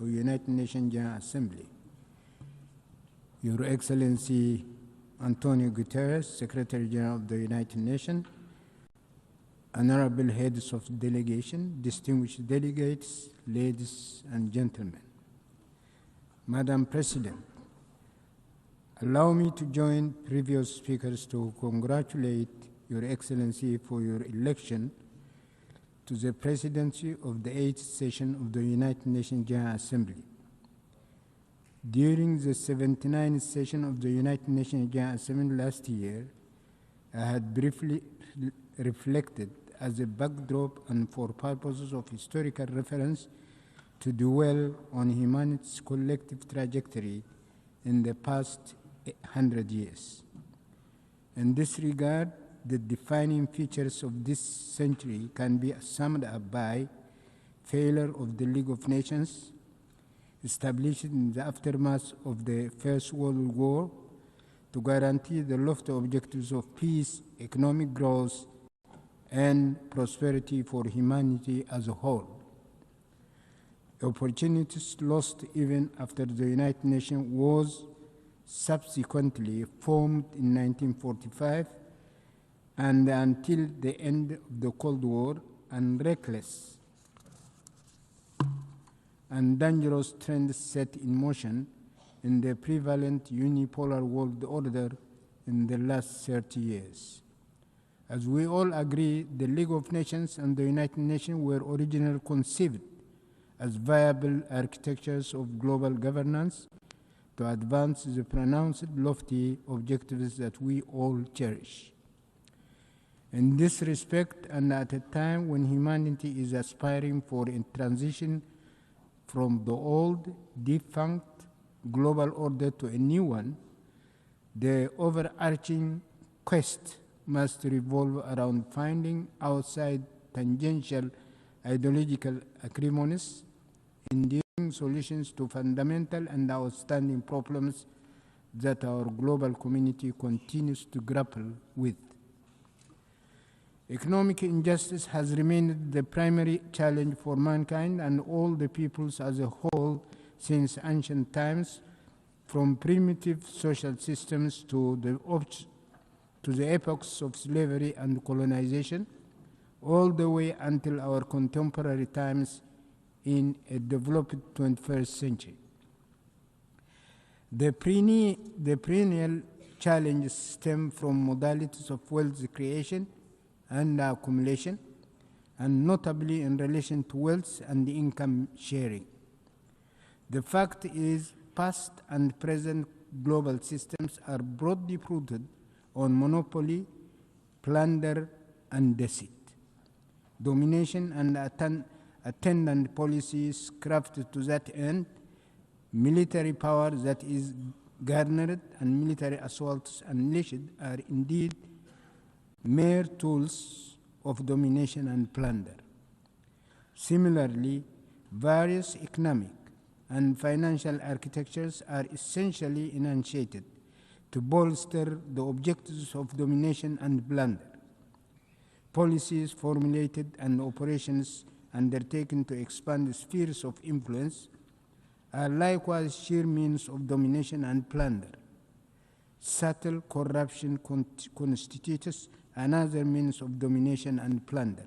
of United Nations General Assembly, Your Excellency Antonio Guterres, Secretary General of the United Nations, honorable heads of delegation, distinguished delegates, ladies and gentlemen. Madam President, allow me to join previous speakers to congratulate Your Excellency for your election to the presidency of the 8th session of the United Nations General Assembly. During the 79th session of the United Nations General Assembly last year, I had briefly reflected as a backdrop and for purposes of historical reference to dwell on humanity's collective trajectory in the past 100 years. In this regard, the defining features of this century can be summed up by failure of the League of Nations, established in the aftermath of the First World War to guarantee the lofty objectives of peace, economic growth, and prosperity for humanity as a whole. Opportunities lost even after the United Nations was subsequently formed in 1945 and until the end of the Cold War, and reckless and dangerous trends set in motion in the prevalent unipolar world order in the last 30 years. As we all agree, the League of Nations and the United Nations were originally conceived as viable architectures of global governance to advance the pronounced lofty objectives that we all cherish. In this respect, and at a time when humanity is aspiring for a transition from the old, defunct global order to a new one, the overarching quest must revolve around finding outside tangential ideological acrimonies, enduring solutions to fundamental and outstanding problems that our global community continues to grapple with. Economic injustice has remained the primary challenge for mankind and all the peoples as a whole since ancient times, from primitive social systems to the epochs of slavery and colonization, all the way until our contemporary times in a developed 21st century. The perennial challenges stem from modalities of wealth creation and accumulation, and notably in relation to wealth and income sharing. The fact is, past and present global systems are broadly rooted on monopoly, plunder, and deceit. Domination and attendant policies crafted to that end, military power that is garnered, and military assaults unleashed are indeed mere tools of domination and plunder. Similarly, various economic and financial architectures are essentially enunciated to bolster the objectives of domination and plunder. Policies formulated and operations undertaken to expand spheres of influence are likewise sheer means of domination and plunder. Subtle corruption constitutes another means of domination and plunder.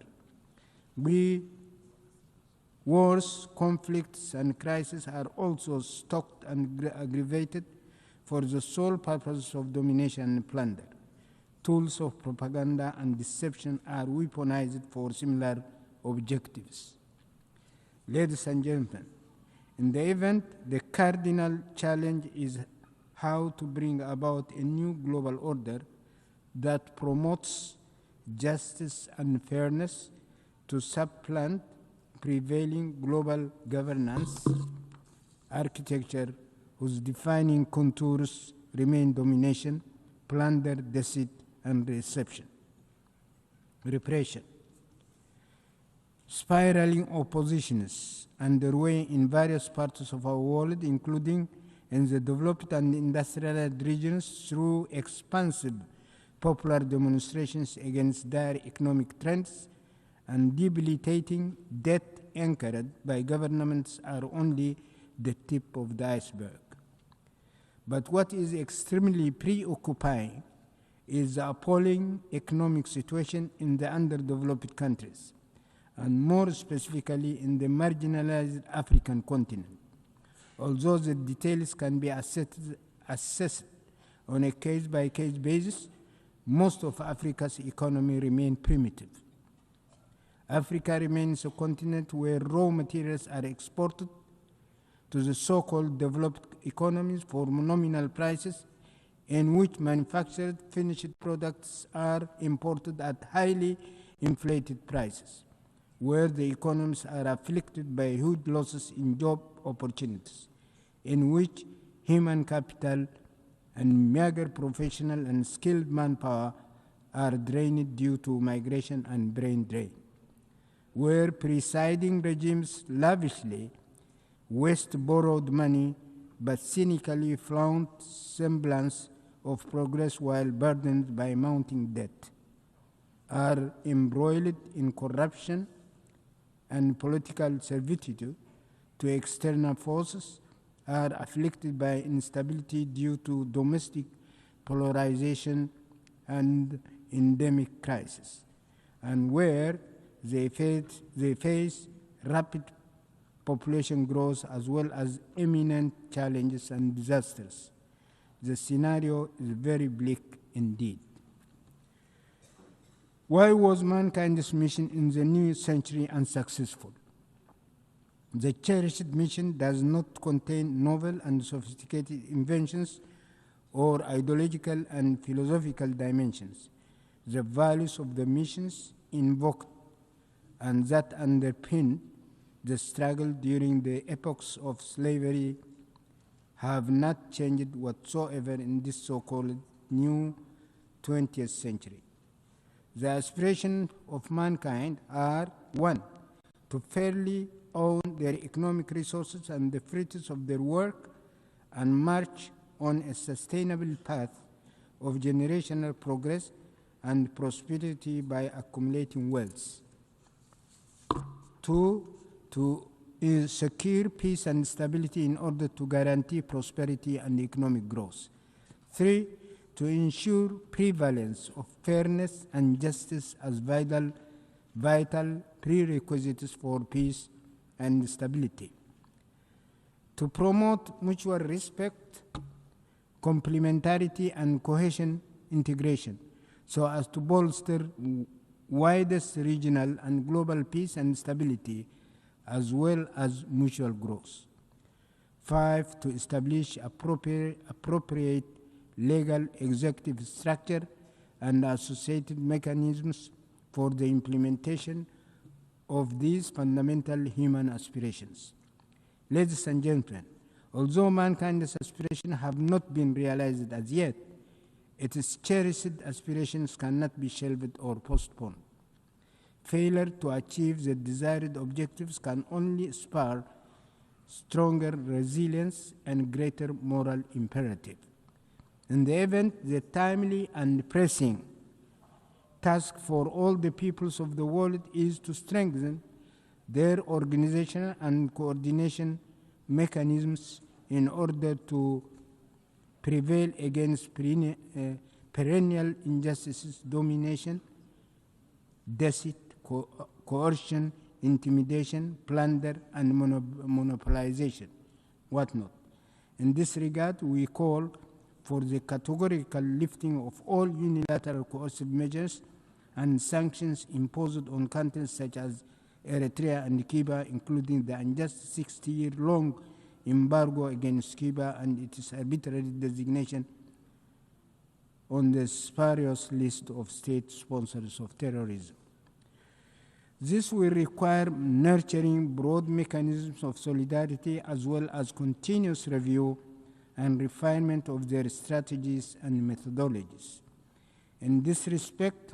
Wars, conflicts, and crises are also stoked and aggravated for the sole purpose of domination and plunder. Tools of propaganda and deception are weaponized for similar objectives. Ladies and gentlemen, in the event, the cardinal challenge is how to bring about a new global order that promotes justice and fairness to supplant prevailing global governance architecture whose defining contours remain domination, plunder, deceit, and repression. Spiraling oppositions underway in various parts of our world, including in the developed and industrialized regions, through expansive popular demonstrations against dire economic trends and debilitating debt anchored by governments are only the tip of the iceberg. But what is extremely preoccupying is the appalling economic situation in the underdeveloped countries, and more specifically in the marginalized African continent. Although the details can be assessed on a case-by-case basis, most of Africa's economy remain primitive. Africa remains a continent where raw materials are exported to the so-called developed economies for nominal prices, in which manufactured finished products are imported at highly inflated prices, where the economies are afflicted by huge losses in job opportunities, in which human capital and meager professional and skilled manpower are drained due to migration and brain drain, where presiding regimes lavishly waste borrowed money but cynically flaunt semblance of progress while burdened by mounting debt, are embroiled in corruption and political servitude to external forces, are afflicted by instability due to domestic polarization and endemic crisis, and where they face rapid population growth as well as imminent challenges and disasters. The scenario is very bleak indeed. Why was mankind's mission in the new century unsuccessful? The cherished mission does not contain novel and sophisticated inventions or ideological and philosophical dimensions. The values of the missions invoked and that underpin the struggle during the epochs of slavery have not changed whatsoever in this so-called new 20th century. The aspirations of mankind are: 1, to fairly own their economic resources and the fruits of their work and march on a sustainable path of generational progress and prosperity by accumulating wealth. 2, to secure peace and stability in order to guarantee prosperity and economic growth. 3, to ensure prevalence of fairness and justice as vital prerequisites for peace and stability. To promote mutual respect, complementarity, and cohesion integration, so as to bolster widest regional and global peace and stability, as well as mutual growth. 5, to establish appropriate legal executive structure and associated mechanisms for the implementation of these fundamental human aspirations. Ladies and gentlemen, although mankind's aspirations have not been realized as yet, its cherished aspirations cannot be shelved or postponed. Failure to achieve the desired objectives can only spur stronger resilience and greater moral imperative. In the event, the timely and pressing task for all the peoples of the world is to strengthen their organizational and coordination mechanisms in order to prevail against perennial injustices, domination, deceit, coercion, intimidation, plunder, and monopolization, whatnot. In this regard, we call for the categorical lifting of all unilateral coercive measures and sanctions imposed on countries such as Eritrea and Cuba, including the unjust 60-year-long embargo against Cuba and its arbitrary designation on the spurious list of state sponsors of terrorism. This will require nurturing broad mechanisms of solidarity as well as continuous review and refinement of their strategies and methodologies. In this respect,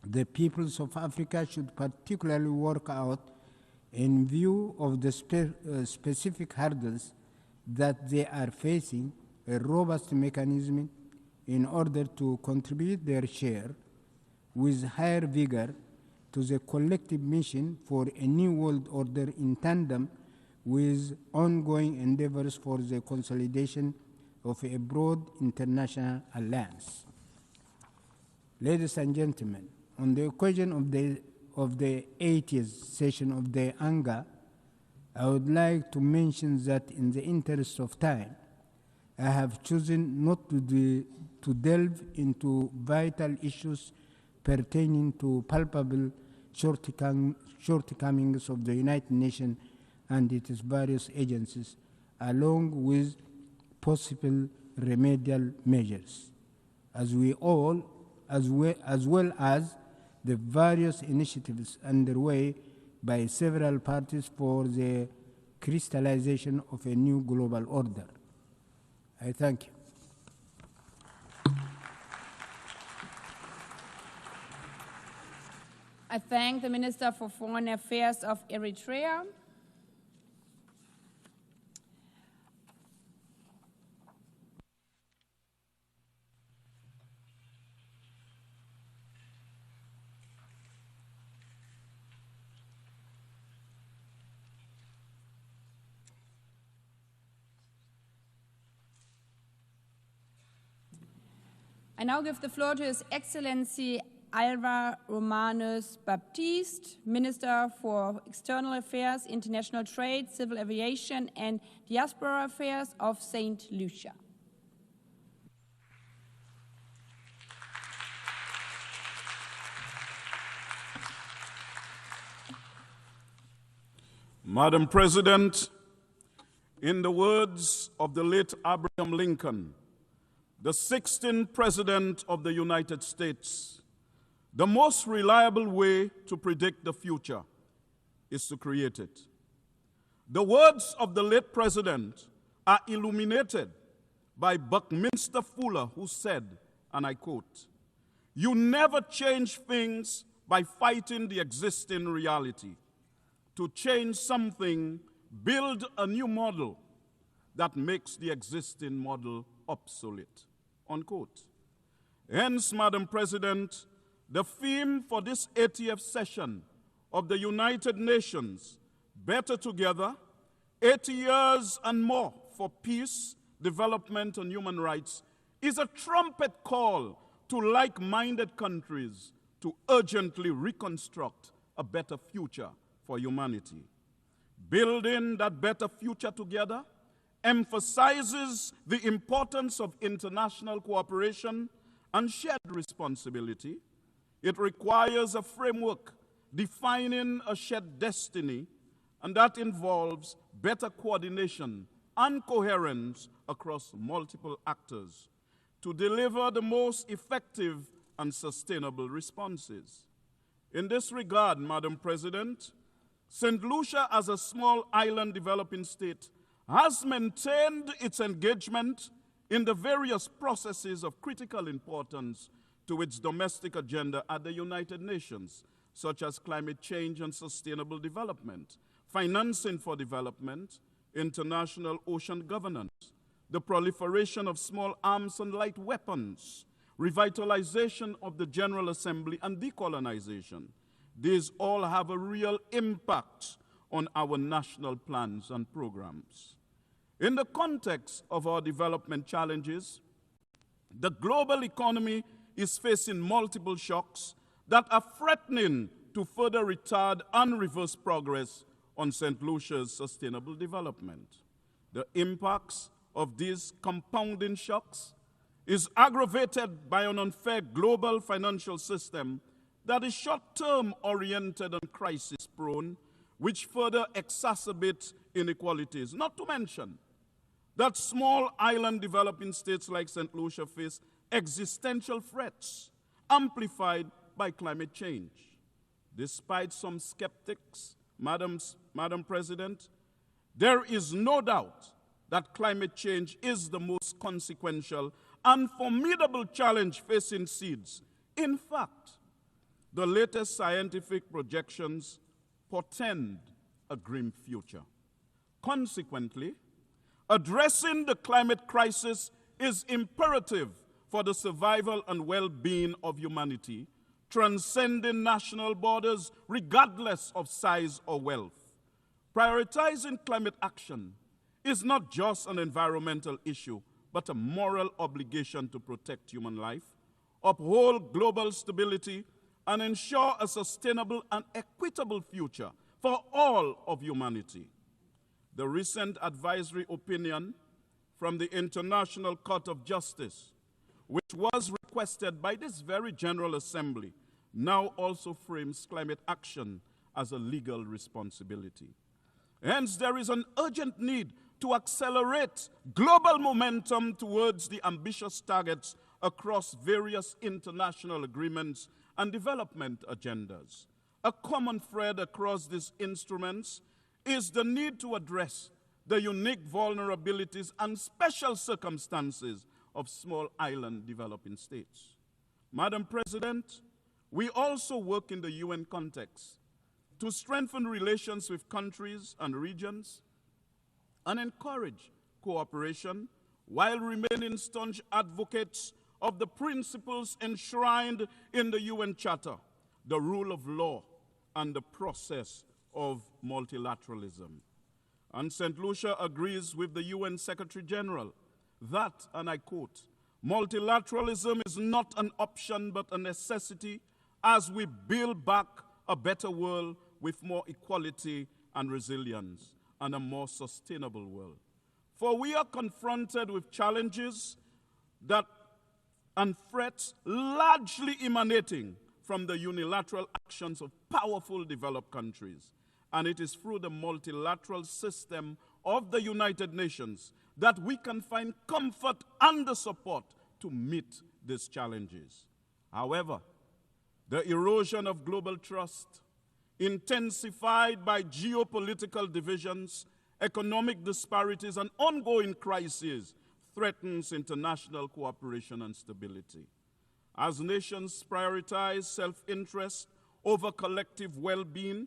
the peoples of Africa should particularly work out, in view of the specific hurdles that they are facing, a robust mechanism in order to contribute their share with higher vigor to the collective mission for a new world order in tandem with ongoing endeavors for the consolidation of a broad international alliance. Ladies and gentlemen, on the occasion of the 80th session of the UNGA, I would like to mention that in the interest of time, I have chosen not to delve into vital issues pertaining to palpable shortcomings of the United Nations and its various agencies, along with possible remedial measures, as well as the various initiatives underway by several parties for the crystallization of a new global order. I thank you. I thank the Minister for Foreign Affairs of Eritrea. I now give the floor to His Excellency Alva Romanes Baptiste, Minister for External Affairs, International Trade, Civil Aviation and Diaspora Affairs of St. Lucia. Madam President, in the words of the late Abraham Lincoln, the 16th President of the United States, the most reliable way to predict the future is to create it. The words of the late President are illuminated by Buckminster Fuller, who said, and I quote, "You never change things by fighting the existing reality. To change something, build a new model that makes the existing model obsolete," unquote. Hence, Madam President, the theme for this 80th session of the United Nations, Better Together, 80 years and more for peace, development, and human rights, is a trumpet call to like-minded countries to urgently reconstruct a better future for humanity. Building that better future together emphasizes the importance of international cooperation and shared responsibility. It requires a framework defining a shared destiny, and that involves better coordination and coherence across multiple actors to deliver the most effective and sustainable responses. In this regard, Madam President, St. Lucia, as a small island developing state, has maintained its engagement in the various processes of critical importance to its domestic agenda at the United Nations, such as climate change and sustainable development, financing for development, international ocean governance, the proliferation of small arms and light weapons, revitalization of the General Assembly, and decolonization. These all have a real impact on our national plans and programs. In the context of our development challenges, the global economy is facing multiple shocks that are threatening to further retard and reverse progress on St. Lucia's sustainable development. The impacts of these compounding shocks is aggravated by an unfair global financial system that is short-term oriented and crisis-prone, which further exacerbates inequalities. Not to mention that small island developing states like St. Lucia face existential threats amplified by climate change. Despite some skeptics, Madam President, there is no doubt that climate change is the most consequential and formidable challenge facing seeds. In fact, the latest scientific projections portend a grim future. Consequently, addressing the climate crisis is imperative for the survival and well-being of humanity, transcending national borders regardless of size or wealth. Prioritizing climate action is not just an environmental issue, but a moral obligation to protect human life, uphold global stability, and ensure a sustainable and equitable future for all of humanity. The recent advisory opinion from the International Court of Justice, which was requested by this very General Assembly, now also frames climate action as a legal responsibility. Hence, there is an urgent need to accelerate global momentum towards the ambitious targets across various international agreements and development agendas. A common thread across these instruments is the need to address the unique vulnerabilities and special circumstances of small island developing states. Madam President, we also work in the UN context to strengthen relations with countries and regions and encourage cooperation while remaining staunch advocates of the principles enshrined in the UN Charter, the rule of law, and the process of multilateralism. And St. Lucia agrees with the UN Secretary General that, and I quote, multilateralism is not an option but a necessity as we build back a better world with more equality and resilience and a more sustainable world. For we are confronted with challenges and threats largely emanating from the unilateral actions of powerful developed countries. And it is through the multilateral system of the United Nations that we can find comfort and the support to meet these challenges. However, the erosion of global trust, intensified by geopolitical divisions, economic disparities, and ongoing crises, threatens international cooperation and stability. As nations prioritize self-interest over collective well-being,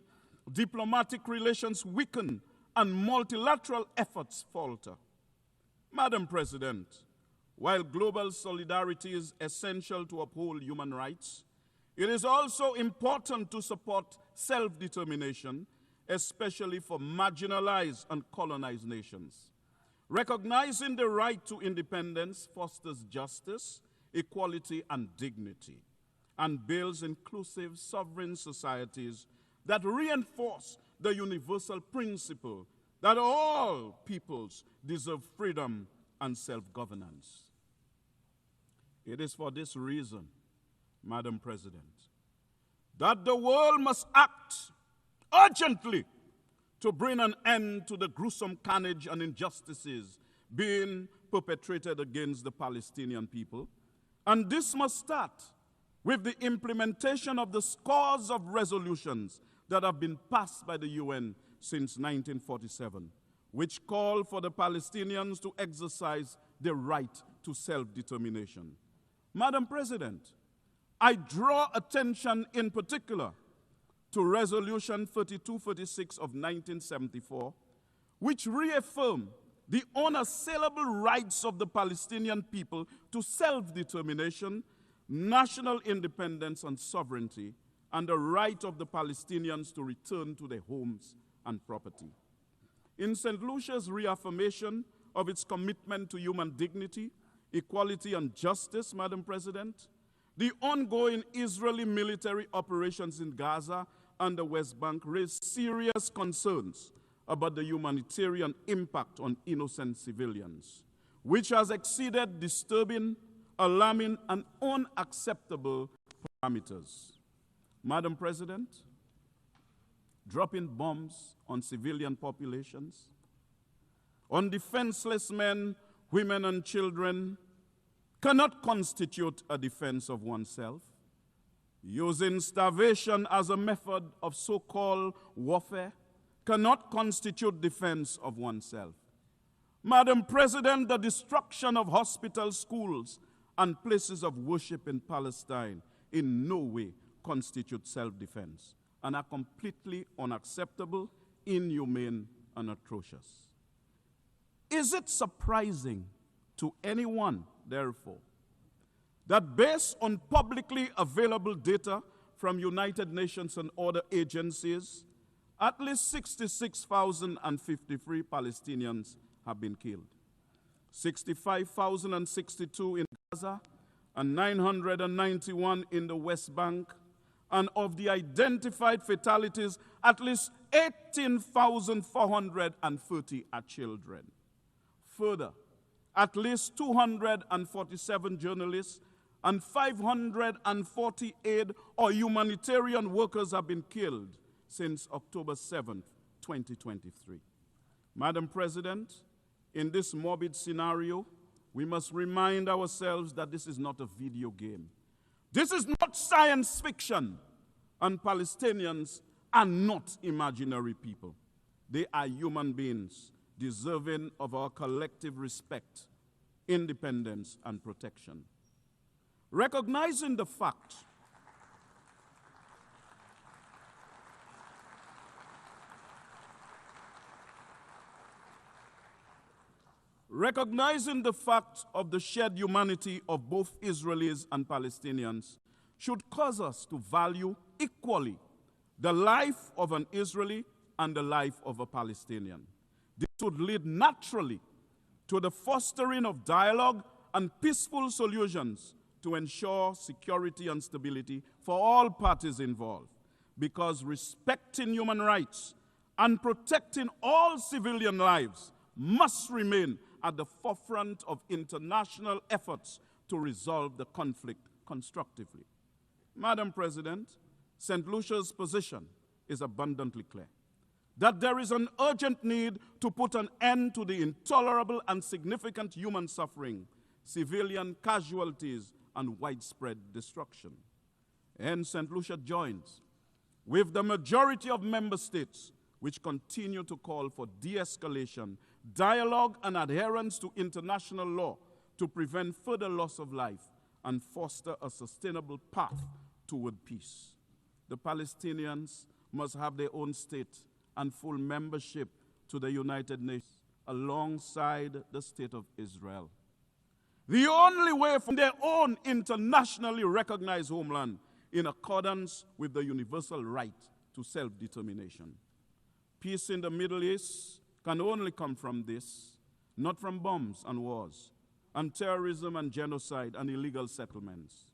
diplomatic relations weaken and multilateral efforts falter. Madam President, while global solidarity is essential to uphold human rights, it is also important to support self-determination, especially for marginalized and colonized nations. Recognizing the right to independence fosters justice, equality, and dignity, and builds inclusive, sovereign societies that reinforce the universal principle that all peoples deserve freedom and self-governance. It is for this reason, Madam President, that the world must act urgently to bring an end to the gruesome carnage and injustices being perpetrated against the Palestinian people. And this must start with the implementation of the scores of resolutions that have been passed by the UN since 1947, which call for the Palestinians to exercise their right to self-determination. Madam President, I draw attention in particular to Resolution 3246 of 1974, which reaffirmed the unassailable rights of the Palestinian people to self-determination, national independence and sovereignty, and the right of the Palestinians to return to their homes and property. In St. Lucia's reaffirmation of its commitment to human dignity, equality, and justice, Madam President, the ongoing Israeli military operations in Gaza and the West Bank raise serious concerns about the humanitarian impact on innocent civilians, which has exceeded disturbing, alarming, and unacceptable parameters. Madam President, dropping bombs on civilian populations, on defenseless men, women, and children cannot constitute a defense of oneself. Using starvation as a method of so-called warfare cannot constitute defense of oneself. Madam President, the destruction of hospitals, schools, and places of worship in Palestine in no way constitute self-defense and are completely unacceptable, inhumane, and atrocious. Is it surprising to anyone, therefore, that based on publicly available data from United Nations and other agencies, at least 66,053 Palestinians have been killed. 65,062 in Gaza and 991 in the West Bank. And of the identified fatalities, at least 18,430 are children. Further, at least 247 journalists and 540 aid or humanitarian workers have been killed since October 7th, 2023. Madam President, in this morbid scenario, we must remind ourselves that this is not a video game. This is not science fiction, and Palestinians are not imaginary people. They are human beings deserving of our collective respect, independence, and protection. Recognizing the fact of the shared humanity of both Israelis and Palestinians should cause us to value equally the life of an Israeli and the life of a Palestinian. This would lead naturally to the fostering of dialogue and peaceful solutions to ensure security and stability for all parties involved, because respecting human rights and protecting all civilian lives must remain at the forefront of international efforts to resolve the conflict constructively. Madam President, St. Lucia's position is abundantly clear that there is an urgent need to put an end to the intolerable and significant human suffering, civilian casualties, and widespread destruction. And St. Lucia joins with the majority of member states which continue to call for de-escalation, dialogue, and adherence to international law to prevent further loss of life and foster a sustainable path toward peace. The Palestinians must have their own state and full membership to the United Nations alongside the State of Israel. The only way from their own internationally recognized homeland in accordance with the universal right to self-determination. Peace in the Middle East can only come from this, not from bombs and wars, and terrorism and genocide and illegal settlements.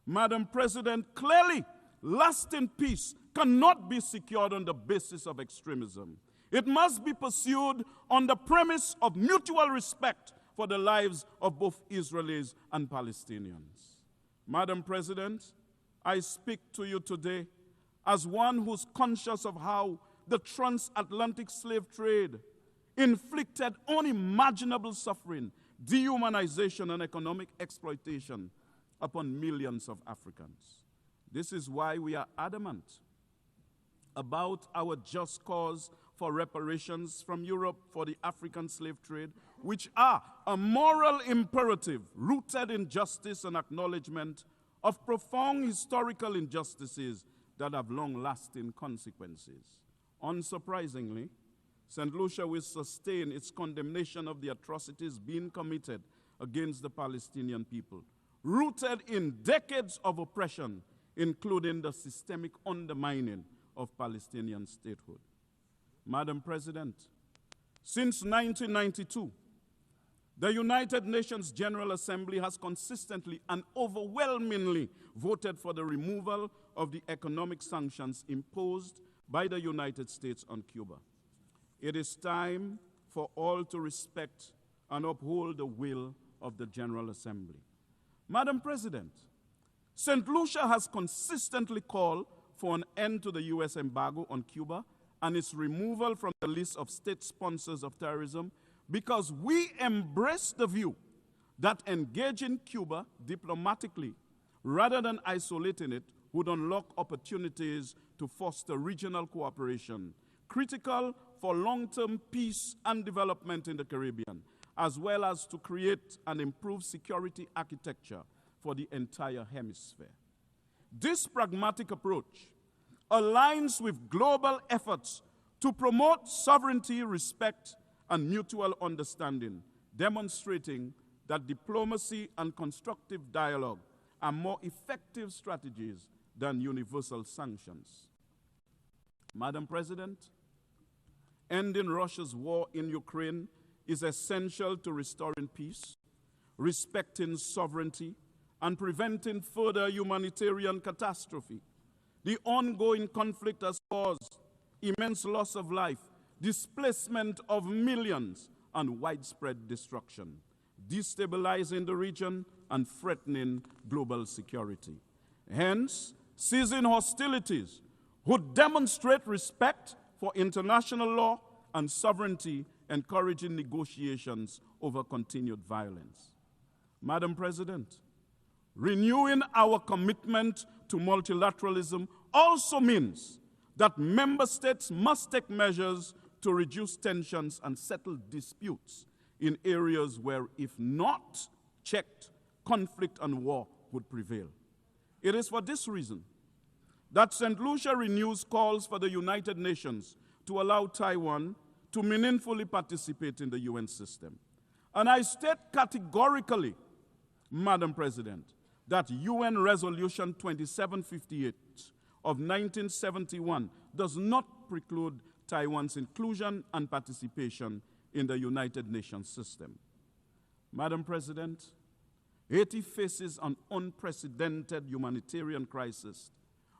Madam President, clearly, lasting peace cannot be secured on the basis of extremism. It must be pursued on the premise of mutual respect for the lives of both Israelis and Palestinians. Madam President, I speak to you today as one who's conscious of how the transatlantic slave trade inflicted unimaginable suffering, dehumanization, and economic exploitation upon millions of Africans. This is why we are adamant about our just cause for reparations from Europe for the African slave trade, which are a moral imperative rooted in justice and acknowledgement of profound historical injustices that have long-lasting consequences. Unsurprisingly, St. Lucia will sustain its condemnation of the atrocities being committed against the Palestinian people, rooted in decades of oppression, including the systemic undermining of Palestinian statehood. Madam President, since 1992, the United Nations General Assembly has consistently and overwhelmingly voted for the removal of the economic sanctions imposed by the United States on Cuba. It is time for all to respect and uphold the will of the General Assembly. Madam President, St. Lucia has consistently called for an end to the U.S. embargo on Cuba and its removal from the list of state sponsors of terrorism, because we embrace the view that engaging Cuba diplomatically rather than isolating it would unlock opportunities to foster regional cooperation, critical for long-term peace and development in the Caribbean, as well as to create an improved security architecture for the entire hemisphere. This pragmatic approach aligns with global efforts to promote sovereignty, respect, and mutual understanding, demonstrating that diplomacy and constructive dialogue are more effective strategies than universal sanctions. Madam President, ending Russia's war in Ukraine is essential to restoring peace, respecting sovereignty, and preventing further humanitarian catastrophe. The ongoing conflict has caused immense loss of life, displacement of millions, and widespread destruction, destabilizing the region and threatening global security. Hence, ceasing hostilities would demonstrate respect for international law and sovereignty, encouraging negotiations over continued violence. Madam President, renewing our commitment to multilateralism also means that member states must take measures to reduce tensions and settle disputes in areas where, if not checked, conflict and war would prevail. It is for this reason that St. Lucia renews calls for the United Nations to allow Taiwan to meaningfully participate in the UN system. And I state categorically, Madam President, that UN Resolution 2758 of 1971 does not preclude Taiwan's inclusion and participation in the United Nations system. Madam President, Haiti faces an unprecedented humanitarian crisis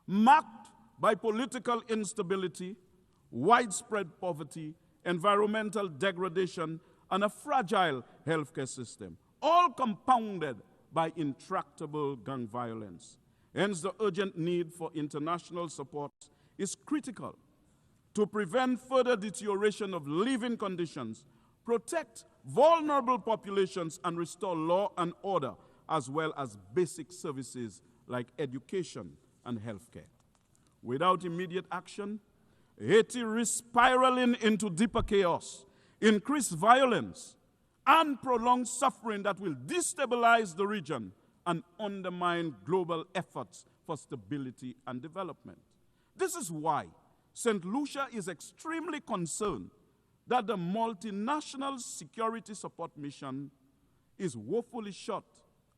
marked by political instability, widespread poverty, environmental degradation, and a fragile healthcare system, all compounded by intractable gang violence. Hence, the urgent need for international support is critical to prevent further deterioration of living conditions, protect vulnerable populations, and restore law and order, as well as basic services like education and healthcare. Without immediate action, Haiti risks spiraling into deeper chaos, increased violence, and prolonged suffering that will destabilize the region and undermine global efforts for stability and development. This is why St. Lucia is extremely concerned that the multinational security support mission is woefully short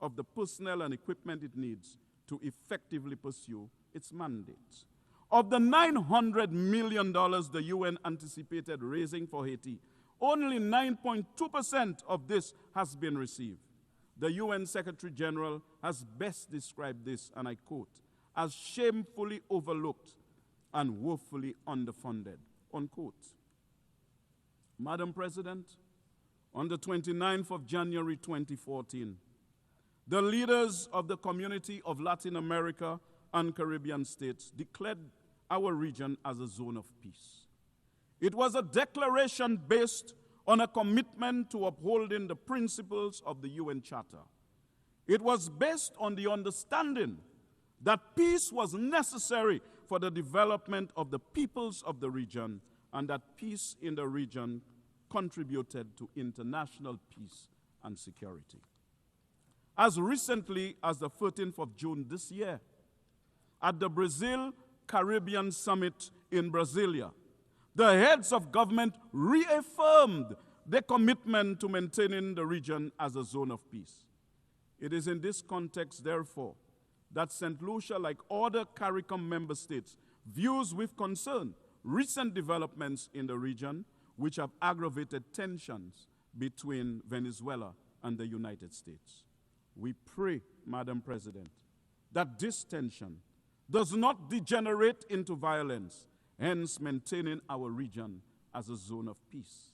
of the personnel and equipment it needs to effectively pursue its mandate. Of the $900 million the UN anticipated raising for Haiti, only 9.2% of this has been received. The UN Secretary General has best described this, and I quote, as shamefully overlooked and woefully underfunded, unquote. Madam President, on the 29th of January 2014, the leaders of the Community of Latin America and Caribbean states declared our region as a zone of peace. It was a declaration based on a commitment to upholding the principles of the UN Charter. It was based on the understanding that peace was necessary for the development of the peoples of the region, and that peace in the region contributed to international peace and security. As recently as the 13th of June this year, at the Brazil-Caribbean Summit in Brasilia, the heads of government reaffirmed their commitment to maintaining the region as a zone of peace. It is in this context, therefore, that St. Lucia, like other CARICOM member states, views with concern recent developments in the region which have aggravated tensions between Venezuela and the United States. We pray, Madam President, that this tension does not degenerate into violence, hence maintaining our region as a zone of peace.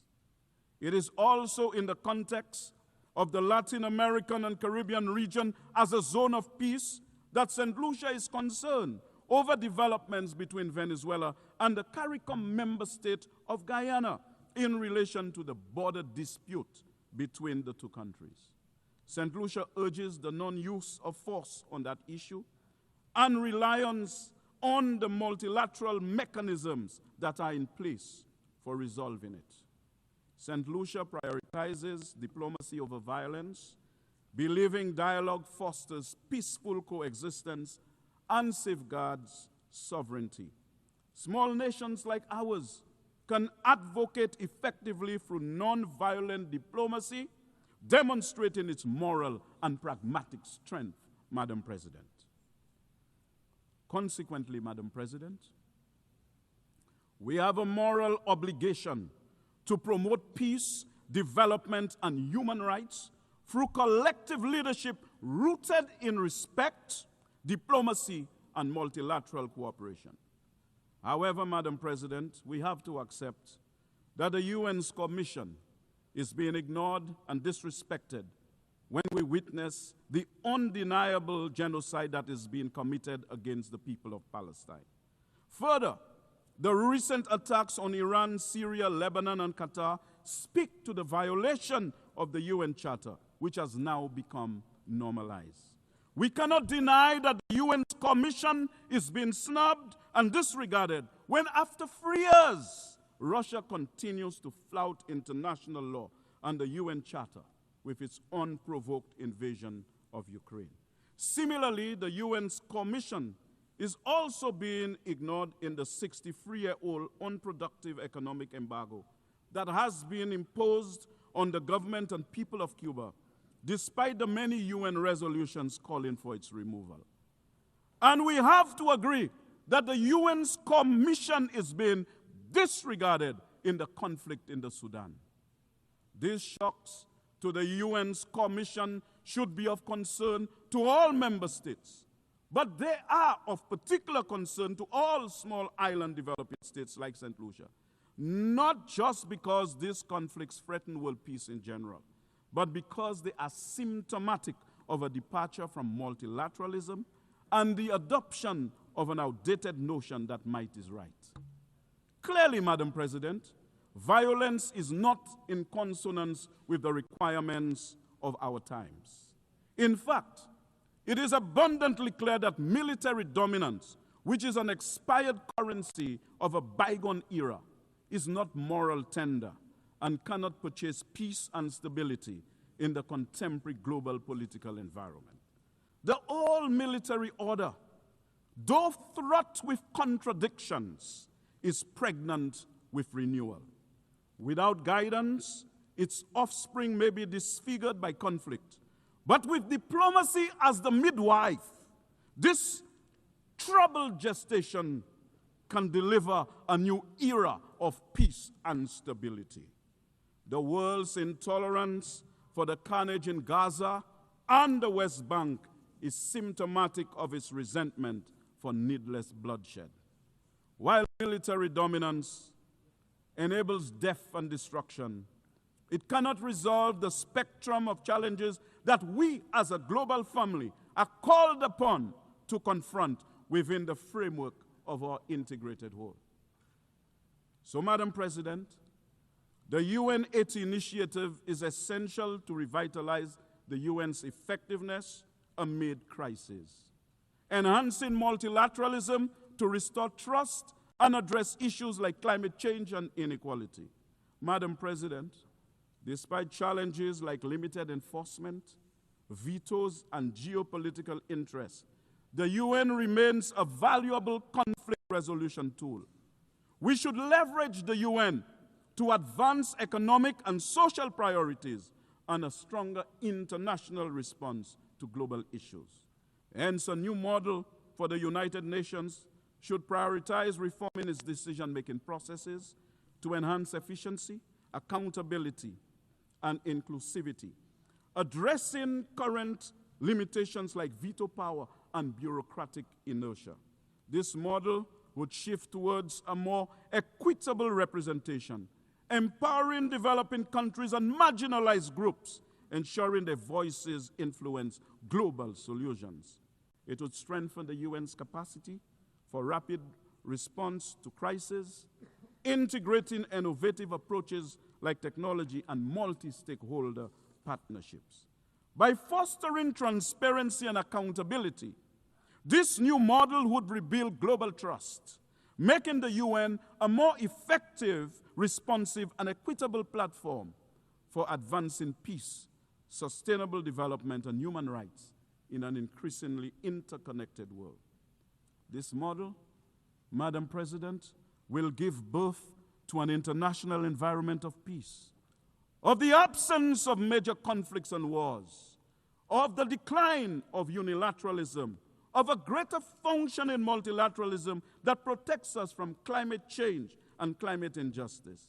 It is also in the context of the Latin American and Caribbean region as a zone of peace that St. Lucia is concerned over developments between Venezuela and the CARICOM member state of Guyana in relation to the border dispute between the two countries. St. Lucia urges the non-use of force on that issue and reliance on the multilateral mechanisms that are in place for resolving it. St. Lucia prioritizes diplomacy over violence, believing dialogue fosters peaceful coexistence and safeguards sovereignty. Small nations like ours can advocate effectively through non-violent diplomacy, demonstrating its moral and pragmatic strength, Madam President. Consequently, Madam President, We have a moral obligation to promote peace, development, and human rights through collective leadership rooted in respect, diplomacy, and multilateral cooperation. However, Madam President, we have to accept that the UN's commission is being ignored and disrespected when we witness the undeniable genocide that is being committed against the people of Palestine. Further, the recent attacks on Iran, Syria, Lebanon, and Qatar speak to the violation of the UN Charter, which has now become normalized. We cannot deny that the UN Commission is being snubbed and disregarded when, after 3 years, Russia continues to flout international law and the UN Charter with its unprovoked invasion of Ukraine. Similarly, the UN's Commission is also being ignored in the 63-year-old unproductive economic embargo that has been imposed on the government and people of Cuba, despite the many UN resolutions calling for its removal. And we have to agree that the UN's Commission is being disregarded in the conflict in the Sudan. These shocks to the UN's Commission should be of concern to all member states, but they are of particular concern to all small island developing states like St. Lucia, not just because these conflicts threaten world peace in general, but because they are symptomatic of a departure from multilateralism and the adoption of an outdated notion that might is right. Clearly, Madam President, violence is not in consonance with the requirements of our times. In fact, it is abundantly clear that military dominance, which is an expired currency of a bygone era, is not moral tender and cannot purchase peace and stability in the contemporary global political environment. The old military order, though fraught with contradictions, is pregnant with renewal. Without guidance, its offspring may be disfigured by conflict. But with diplomacy as the midwife, this troubled gestation can deliver a new era of peace and stability. The world's intolerance for the carnage in Gaza and the West Bank is symptomatic of its resentment for needless bloodshed. While military dominance enables death and destruction, it cannot resolve the spectrum of challenges that we as a global family are called upon to confront within the framework of our integrated whole. So, Madam President, the UN 80 initiative is essential to revitalize the UN's effectiveness amid crisis, enhancing multilateralism to restore trust and address issues like climate change and inequality. Madam President, despite challenges like limited enforcement, vetoes, and geopolitical interests, the UN remains a valuable conflict resolution tool. We should leverage the UN to advance economic and social priorities and a stronger international response to global issues. Hence, a new model for the United Nations should prioritize reforming its decision-making processes to enhance efficiency, accountability, and inclusivity, addressing current limitations like veto power and bureaucratic inertia. This model would shift towards a more equitable representation, empowering developing countries and marginalized groups, ensuring their voices influence global solutions. It would strengthen the UN's capacity for rapid response to crisis, integrating innovative approaches like technology and multi-stakeholder partnerships. By fostering transparency and accountability, this new model would rebuild global trust, making the UN a more effective, responsive, and equitable platform for advancing peace, sustainable development, and human rights in an increasingly interconnected world. This model, Madam President, will give birth to an international environment of peace, of the absence of major conflicts and wars, of the decline of unilateralism, of a greater function in multilateralism that protects us from climate change and climate injustice,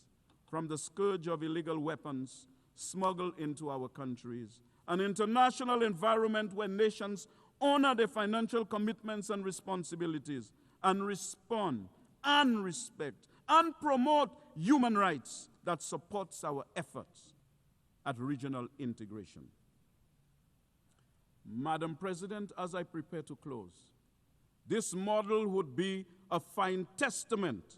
from the scourge of illegal weapons smuggled into our countries, an international environment where nations honor their financial commitments and responsibilities and respond and respect and promote human rights that supports our efforts at regional integration. Madam President, as I prepare to close, this model would be a fine testament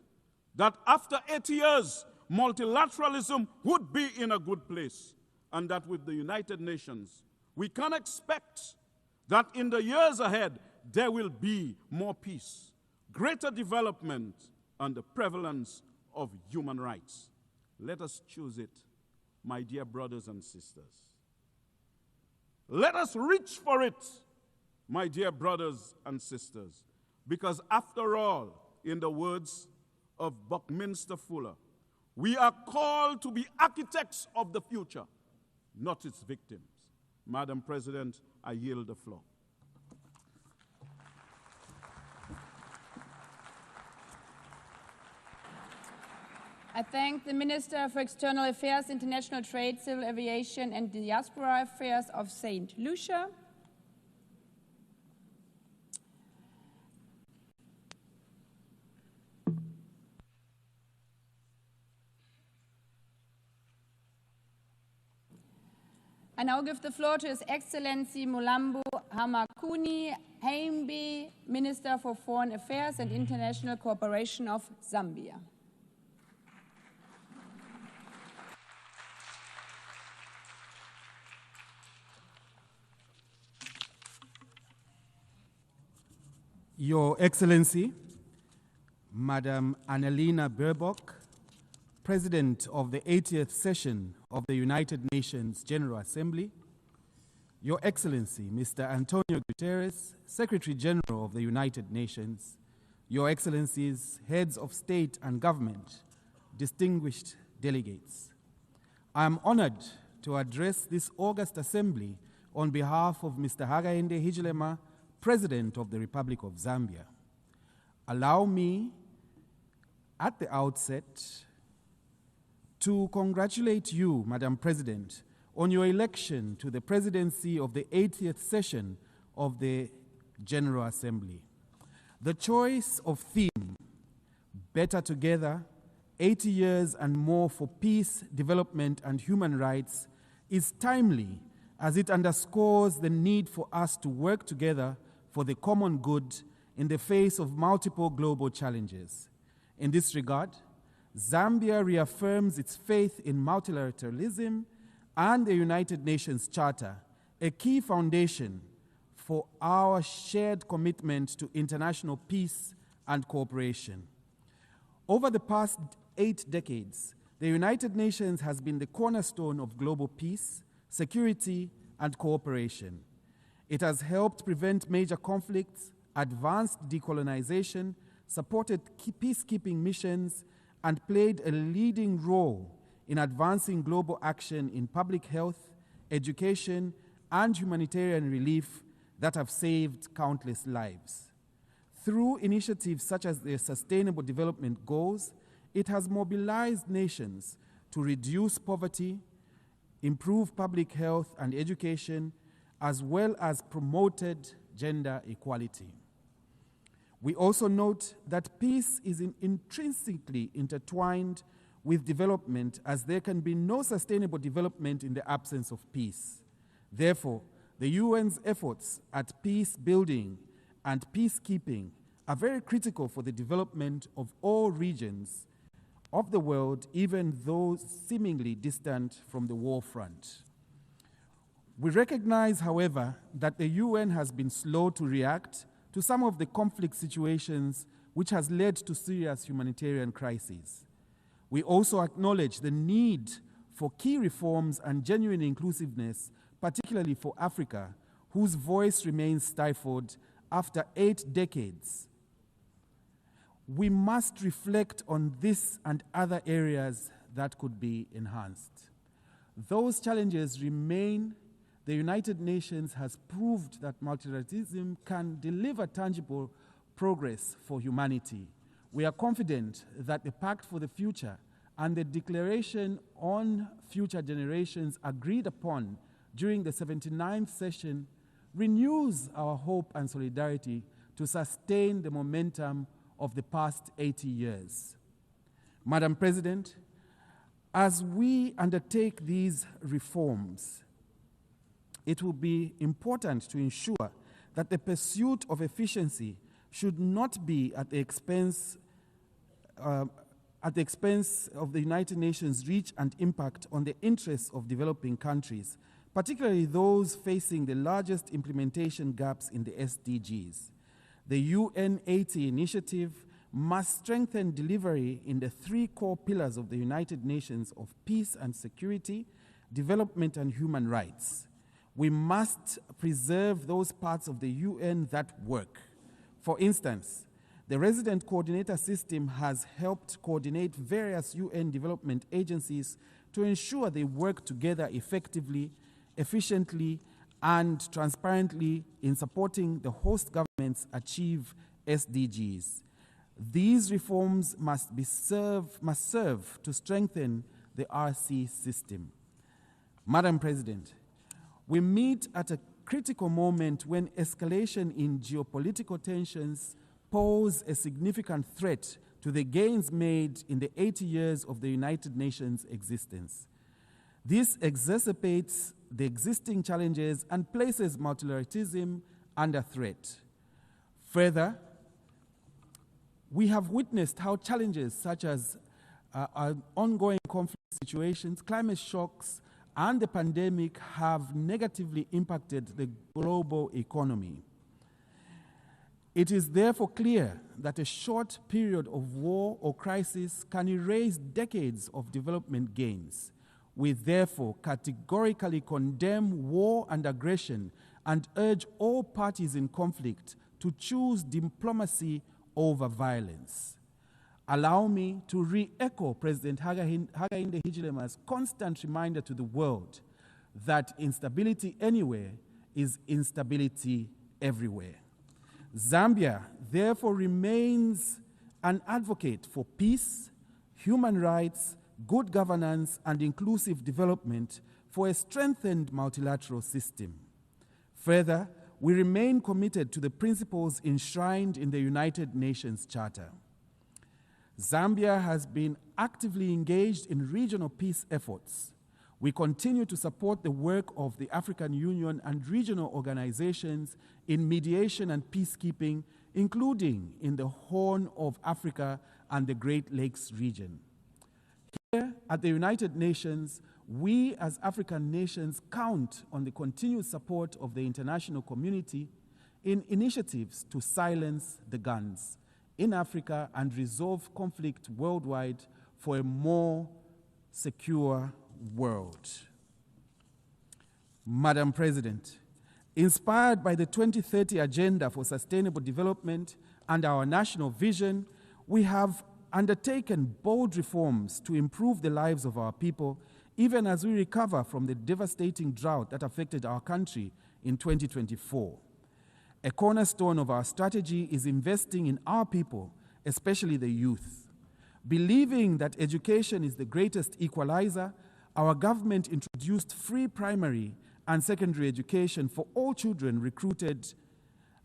that after 8 years, multilateralism would be in a good place, and that with the United Nations, we can expect that in the years ahead, there will be more peace, greater development, and the prevalence of human rights. Let us choose it, my dear brothers and sisters. Let us reach for it, my dear brothers and sisters, because after all, in the words of Buckminster Fuller, we are called to be architects of the future, not its victims. Madam President, I yield the floor. I thank the Minister for External Affairs, International Trade, Civil Aviation and Diaspora Affairs of St. Lucia. I now give the floor to His Excellency Mulambo Hamakuni Haimbe, Minister for Foreign Affairs and International Cooperation of Zambia. Your Excellency, Madam Annalena Baerbock, President of the 80th session of the United Nations General Assembly, Your Excellency, Mr. Antonio Guterres, Secretary General of the United Nations, Your Excellencies, Heads of State and Government, distinguished delegates. I am honored to address this August Assembly on behalf of Mr. Hakainde Hichilema, President of the Republic of Zambia. Allow me, at the outset, to congratulate you, Madam President, on your election to the presidency of the 80th session of the General Assembly. The choice of theme, Better Together, 80 years and more for peace, development, and human rights, is timely as it underscores the need for us to work together for the common good in the face of multiple global challenges. In this regard, Zambia reaffirms its faith in multilateralism and the United Nations Charter, a key foundation for our shared commitment to international peace and cooperation. Over the past 8 decades, the United Nations has been the cornerstone of global peace, security, and cooperation. It has helped prevent major conflicts, advanced decolonization, supported peacekeeping missions, and played a leading role in advancing global action in public health, education, and humanitarian relief that have saved countless lives. Through initiatives such as the Sustainable Development Goals, it has mobilized nations to reduce poverty, improve public health and education, as well as promoted gender equality. We also note that peace is intrinsically intertwined with development, as there can be no sustainable development in the absence of peace. Therefore, the UN's efforts at peace building and peacekeeping are very critical for the development of all regions of the world, even those seemingly distant from the war front. We recognize, however, that the UN has been slow to react to some of the conflict situations which has led to serious humanitarian crises. We also acknowledge the need for key reforms and genuine inclusiveness, particularly for Africa, whose voice remains stifled after 8 decades. We must reflect on this and other areas that could be enhanced. Those challenges remain. The United Nations has proved that multilateralism can deliver tangible progress for humanity. We are confident that the Pact for the Future and the Declaration on Future Generations agreed upon during the 79th session renews our hope and solidarity to sustain the momentum of the past 80 years. Madam President, as we undertake these reforms, it will be important to ensure that the pursuit of efficiency should not be at the expense of the United Nations' reach and impact on the interests of developing countries, particularly those facing the largest implementation gaps in the SDGs. The UN 80 initiative must strengthen delivery in the three core pillars of the United Nations of peace and security, development and human rights. We must preserve those parts of the UN that work. For instance, the resident coordinator system has helped coordinate various UN development agencies to ensure they work together effectively, efficiently, and transparently in supporting the host governments achieve SDGs. These reforms must serve to strengthen the RC system. Madam President, we meet at a critical moment when escalation in geopolitical tensions pose a significant threat to the gains made in the 80 years of the United Nations' existence. This exacerbates the existing challenges and places multilateralism under threat. Further, we have witnessed how challenges such as ongoing conflict situations, climate shocks, and the pandemic have negatively impacted the global economy. It is therefore clear that a short period of war or crisis can erase decades of development gains. We therefore categorically condemn war and aggression and urge all parties in conflict to choose diplomacy over violence. Allow me to re-echo President Hakainde Hichilema's constant reminder to the world that instability anywhere is instability everywhere. Zambia therefore remains an advocate for peace, human rights, good governance, and inclusive development for a strengthened multilateral system. Further, we remain committed to the principles enshrined in the United Nations Charter. Zambia has been actively engaged in regional peace efforts. We continue to support the work of the African Union and regional organizations in mediation and peacekeeping, including in the Horn of Africa and the Great Lakes region. Here at the United Nations, we as African nations count on the continued support of the international community in initiatives to silence the guns in Africa and resolve conflict worldwide for a more secure world. Madam President, inspired by the 2030 Agenda for Sustainable Development and our national vision, we have undertaken bold reforms to improve the lives of our people, even as we recover from the devastating drought that affected our country in 2024. A cornerstone of our strategy is investing in our people, especially the youth. Believing that education is the greatest equalizer, our government introduced free primary and secondary education for all children, recruited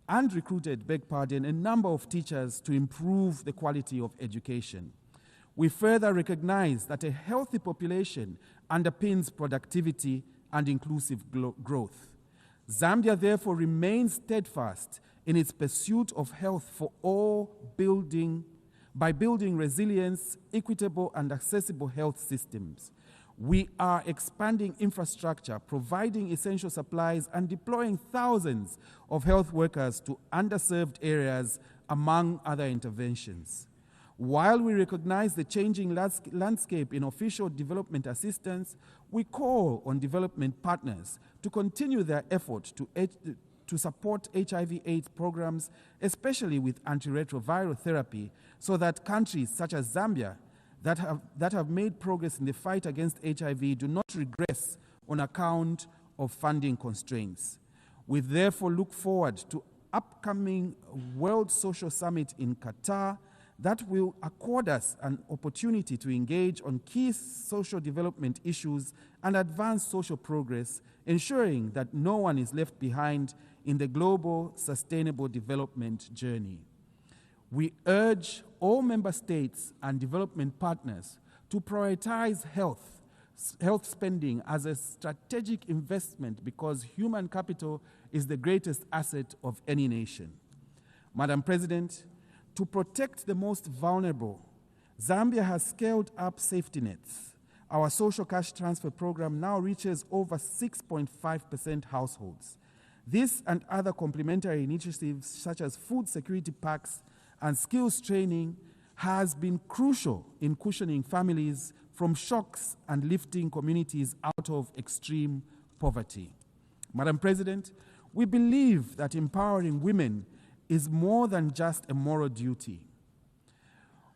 a number of teachers to improve the quality of education. We further recognize that a healthy population underpins productivity and inclusive growth. Zambia therefore remains steadfast in its pursuit of health for all, by building resilience, equitable and accessible health systems. We are expanding infrastructure, providing essential supplies, and deploying thousands of health workers to underserved areas, among other interventions. While we recognize the changing landscape in official development assistance, we call on development partners to continue their effort to support HIV/AIDS programs, especially with antiretroviral therapy, so that countries such as Zambia that have made progress in the fight against HIV do not regress on account of funding constraints. We therefore look forward to upcoming World Social Summit in Qatar, that will accord us an opportunity to engage on key social development issues and advance social progress, ensuring that no one is left behind in the global sustainable development journey. We urge all member states and development partners to prioritize health spending as a strategic investment because human capital is the greatest asset of any nation. Madam President, to protect the most vulnerable, Zambia has scaled up safety nets. Our social cash transfer program now reaches over 6.5% households. This and other complementary initiatives such as food security packs and skills training has been crucial in cushioning families from shocks and lifting communities out of extreme poverty. Madam President, we believe that empowering women is more than just a moral duty.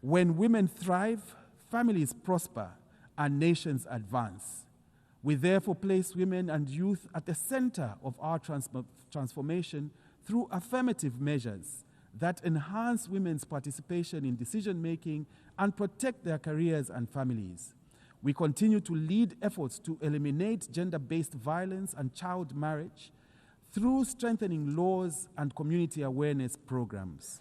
When women thrive, families prosper and nations advance. We therefore place women and youth at the center of our transformation through affirmative measures that enhance women's participation in decision-making and protect their careers and families. We continue to lead efforts to eliminate gender-based violence and child marriage through strengthening laws and community awareness programs.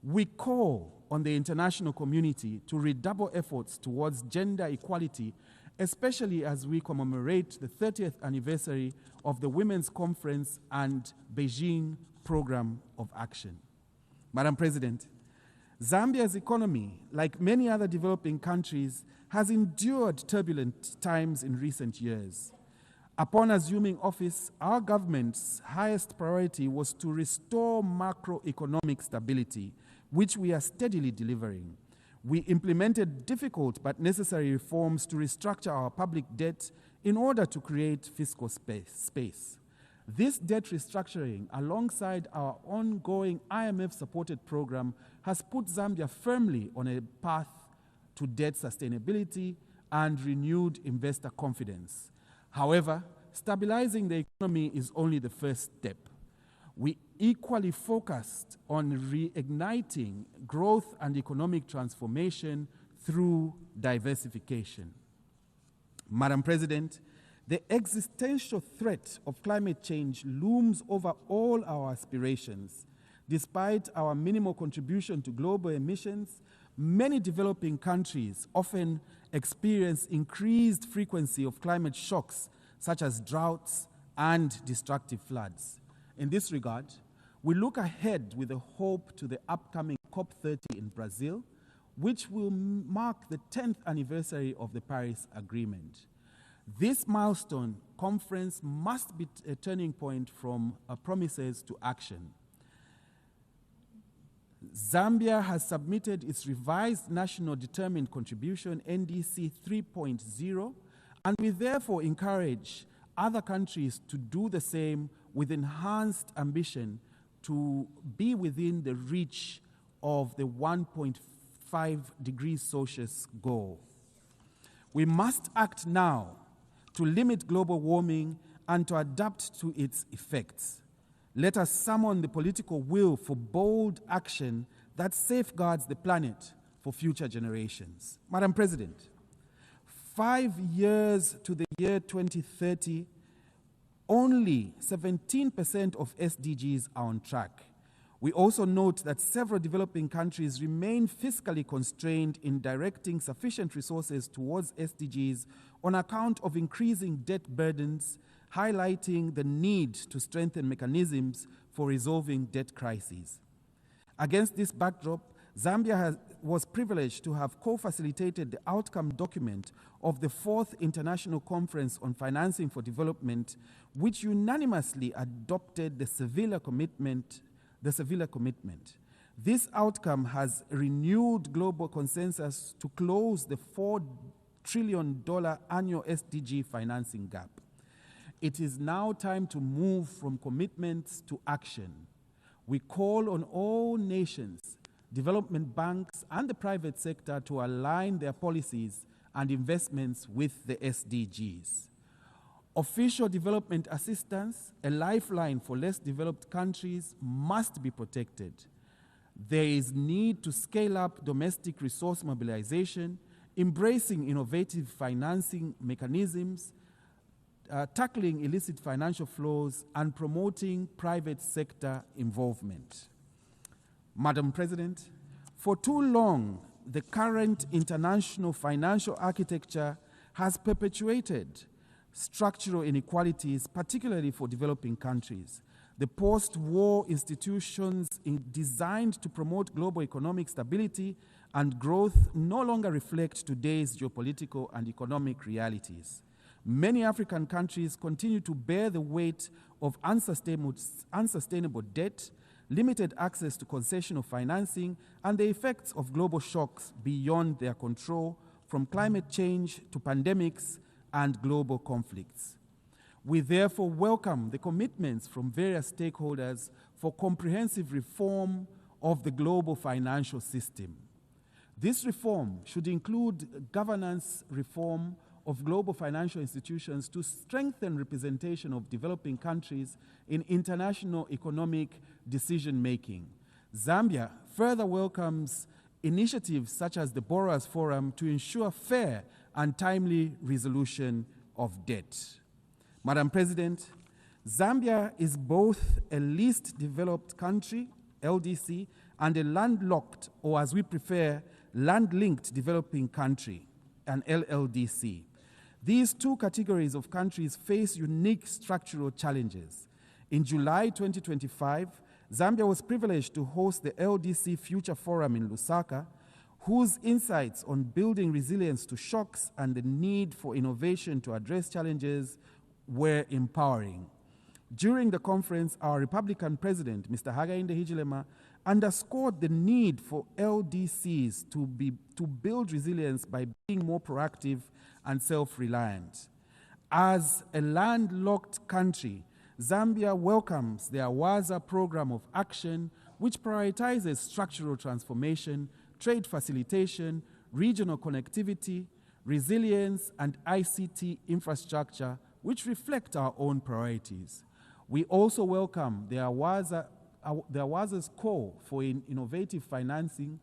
We call on the international community to redouble efforts towards gender equality, especially as we commemorate the 30th anniversary of the Women's Conference and Beijing Program of Action. Madam President, Zambia's economy, like many other developing countries, has endured turbulent times in recent years. Upon assuming office, our government's highest priority was to restore macroeconomic stability, which we are steadily delivering. We implemented difficult but necessary reforms to restructure our public debt in order to create fiscal space. This debt restructuring, alongside our ongoing IMF-supported program, has put Zambia firmly on a path to debt sustainability and renewed investor confidence. However, stabilizing the economy is only the first step. We equally focused on reigniting growth and economic transformation through diversification. Madam President, the existential threat of climate change looms over all our aspirations. Despite our minimal contribution to global emissions, many developing countries often experience increased frequency of climate shocks, such as droughts and destructive floods. In this regard, we look ahead with a hope to the upcoming COP30 in Brazil, which will mark the 10th anniversary of the Paris Agreement. This milestone conference must be a turning point from promises to action. Zambia has submitted its revised National Determined Contribution, NDC 3.0, and we therefore encourage other countries to do the same with enhanced ambition to be within the reach of the 1.5 degrees Celsius goal. We must act now to limit global warming and to adapt to its effects. Let us summon the political will for bold action that safeguards the planet for future generations. Madam President, 5 years to the year 2030, only 17% of SDGs are on track. We also note that several developing countries remain fiscally constrained in directing sufficient resources towards SDGs on account of increasing debt burdens, highlighting the need to strengthen mechanisms for resolving debt crises. Against this backdrop, Zambia was privileged to have co-facilitated the outcome document of the 4th International Conference on Financing for Development, which unanimously adopted the Sevilla Commitment. This outcome has renewed global consensus to close the $4 trillion annual SDG financing gap. It is now time to move from commitments to action. We call on all nations, development banks, and the private sector to align their policies and investments with the SDGs. Official development assistance, a lifeline for less developed countries, must be protected. There is need to scale up domestic resource mobilization, embracing innovative financing mechanisms, tackling illicit financial flows, and promoting private sector involvement. Madam President, for too long, the current international financial architecture has perpetuated structural inequalities, particularly for developing countries. The post-war institutions designed to promote global economic stability and growth no longer reflect today's geopolitical and economic realities. Many African countries continue to bear the weight of unsustainable debt, limited access to concessional financing, and the effects of global shocks beyond their control, from climate change to pandemics and global conflicts. We therefore welcome the commitments from various stakeholders for comprehensive reform of the global financial system. This reform should include governance reform of global financial institutions to strengthen representation of developing countries in international economic decision-making. Zambia further welcomes initiatives such as the Borrowers Forum to ensure fair and timely resolution of debt. Madam President, Zambia is both a least developed country, LDC, and a landlocked, or as we prefer, land-linked developing country, an LLDC. These two categories of countries face unique structural challenges. In July 2025, Zambia was privileged to host the LDC Future Forum in Lusaka, whose insights on building resilience to shocks and the need for innovation to address challenges were empowering. During the conference, our Republican President, Mr. Hakainde Hichilema, underscored the need for LDCs to build resilience by being more proactive and self-reliant. As a landlocked country, Zambia welcomes the AWAZA program of action, which prioritizes structural transformation, trade facilitation, regional connectivity, resilience, and ICT infrastructure, which reflect our own priorities. We also welcome the AWAZA's call for innovative financing.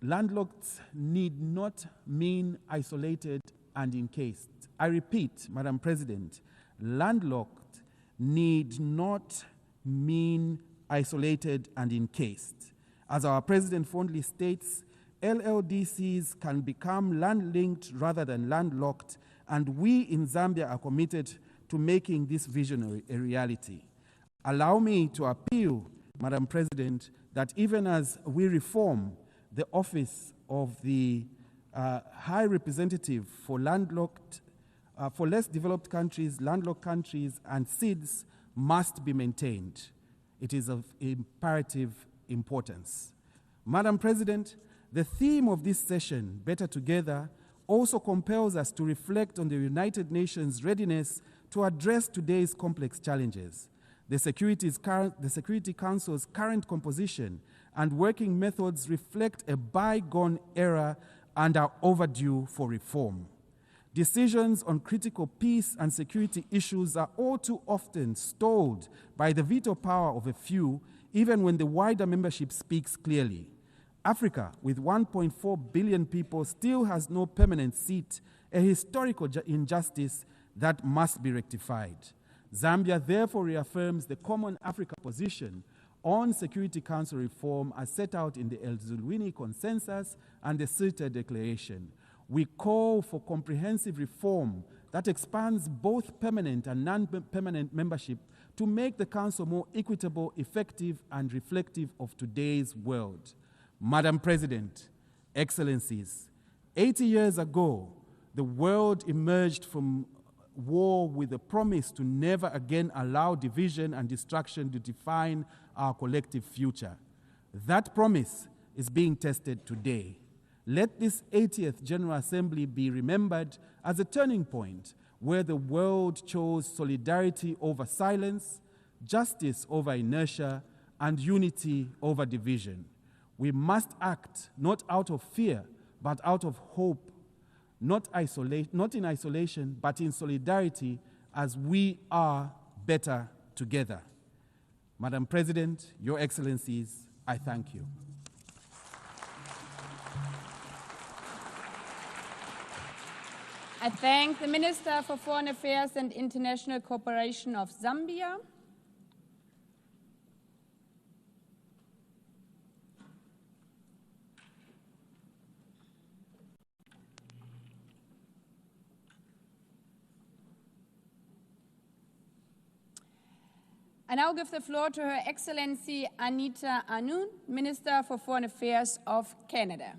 Landlocked need not mean isolated and encased. I repeat, Madam President, landlocked need not mean isolated and encased. As our President fondly states, LLDCs can become land-linked rather than landlocked, and we in Zambia are committed to making this vision a reality. Allow me to appeal, Madam President, that even as we reform the office of the High Representative for landlocked, for less developed countries, landlocked countries, and SIDS must be maintained. It is of imperative importance. Madam President, the theme of this session, Better Together, also compels us to reflect on the United Nations' readiness to address today's complex challenges. The Security Council's current composition and working methods reflect a bygone era and are overdue for reform. Decisions on critical peace and security issues are all too often stalled by the veto power of a few, even when the wider membership speaks clearly. Africa, with 1.4 billion people, still has no permanent seat, a historical injustice that must be rectified. Zambia therefore reaffirms the common Africa position on Security Council reform as set out in the El Zulwini Consensus and the Sirte Declaration. We call for comprehensive reform that expands both permanent and non-permanent membership to make the Council more equitable, effective, and reflective of today's world. Madam President, Excellencies, 80 years ago, the world emerged from war with a promise to never again allow division and destruction to define our collective future. That promise is being tested today. Let this 80th General Assembly be remembered as a turning point where the world chose solidarity over silence, justice over inertia, and unity over division. We must act not out of fear, but out of hope, not in isolation, but in solidarity, as we are better together. Madam President, Your Excellencies, I thank you. I thank the Minister for Foreign Affairs and International Cooperation of Zambia. I now give the floor to Her Excellency Anita Anund, Minister for Foreign Affairs of Canada.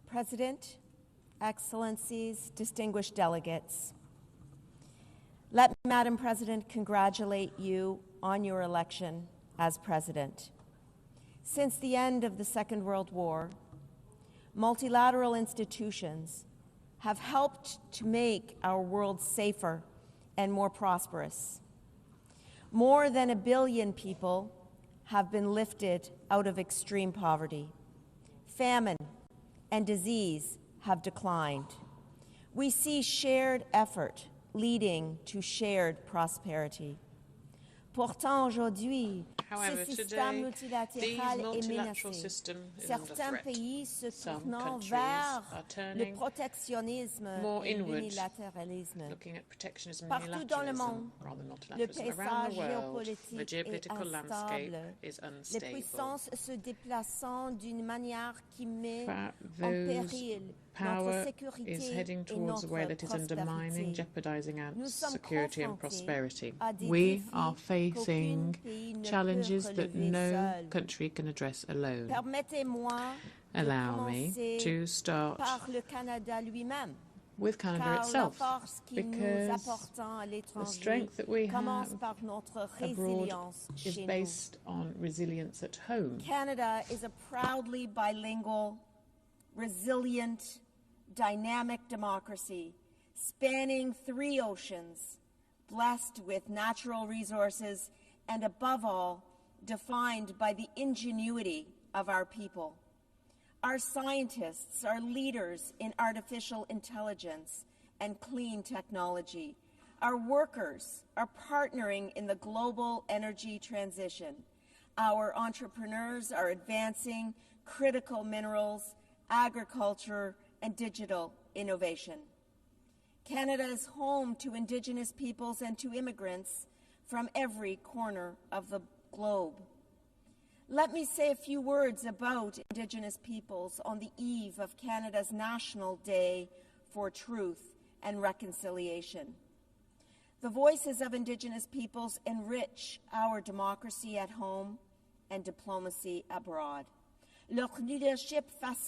President, Excellencies, distinguished delegates, let me, Madam President, congratulate you on your election as President. Since the end of the Second World War, multilateral institutions have helped to make our world safer and more prosperous. More than 1 billion people have been lifted out of extreme poverty. Famine and disease have declined. We see shared effort leading to shared prosperity. Pourtant, aujourd'hui, However, ce système today, multilatéral the est multilateral menacé. system is under Certains threat. pays se Some tournant countries vers are le turning protectionnisme more et inward, l'unilatéralisme. looking at protectionism and Partout dans le monde, unilateralism rather than le multilateralism. Around paysage the world, the géopolitique est geopolitical landscape instable. is Les unstable. puissances se déplaçant d'une manière qui met en Those péril notre power sécurité is et heading towards a way notre that is undermining, prospérité. jeopardizing our Nous sommes security and confrontés prosperity. à des We défis are facing qu'aucun pays ne peut challenges that relever no seul. country can address alone. Permettez-moi de Allow me commencer to start par le Canada lui-même, with Canada car la itself, force qui nous because apportons à the l'étranger strength that we commence have par notre abroad résilience is chez nous. based on resilience at home. Canada is a proudly bilingual, resilient, dynamic democracy spanning 3 oceans, blessed with natural resources, and above all, defined by the ingenuity of our people. Our scientists are leaders in artificial intelligence and clean technology. Our workers are partnering in the global energy transition. Our entrepreneurs are advancing critical minerals, agriculture, and digital innovation. Canada is home to Indigenous peoples and to immigrants from every corner of the globe. Let me say a few words about Indigenous peoples on the eve of Canada's National Day for Truth and Reconciliation. The voices of Indigenous peoples enrich our democracy at home and diplomacy abroad. Their leadership has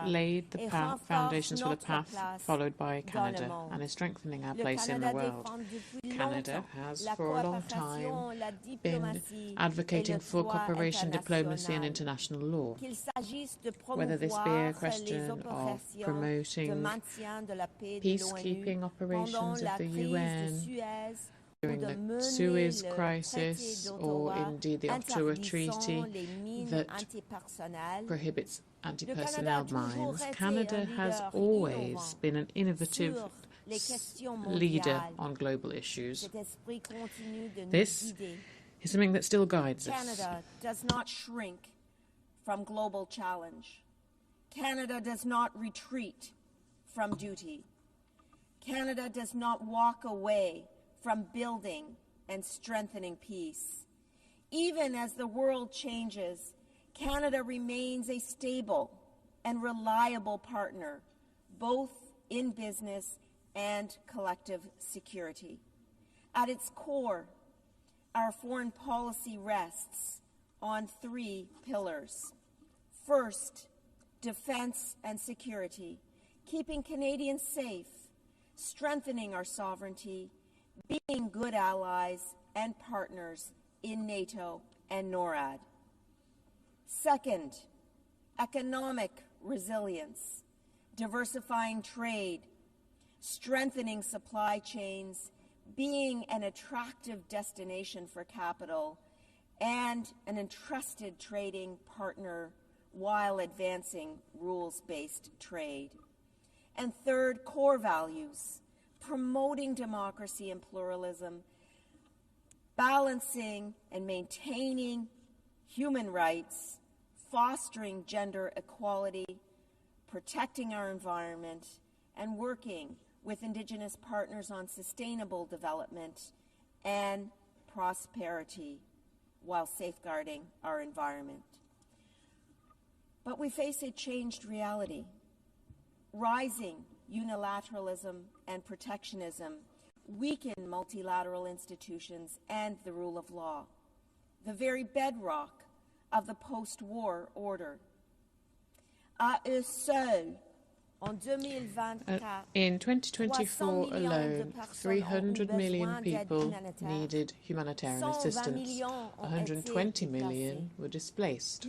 laid the foundations for the path followed by Canada and is strengthening our place in the world. Canada has for a long time been advocating for cooperation, diplomacy and international law, whether this be a question of promoting peacekeeping operations of the UN, during the Suez crisis, or indeed the Ottawa Treaty that prohibits anti-personnel mines. Canada has always been an innovative leader on global issues. This is something that still guides us. Canada does not shrink from global challenge. Canada does not retreat from duty. Canada does not walk away from building and strengthening peace. Even as the world changes, Canada remains a stable and reliable partner, both in business and collective security. At its core, our foreign policy rests on 3 pillars. First, defense and security, keeping Canadians safe, strengthening our sovereignty, being good allies and partners in NATO and NORAD. Second, economic resilience, diversifying trade, strengthening supply chains, being an attractive destination for capital, and an entrusted trading partner while advancing rules-based trade. And third, core values, promoting democracy and pluralism, balancing and maintaining human rights, fostering gender equality, protecting our environment, and working with Indigenous partners on sustainable development and prosperity while safeguarding our environment. But we face a changed reality. Rising unilateralism and protectionism weaken multilateral institutions and the rule of law, the very bedrock of the post-war order. À eux seuls, in 2024 alone, 300 million people needed humanitarian assistance. 120 million were displaced.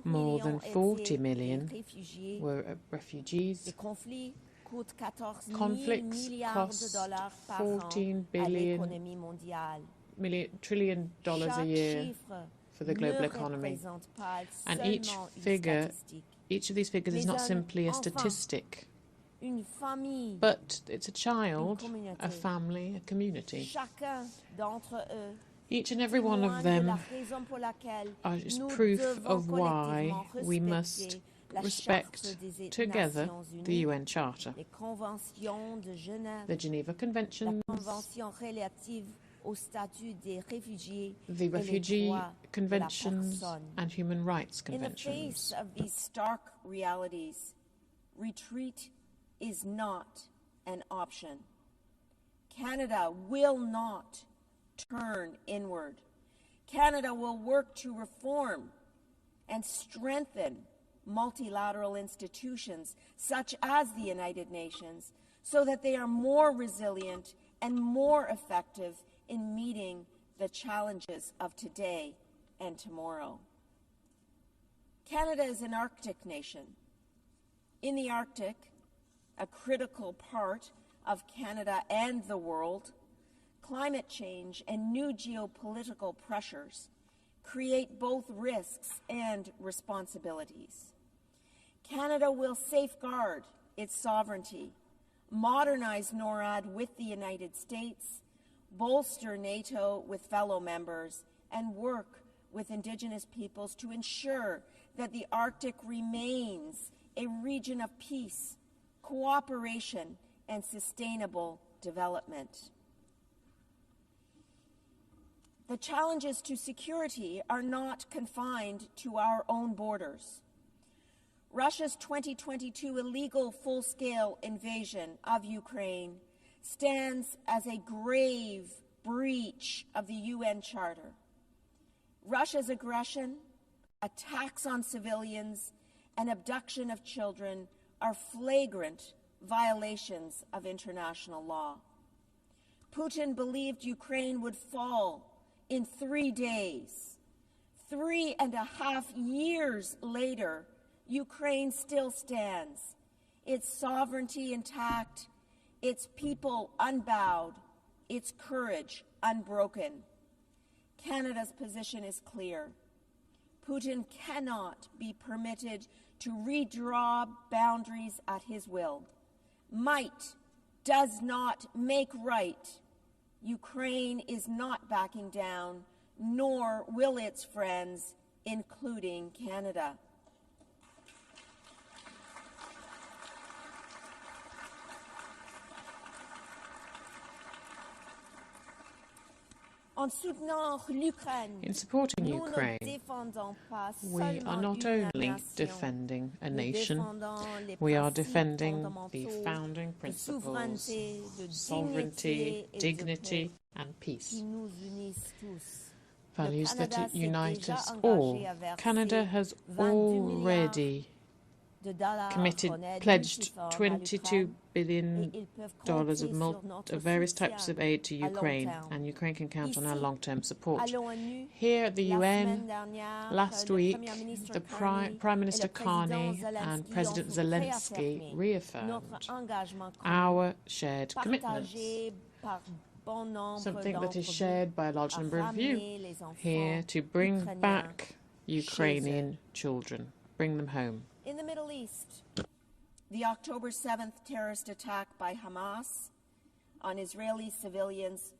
More than 40 million were refugees. Conflicts cost $14 trillion a year for the global economy. And each of these figures is not simply a statistic, but it's a child, a family, a community. Each and every one of them is proof of why we must respect together the UN Charter, the Geneva Conventions, the Refugee Conventions and Human Rights Conventions. In the face of these stark realities, retreat is not an option. Canada will not turn inward. Canada will work to reform and strengthen multilateral institutions such as the United Nations so that they are more resilient and more effective in meeting the challenges of today and tomorrow. Canada is an Arctic nation. In the Arctic, a critical part of Canada and the world, climate change and new geopolitical pressures create both risks and responsibilities. Canada will safeguard its sovereignty, modernize NORAD with the United States, bolster NATO with fellow members, and work with Indigenous peoples to ensure that the Arctic remains a region of peace, cooperation, and sustainable development. The challenges to security are not confined to our own borders. Russia's 2022 illegal full-scale invasion of Ukraine stands as a grave breach of the UN Charter. Russia's aggression, attacks on civilians, and abduction of children are flagrant violations of international law. Putin believed Ukraine would fall in 3 days. 3.5 years later, Ukraine still stands, its sovereignty intact, its people unbowed, its courage unbroken. Canada's position is clear. Putin cannot be permitted to redraw boundaries at his will. Might does not make right. Ukraine is not backing down, nor will its friends, including Canada. In supporting Ukraine, we are not only defending a nation, we are defending the founding principles, sovereignty, dignity, and peace. Values that unite us all. Canada has already pledged $22 billion of various types of aid to Ukraine, and Ukraine can count on our long-term support. Here at the UN, last week, the Prime Minister Carney and President Zelensky reaffirmed our shared commitments, something that is shared by a large number of you here, to bring back Ukrainian children, bring them home. In the Middle East, the October 7th terrorist attack by Hamas on Israeli civilians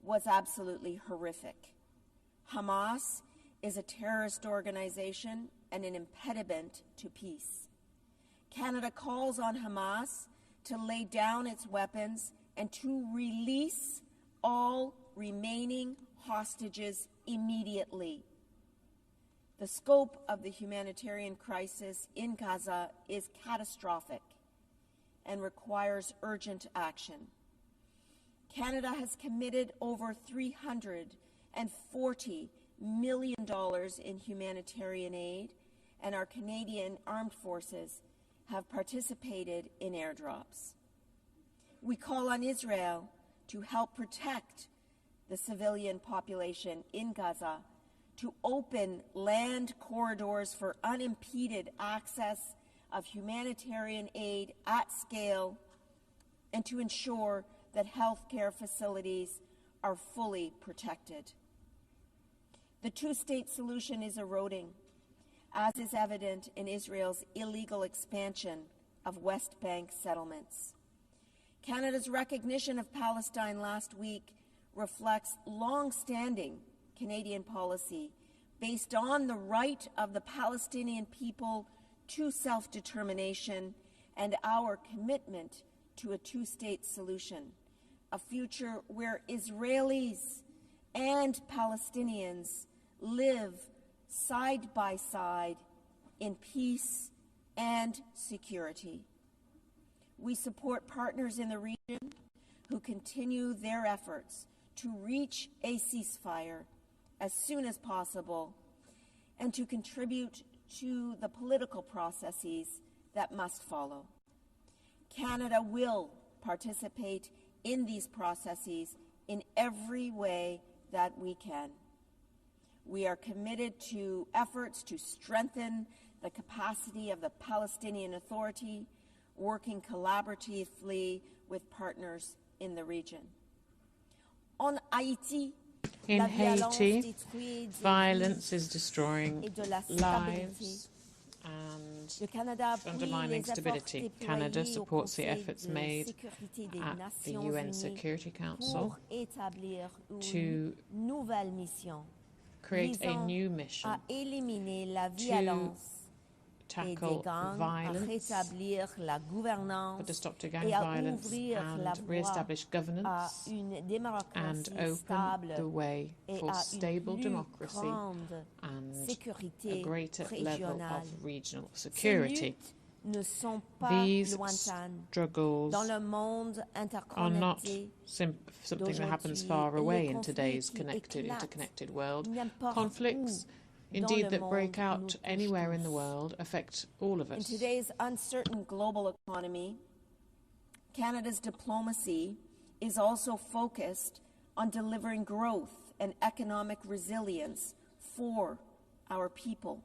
was absolutely horrific. Hamas is a terrorist organization and an impediment to peace. Canada calls on Hamas to lay down its weapons and to release all remaining hostages immediately. The scope of the humanitarian crisis in Gaza is catastrophic and requires urgent action. Canada has committed over $340 million in humanitarian aid, and our Canadian armed forces have participated in airdrops. We call on Israel to help protect the civilian population in Gaza, to open land corridors for unimpeded access of humanitarian aid at scale, and to ensure that healthcare facilities are fully protected. The two-state solution is eroding, as is evident in Israel's illegal expansion of West Bank settlements. Canada's recognition of Palestine last week reflects long-standing Canadian policy based on the right of the Palestinian people to self-determination and our commitment to a two-state solution, a future where Israelis and Palestinians live side by side in peace and security. We support partners in the region who continue their efforts to reach a ceasefire as soon as possible and to contribute to the political processes that must follow. Canada will participate in these processes in every way that we can. We are committed to efforts to strengthen the capacity of the Palestinian Authority, working collaboratively with partners in the region. On Haiti, in Haiti, violence is destroying lives and undermining stability. Canada supports the efforts made at the UN Security Council to create a new mission to tackle violence, put a stop to gang violence, and re-establish governance, and open the way for stable democracy and a greater level of regional security. These struggles are not something that happens far away in today's interconnected world. Conflicts, indeed, that break out anywhere in the world, affect all of us. In today's uncertain global economy, Canada's diplomacy is also focused on delivering growth and economic resilience for our people.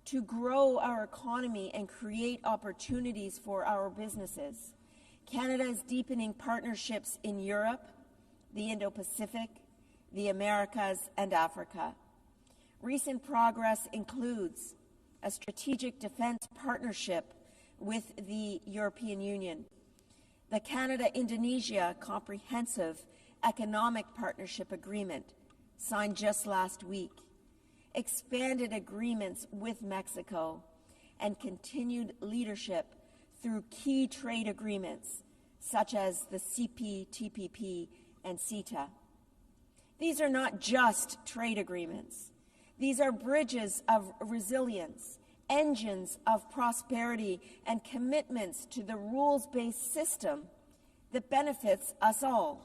To grow our economy and create opportunities for our businesses, Canada is deepening partnerships in Europe, the Indo-Pacific, the Americas, and Africa. Recent progress includes a strategic defense partnership with the European Union, the Canada-Indonesia Comprehensive Economic Partnership Agreement, signed just last week, expanded agreements with Mexico, and continued leadership through key trade agreements such as the CPTPP and CETA. These are not just trade agreements. These are bridges of resilience, engines of prosperity, and commitments to the rules-based system that benefits us all.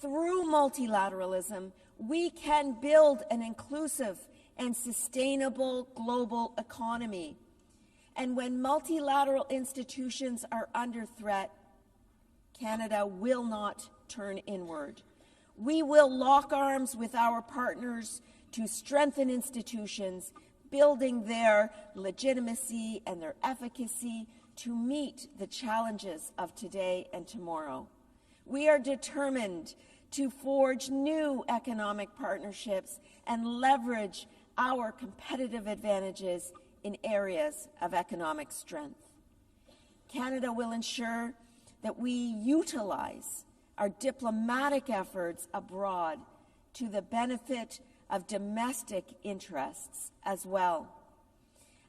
Through multilateralism, we can build an inclusive and sustainable global economy. And when multilateral institutions are under threat, Canada will not turn inward. We will lock arms with our partners to strengthen institutions, building their legitimacy and their efficacy to meet the challenges of today and tomorrow. We are determined to forge new economic partnerships and leverage our competitive advantages in areas of economic strength. Canada will ensure that we utilize our diplomatic efforts abroad to the benefit of domestic interests as well.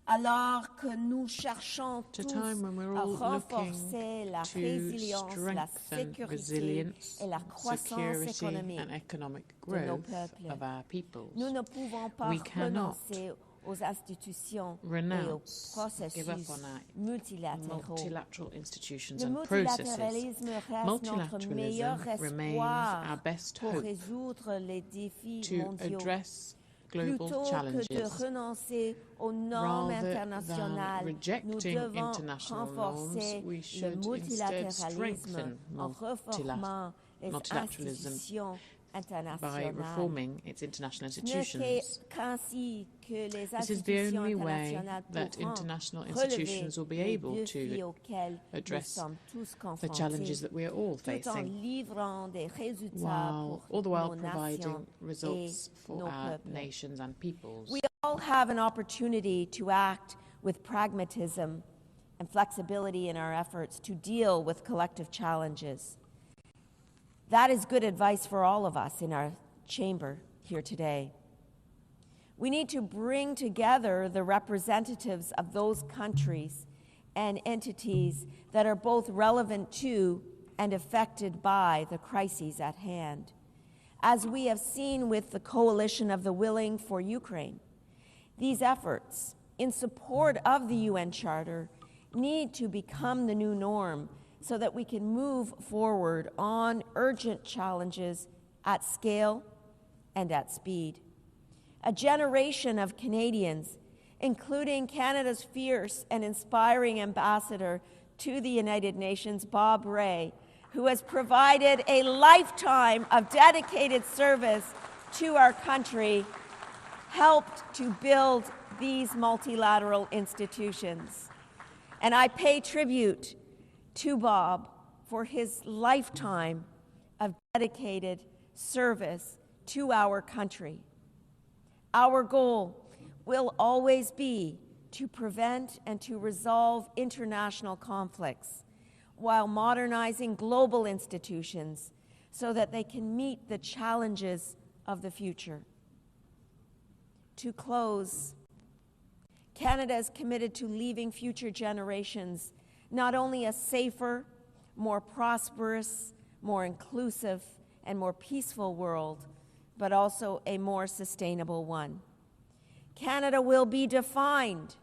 Alors que nous cherchons At a time when we're all looking to strengthen resilience, security and economic growth of our peoples, we cannot renounce, give up on our multilateral institutions and processes. Multilateralism remains our best hope to address global challenges. Rather than rejecting international norms, we should instead strengthen multilateralism by reforming its international institutions. This is the only way that international institutions will be able to address the challenges that we are all facing, while all the while providing results for our nations and peoples. We all have an opportunity to act with pragmatism and flexibility in our efforts to deal with collective challenges. That is good advice for all of us in our chamber here today. We need to bring together the representatives of those countries and entities that are both relevant to and affected by the crises at hand. As we have seen with the Coalition of the Willing for Ukraine, these efforts in support of the UN Charter need to become the new norm so that we can move forward on urgent challenges at scale and at speed. A generation of Canadians, including Canada's fierce and inspiring ambassador to the United Nations, Bob Rae, who has provided a lifetime of dedicated service to our country, helped to build these multilateral institutions. And I pay tribute to Bob for his lifetime of dedicated service to our country. Our goal will always be to prevent and to resolve international conflicts while modernizing global institutions so that they can meet the challenges of the future. To close, Canada is committed to leaving future generations not only a safer, more prosperous, more inclusive, and more peaceful world, but also a more sustainable one. Canada will be defined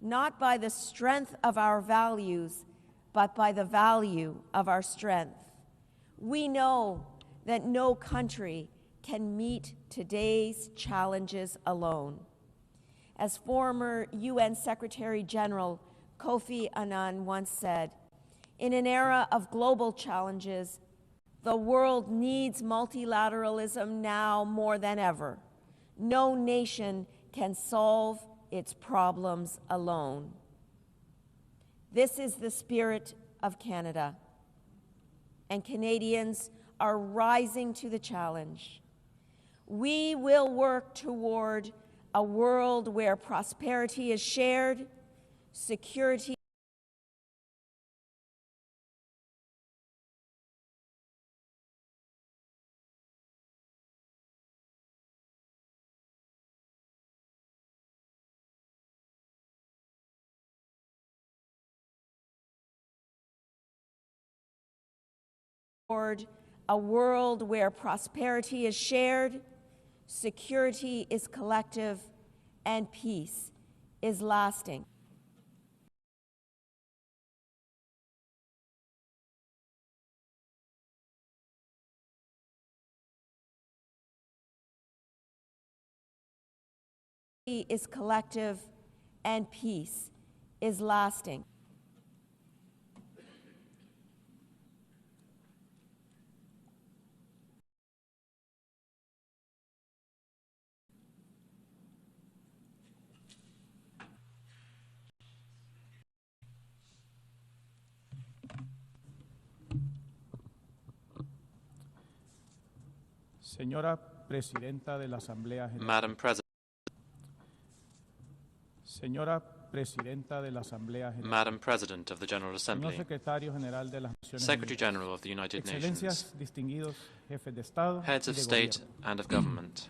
not by the strength of our values, but by the value of our strength. We know that no country can meet today's challenges alone. As former UN Secretary General Kofi Annan once said, in an era of global challenges, the world needs multilateralism now more than ever. No nation can solve its problems alone. This is the spirit of Canada, and Canadians are rising to the challenge. We will work toward a world where prosperity is shared, security toward a world where prosperity is shared, security is collective, and peace is lasting. Is collective, and peace is lasting. Señora Presidenta de la Asamblea General. Madam President. Señora Presidenta de la Asamblea General. Madam President of the General Assembly. Señor Secretario General de las Naciones Secretary Unidas. General of the United Excelencias, Nations. distinguidos jefes de Estado Heads y of de State Gobierno. and of Government.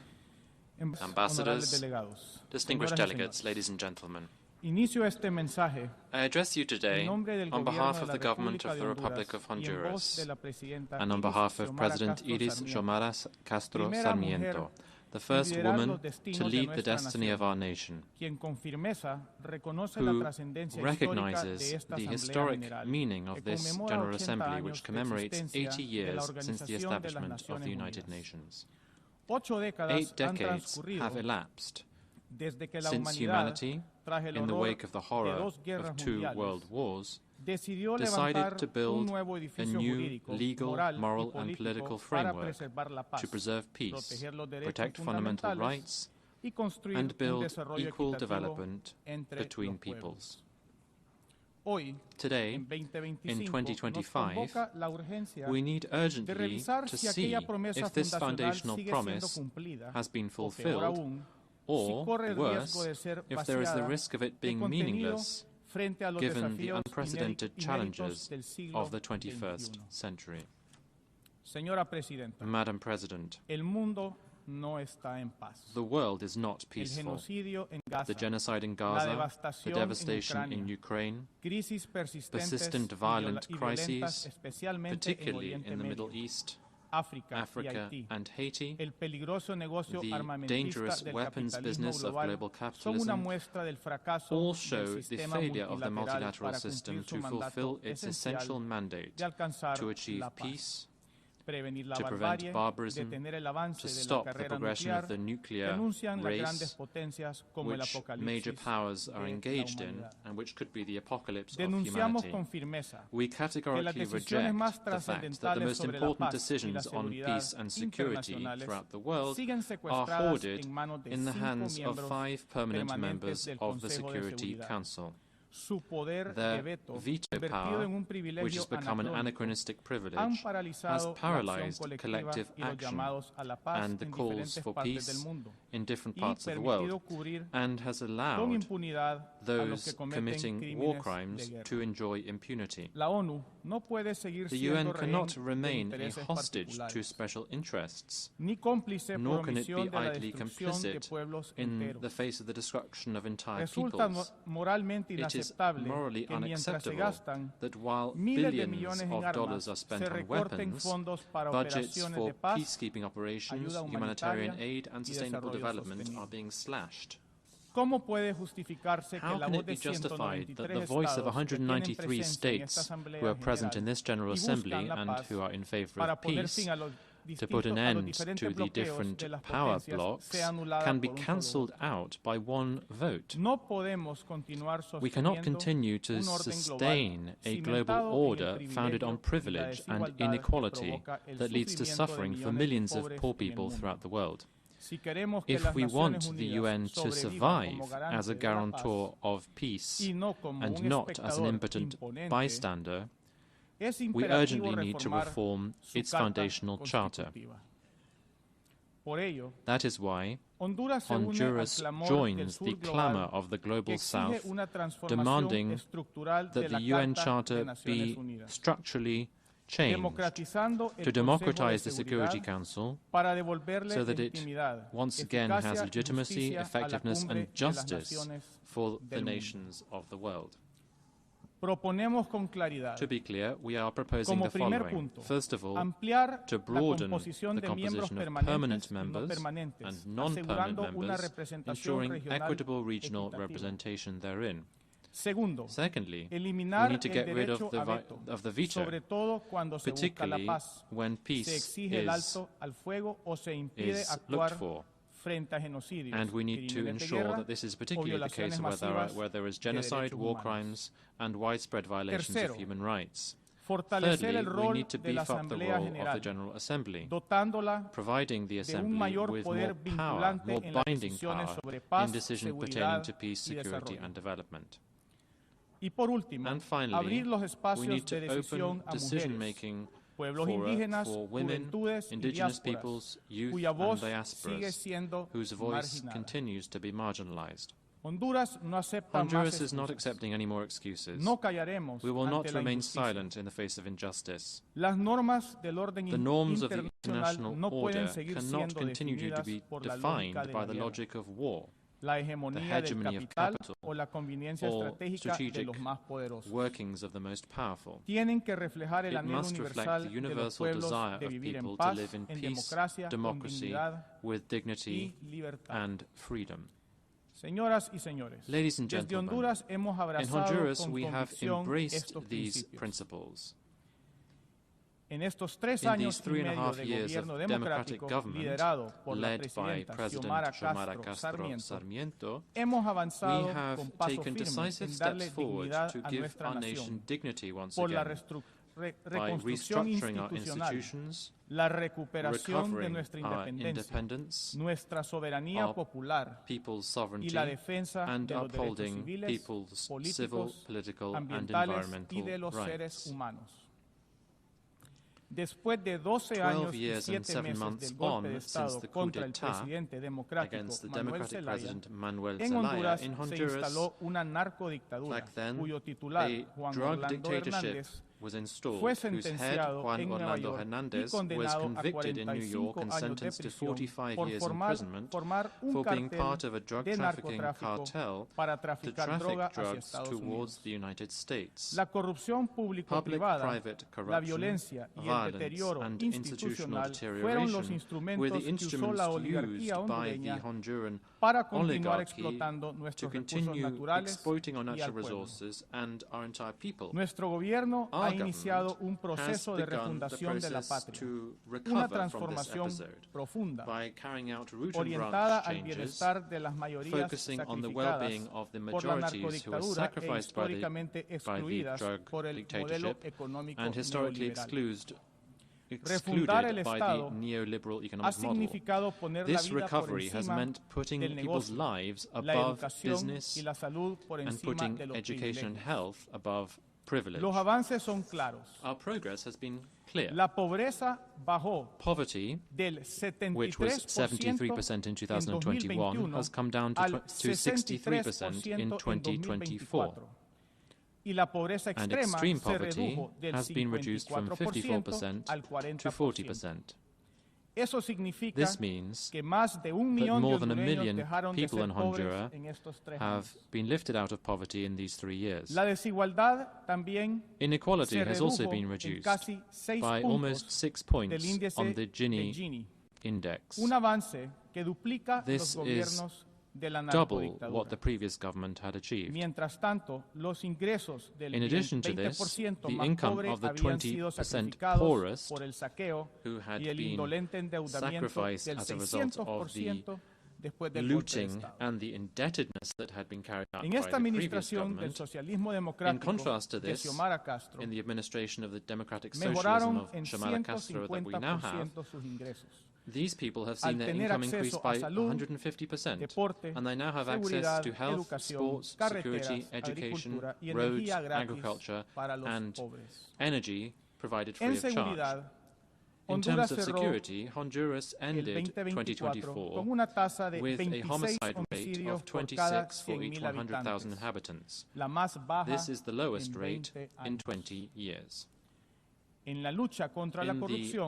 Honorables Ambassadors, delegados, distinguished señoras y delegates, señores. ladies and gentlemen. Inicio este mensaje I address you today en nombre del on behalf Gobierno of de the la government República of de the Republic Honduras of y en voz Honduras de la presidenta and on Iris behalf of Xiomara President Castro Iris Sarmiento, Xiomara Castro primera Sarmiento, mujer the first liderar woman los destinos to de lead the nuestra destiny nación, of our nation, quien con firmeza reconoce la who trascendencia histórica recognizes de esta the Asamblea historic General, meaning of que this conmemora General 80 Assembly, años which de commemorates existencia 80 de la years since the Organización de las establishment of the Naciones United Unidas. Nations. 8 décadas 8 han decades transcurrido have elapsed desde que la since humanidad, humanity, tras el in the horror wake of the de horror dos guerras of 2 mundiales, world wars, decidió decided levantar to un build nuevo a edificio new jurídico, legal, moral moral, y and political político para framework preservar la paz, to preserve peace, proteger los derechos protect fundamental fundamentales rights, y construir and un build desarrollo equal equitativo development entre between los pueblos. peoples. Hoy, Today, en in 2025, 2025, nos convoca la urgencia we need de urgently revisar to si see aquella promesa if this fundacional foundational sigue siendo promise cumplida, has been o peor fulfilled, aún, si or, corre el riesgo worse, de ser if there is the vaciada risk of it de being contenido meaningless frente a los given the desafíos unprecedented inéditos challenges del siglo of the 21st XXI. century. Señora Presidenta, Madam President, el mundo no está en paz. the world is not El peaceful. genocidio en Gaza, The genocide in la Gaza, the devastación devastation in en Ukraine, crisis persistentes persistent y violent violentas, crises, especialmente en particularly Oriente in the Medio, Middle East, África y Africa, Haití, and Haiti, el peligroso negocio the armamentista dangerous del weapons capitalismo business of global global son una capitalism, muestra del fracaso all del show the sistema failure of the multilateral multilateral para system cumplir su to mandato fulfill its essential esencial mandate de alcanzar to achieve la paz, peace, prevenir la to prevent barbarie, barbarism, detener el avance to de la stop the carrera progression nuclear, of the nuclear denuncian las grandes race, potencias como el which apocalipsis major powers are de la engaged in humanidad. and which could be the apocalypse of Denunciamos humanity. con firmeza We que las categorically decisiones reject más the fact that the trascendentales most sobre la important paz y la decisions on seguridad peace and security internacionales throughout the world siguen are secuestradas hoarded en manos de in the 5 hands of miembros 5 permanent permanentes members del of the Consejo de Security Seguridad. Council. Su poder de Their veto, veto convertido power, en un which privilegio has become an anacrónico, anachronistic privilege, han has paralizado la acción paralyzed colectiva collective y los action llamados a la paz and the en calls diferentes for partes del peace mundo in different y parts of the permitido world, cubrir and has con allowed impunidad a los que those cometen committing war crímenes crimes de guerra. to enjoy impunity. La ONU no puede seguir The siendo UN cannot rehén de remain a intereses hostage to particulares, special interests, ni cómplice nor por can it be omisión de la idly destrucción de complicit pueblos in enteros. the face of the destruction of entire Resulta peoples. moralmente It is inaceptable morally que mientras se unacceptable gastan that while miles de billions millones en of armas, dollars are spent se on recorten weapons, fondos para budgets operaciones for de paz, peacekeeping operations, ayuda humanitarian humanitaria aid, and y sustainable desarrollo development sostenible. are being slashed. ¿Cómo puede justificarse que How la can voz it be de justified that 193 the voice of estados que tienen 193 presencia en esta states Asamblea who are present in General this General y Assembly buscan la and paz who are in favor para of poner peace fin a los to put an distintos- a los end diferentes to the bloqueos different de las power potencias blocks sea anulada can be por un solo cancelled voto? out by one vote? No podemos continuar We cannot sosteniendo continue to un orden sustain global a cimentado global en el order founded privilegio on y la privilege and desigualdad que inequality provoca el that leads to sufrimiento de suffering for millones de millions of pobres poor en el people mundo. throughout the world. Si queremos que If las we Naciones want the Unidas UN to sobrevivan survive como garante as a de la guarantor paz of peace y no como and un not as an espectador impotent imponente, bystander, es we imperativo urgently need to reformar reform su its Carta foundational charter. Constitutiva. Por ello, That is why Honduras se une al Honduras clamor del joins sur the global clamor of the que Global exige South, una transformación demanding estructural de that la the UN Carta de Charter Naciones be Unidas, structurally changed democratizando el to Consejo de democratize the Security Seguridad Council para devolverle so that it legitimidad, once again has eficacia y legitimacy, justicia a la effectiveness, cumbre and de las justice naciones for the del mundo. nations of the world. Proponemos con claridad, To be clear, we are proposing como the primer following. punto, First of all, ampliar to la broaden composición the de miembros composition of permanent permanentes y no members permanentes, and non-permanent asegurando una members, representación ensuring regional equitable regional equitativa. representation therein. Segundo, Secondly, we eliminar need to el get rid derecho a of the veto, sobre todo cuando se busca la particularly paz, when se peace exige el is alto al fuego o se impide looked actuar for. And we need to ensure that this is particularly the case where there is genocide, war crimes, and widespread violations of human rights. Thirdly, we need to beef up the role of the General Assembly, providing the Assembly with more power, more binding power in decisions pertaining to peace, security, and development. And finally, we need to open decision-making for women, indigenous peoples, youth, and diasporas, whose voice continues to be marginalized. Honduras is not accepting any more excuses. We will not remain silent in the face of injustice. The norms of the international order cannot continue to be defined by the logic of war, the hegemony of capital, or strategic workings of the most powerful. It must reflect the universal desire of people to live in peace, democracy, with dignity and freedom. Ladies and gentlemen, in Honduras we have embraced these principles. In these 3.5 years of democratic government, led by President Castro Sarmiento, we have taken decisive steps forward to give our nation dignity once again, by restructuring our institutions, recovering our independence, our people's sovereignty, and upholding people's civil, political, and environmental rights. 12 years and 7 months on since the coup d'etat against the democratic president Manuel Zelaya in Honduras, back then, a drug dictatorship was installed, whose head, Juan Orlando Hernandez, was convicted in New York and sentenced to 45 years imprisonment for being part of a drug trafficking cartel to traffic drugs towards the United States. Public-private corruption, violence, and institutional deterioration were the instruments used by the Honduran oligarchy to continue exploiting our natural resources and our entire people. Our government has begun the process to recover from this episode by carrying out root and branch changes, focusing on the well-being of the majorities who were sacrificed by the drug dictatorship and historically excluded by the neoliberal economic model. This recovery has meant putting people's lives above business and putting education and health above privilege. Our progress has been clear. Poverty, which was 73% in 2021, has come down to 63% in 2024. And extreme poverty has been reduced from 54% to 40%. This means that more than 1 million people in Honduras have been lifted out of poverty in these 3 years. Inequality has also been reduced by almost 6 points on the Gini index. This is double what the previous government had achieved. In addition to this, the income of the 20% poorest, who had been sacrificed as a result of the looting and the indebtedness that had been carried out by the previous government. In contrast to this, in the administration of the democratic socialism of Xiomara Castro that we now have, these people have seen their income increase by 150%, and they now have access to health, sports, security, education, roads, agriculture, and energy provided free of charge. In terms of security, Honduras ended 2024 with a homicide rate of 26 for each 100,000 inhabitants. This is the lowest rate in 20 years. In the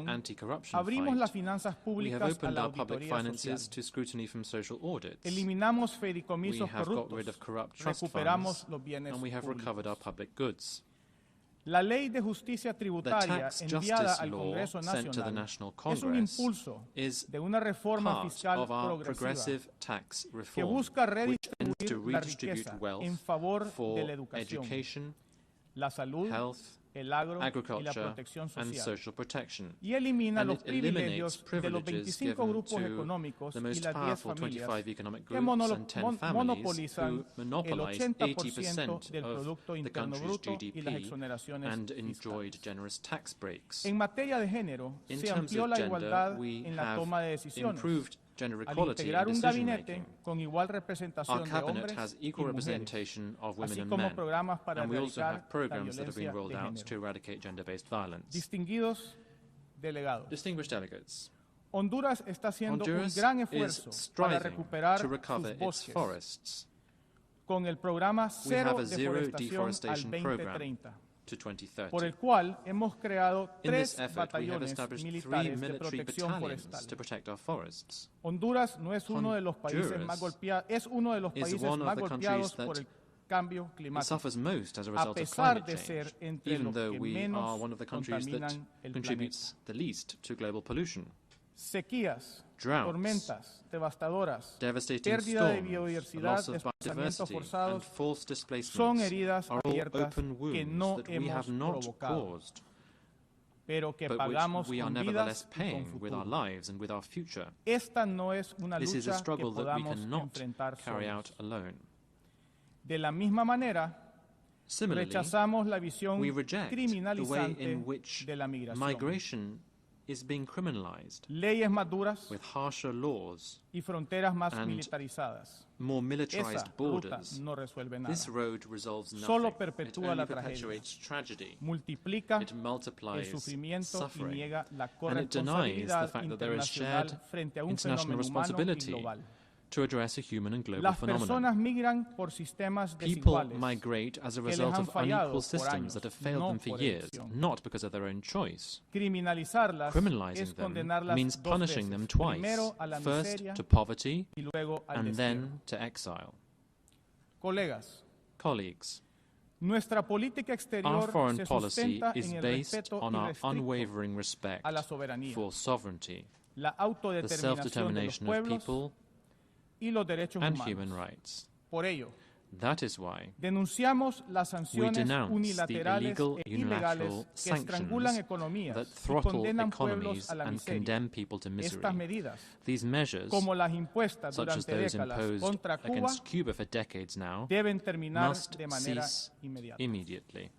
anti-corruption fight, we have opened our public finances to scrutiny from social audits. We have got rid of corrupt trust funds, and we have recovered our public goods. The tax justice law sent to the National Congress is part of our progressive tax reform, which aims to redistribute wealth for education, health, agriculture, and social protection. Y elimina And los it eliminates privilegios de los privileges 25 given grupos to económicos the y most las 10 powerful familias 25 economic que groups and 10 families monopolizan who el monopolize 80% del of Producto the Interno country's Bruto y las GDP exoneraciones and enjoyed fiscales. generous tax breaks. En materia de género, In se terms amplió of la gender, igualdad we en la have toma de decisiones, improved gender al equality in integrar un decision gabinete making. con igual Our representación de cabinet hombres has y equal mujeres, representation of women así and como men, programas para and we also erradicar have la programs that have been violencia rolled de out género. to eradicate gender-based violence. Distinguidos delegados, Distinguished delegates, Honduras está haciendo un Honduras gran is esfuerzo para striving recuperar to recover sus its bosques forests. con el programa We Cero have a zero Deforestación al deforestation program 2030, to 2030. por el cual hemos creado In this 3 effort, we have batallones established 3 militares de military protección battalions forestal. to protect our forests. Honduras no es uno de los países Honduras más golpeados, es uno de los is países one of más the golpeados countries por el cambio It climático, suffers most as a a result of pesar climate de change, ser entre even los though que we are menos one of the countries that contaminan el contributes the least to global pollution. Sequías, Droughts, tormentas devastadoras, devastating pérdida de storms, biodiversidad, loss of desplazamientos biodiversity, and forzados forced son displacements heridas are all abiertas open que wounds no that we hemos have not provocado, caused, pero que but pagamos which we are con nevertheless vidas y con paying with our futuro. lives and with our future. Esta no es una This is a lucha que struggle that we podamos cannot enfrentar carry out solos. alone. De la misma manera, Similarly, rechazamos la visión we reject the way criminalizante in which de la migración. migration is being criminalized, Leyes más duras with harsher laws, y fronteras más and militarizadas. more militarized Esa ruta borders. no resuelve nada. This road resolves nothing. Solo It perpetúa only la tragedia. perpetuates tragedy. Multiplica It el multiplies sufrimiento y suffering. niega la And it denies the corresponsabilidad fact that there is internacional shared frente a un international fenómeno humano y responsibility global. to address a human and global Las phenomenon. personas migran por sistemas People desiguales migrate as a que les result han of fallado unequal por systems años, that have failed no them for por years, elección. not because of their own choice. Criminalizarlas Criminalizing es them condenarlas means dos punishing veces. them twice, Primero a la first miseria to poverty y luego al and destierro. then to exile. Colegas, Colleagues, nuestra política our exterior foreign se policy sustenta is en el based respeto on our irrestricto unwavering respect a la soberanía, for sovereignty, la the autodeterminación de los self-determination of pueblos people, y los derechos and humanos. human rights. Por ello, That is why denunciamos las we sanciones denounce the unilaterales illegal, e ilegales unilateral que estrangulan sanctions economías that y throttle condenan economies pueblos a la and miseria. condemn people to misery. Estas medidas, These measures, como las impuestas such as durante those décadas imposed contra Cuba, against Cuba for decades now, deben terminar must de manera cease inmediata. immediately.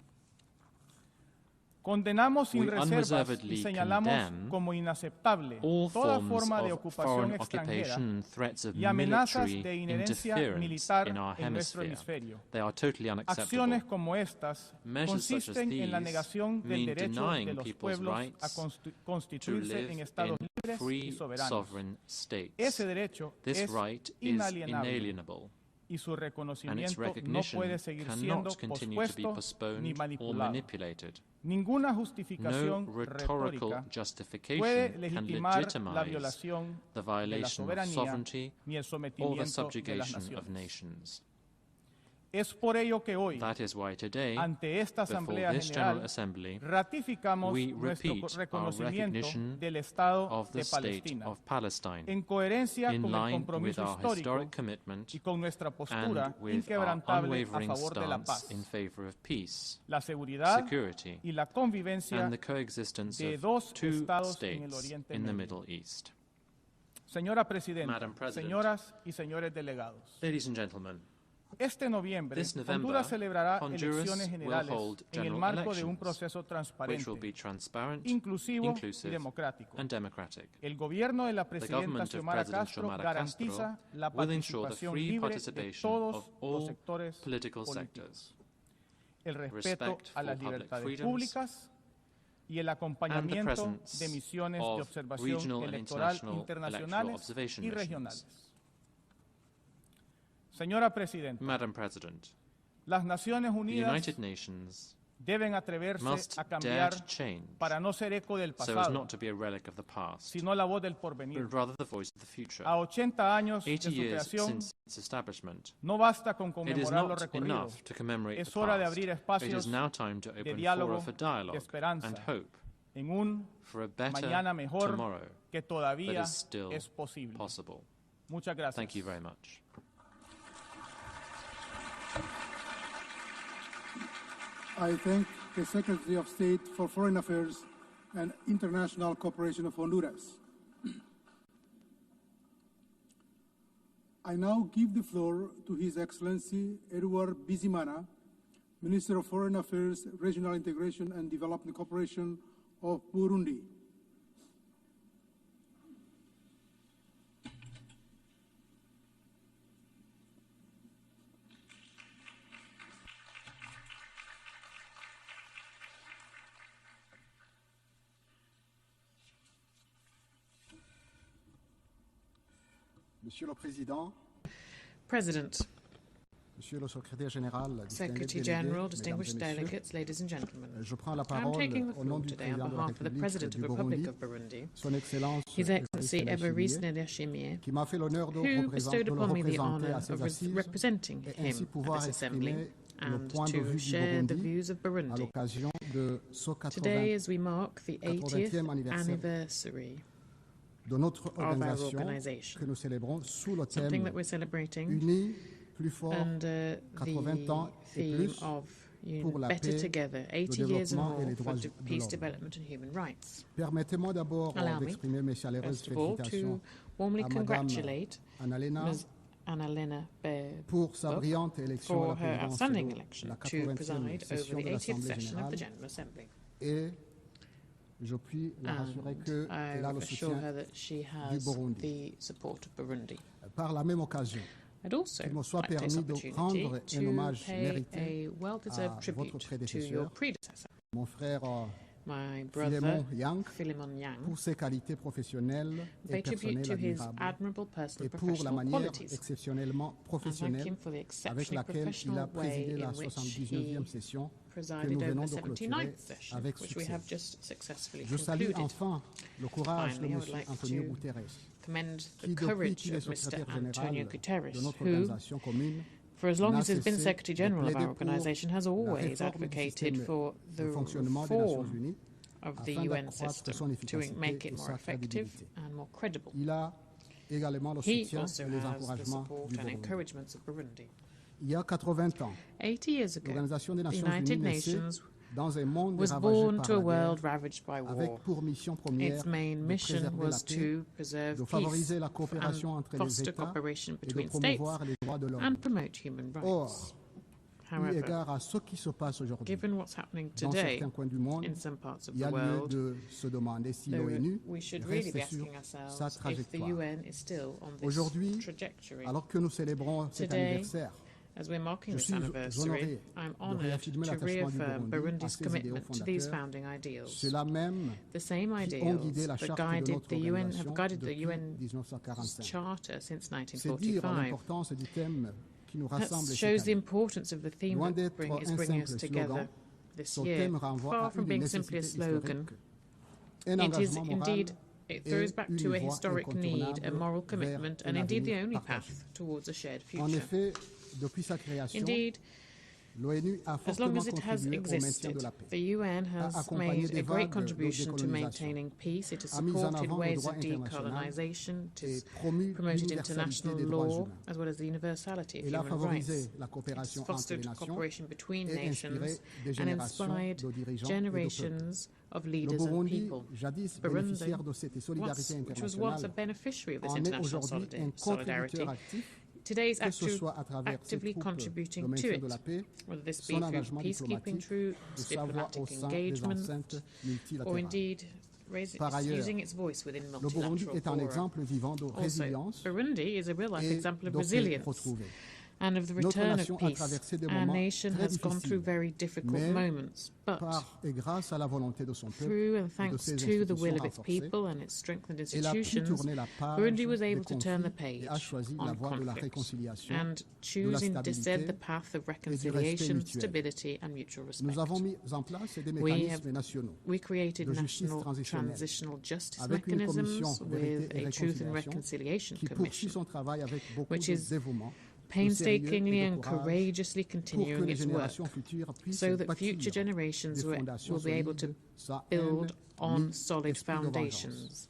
Condenamos sin We reservas y unreservedly señalamos condemn como inaceptable all toda forms forma de of ocupación foreign extranjera occupation and threats of y amenazas military de injerencia interference militar in our en nuestro hemisphere. hemisferio. They are totally unacceptable. Acciones como estas Measures such as consisten en la these negación del mean derecho denying de los people's pueblos a rights to constituirse live en estados in libres y free, soberanos. sovereign states. Ese derecho This es right is inalienable inalienable, y su and its reconocimiento no recognition puede seguir siendo cannot continue to be pospuesto ni postponed or manipulado. manipulated. Ninguna No justificación rhetorical retórica justification puede can legitimar la legitimize violación the de la violation of soberanía sovereignty ni el or the sometimiento de las subjugation of naciones. nations. Es por ello que hoy, That is why today, ante esta before Asamblea this General General, Assembly, ratificamos we nuestro repeat our reconocimiento recognition del Estado of the de State Palestina, of Palestine, en coherencia in con el line with compromiso our histórico historic commitment y con nuestra postura and with our inquebrantable a unwavering favor de la stance paz, in favor of peace, la seguridad security, y la convivencia and the coexistence de of dos two estados en el states Oriente in the Medio. Middle East. Señora Presidenta, Madam President, señoras y señores delegados, Ladies and gentlemen, este noviembre this November, Honduras celebrará Honduras elecciones will generales hold en el general marco de un elections, proceso which transparente, will be transparent, inclusivo y inclusive, democrático. and democratic. El gobierno de la The presidenta government of Xiomara President Castro Xiomara garantiza Castro la will ensure the participación free libre de participation todos of los all sectores political políticos, sectors, el respeto respect a las for public libertades freedoms, públicas y el and the acompañamiento presence de misiones de of observación regional and electoral international internacionales observation y missions. regionales. Señora Presidenta, Madam President, las Naciones the Unidas United Nations deben atreverse must a dare cambiar to change para no ser eco del so as pasado, not to be a relic of the past, sino la voz del porvenir. but rather the voice of the future. A 80 años de 80 su years creación, since its establishment, no basta con it is conmemorar los not recorridos. enough to commemorate Es the hora de past. abrir It espacios is now time to de open diálogo, fora for dialogue de esperanza, and hope en un for a better mañana mejor tomorrow que that todavía is still es posible. possible. Muchas gracias. Thank you very much. I thank the Secretary of State for Foreign Affairs and International Cooperation of Honduras. I now give the floor to His Excellency Edward Bizimana, Minister of Foreign Affairs, Regional Integration and Development Cooperation of Burundi. Monsieur le Président, President, Monsieur le Secrétaire Général, Secretary General, distinguished delegates, ladies and gentlemen, I'm taking the floor today on behalf of the President of the Republic of Burundi, His Excellency Evariste Ndayishimiye, who bestowed upon me the honour of representing him at this Assembly and to share the views of Burundi today as we mark the 80th anniversary de notre of our organisation, que nous célébrons sous le something thème that we're celebrating Unis, plus fort, under 80 ans the et theme plus of pour la Better paix, Together, le 80 years and développement et more les for droits de peace, l'homme. development and human rights. Permettez-moi d'abord Allow me, d'exprimer mes chaleureuses first of all, félicitations to warmly à Madame congratulate Annalena Ms. Annalena pour sa Baerbock brillante élection à la for her présidence outstanding de election la to 80e preside session over de the 80th l'Assemblée session of the générale General Assembly. et je puis la rassurer qu'elle a I le assure soutien her that she du has Burundi. the support of Burundi. Par la même occasion, I'd also qu'il me soit like to take this permis de opportunity rendre un to hommage pay mérité a well-deserved à tribute votre to your prédécesseur, predecessor, mon frère my brother Philemon Yang, Philemon Yang, pour ses qualités professionnelles pay et tribute to personnelles his admirables admirable personal et and pour la professional manière qualities, exceptionnellement and thank professionnelle him for the avec exceptionally laquelle il a professional way présidé la in which 79e he session que presided nous over venons the de clôturer 79th session, avec which we succès. have just successfully Je salue concluded. enfin le courage de Finally, I M. would like Antonio to Guterres, commend the qui depuis courage qu'il est of Mr. secrétaire Antonio général Guterres, de notre who, organisation commune, for as long n'a as he's been cessé Secretary de General of plaider our pour organisation, has la always réforme du advocated système for the de fonctionnement des Nations reform Unies of the afin UN d'accroître system son to efficacité make et it more sa effective crédibilité. and more credible. Il a également le He soutien also et les has the encouragements support du and Burundi. encouragements of Burundi. Il y a 80 ans, 80 years ago, l'Organisation des the Nations United Unies naissait Nations dans un monde was ravagé born par to a la world guerre, ravaged by avec war. pour mission première Its main de mission préserver was la paix, to preserve de peace favoriser la coopération and entre les foster États cooperation et de between states promouvoir les droits de l'homme. and promote human Or, rights. eu However, égard à ce qui se passe aujourd'hui given what's happening dans today certains coins du monde, in some parts of il y a the lieu world, de se demander si there- l'ONU we should really be reste sur asking ourselves sa if the trajectoire. UN is still on this Aujourd'hui, trajectory. alors que nous célébrons cet Today, anniversaire, as we're marking je this suis anniversary, honoré I'm de honoured réaffirmer to l'attachement du reaffirm Burundi à Burundi's ses idéaux commitment to these fondateurs, founding ideals, ceux-là même the same qui ont ideals guidé la that charte de guided notre the UN, have organisation guided the depuis UN's 1945. charter since C'est dire 1945. l'importance du thème qui nous That rassemble shows cette the année. importance of the theme Loin that d'être is un bringing us simple together slogan, this son year. thème renvoie Far à from une being simply a nécessité slogan, historique, un it is engagement moral indeed, it et throws back une to a voie historic need, a incontournable moral vers commitment, un and indeed the avenir only partagé. path towards a shared En future. effet, depuis sa création, Indeed, l'ONU a as long fortement as it has contribué au maintien existed, de la paix, the UN has accompagné made des a great vagues de contribution to décolonisation, maintaining peace. It has a mis en supported avant le ways droit of international decolonization, it et has promu promoted l'universalité international des droits law, humains. as well as the universality of Elle a human rights. favorisé la It has coopération entre les fostered nations cooperation between et inspiré nations des and générations inspired de dirigeants et de peuples. generations of Le leaders and Burundi, people. jadis Burundi, bénéficiaire de cette solidarité which was once a internationale, beneficiary of this en est international aujourd'hui un solidarity, contributeur actif, today is que ce soit à travers ses actively troupes contributing de to maintien it, de la paix, whether this be son through engagement peacekeeping diplomatique, troops, de sa voix au diplomatic sein des engagement, enceintes or multilatérales. indeed Par ailleurs, using its voice within le Burundi multilateral est un fora. exemple vivant de Also, résilience Burundi is a real-life et example of de paix resilience retrouvée. and of the Notre return nation of a peace. traversé des Our moments nation très has gone through difficiles, very difficult mais moments, but par et grâce à la volonté de son peuple through and et de thanks ses to the will institutions of its renforcées, people and its strengthened elle a pu institutions, tourner la page Burundi was des able to turn the conflits page et a choisi la on voie de la conflict réconciliation, and de la choosing to set the stabilité path of et du respect reconciliation, mutuel. stability and mutual respect. Nous avons mis en place des We mécanismes nationaux We created de justice national transitionnelle transitional justice avec une mechanisms commission with vérité et a Truth and réconciliation Reconciliation qui poursuit Commission, son travail avec beaucoup which de is dévouement, de painstakingly sérieux et and de courage courageously pour que continuing les its work générations futures puissent so that bâtir future generations des will fondations be able to solides, sans build haine on ni solid esprit de vengeance. foundations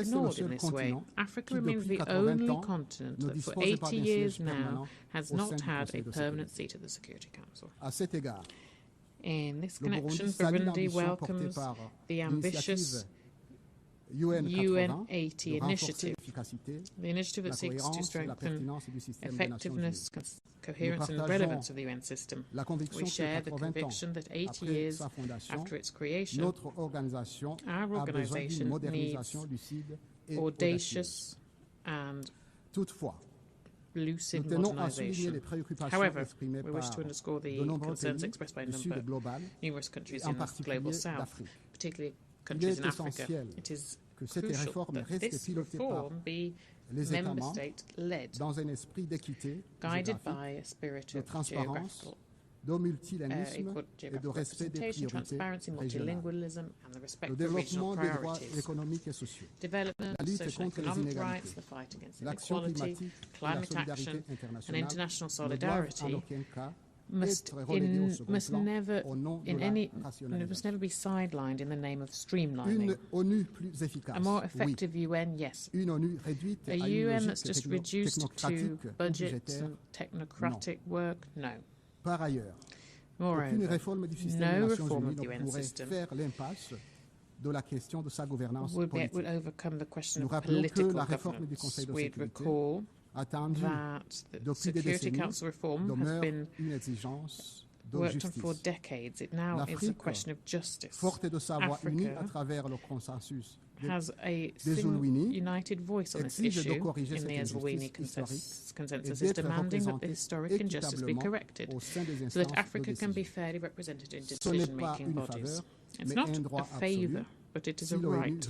ignored in this way. Africa remains the only continent that for 80 years now has not had a permanent seat at the Security Council. In this connection, Burundi welcomes the ambitious UN 80 initiative, the initiative that seeks to strengthen effectiveness, coherence and relevance of the UN system. We share the conviction that 80 years after its creation, our organization needs audacious and lucid modernization. However, we wish to underscore the concerns expressed by numerous countries in the global south, particularly countries in Africa. It is crucial that this reform be member state-led, guided by a spirit of geographical representation, transparency, multilingualism, and the respect for regional priorities. Development, social and economic rights, the fight against inequality, climate action, and international solidarity must never be sidelined in the name of streamlining. A more effective UN, yes. A UN that's just reduced to budgets and technocratic work, no. Moreover, no reform of the UN system would overcome the question of political governance. We'd recall that the Security Council reform has been worked on for decades. It now is a question of justice. Africa has a united voice on this issue in the Eswatini consensus is demanding that the historic injustice be corrected so that Africa can be fairly represented in decision-making bodies. It's not a favour, but it is a right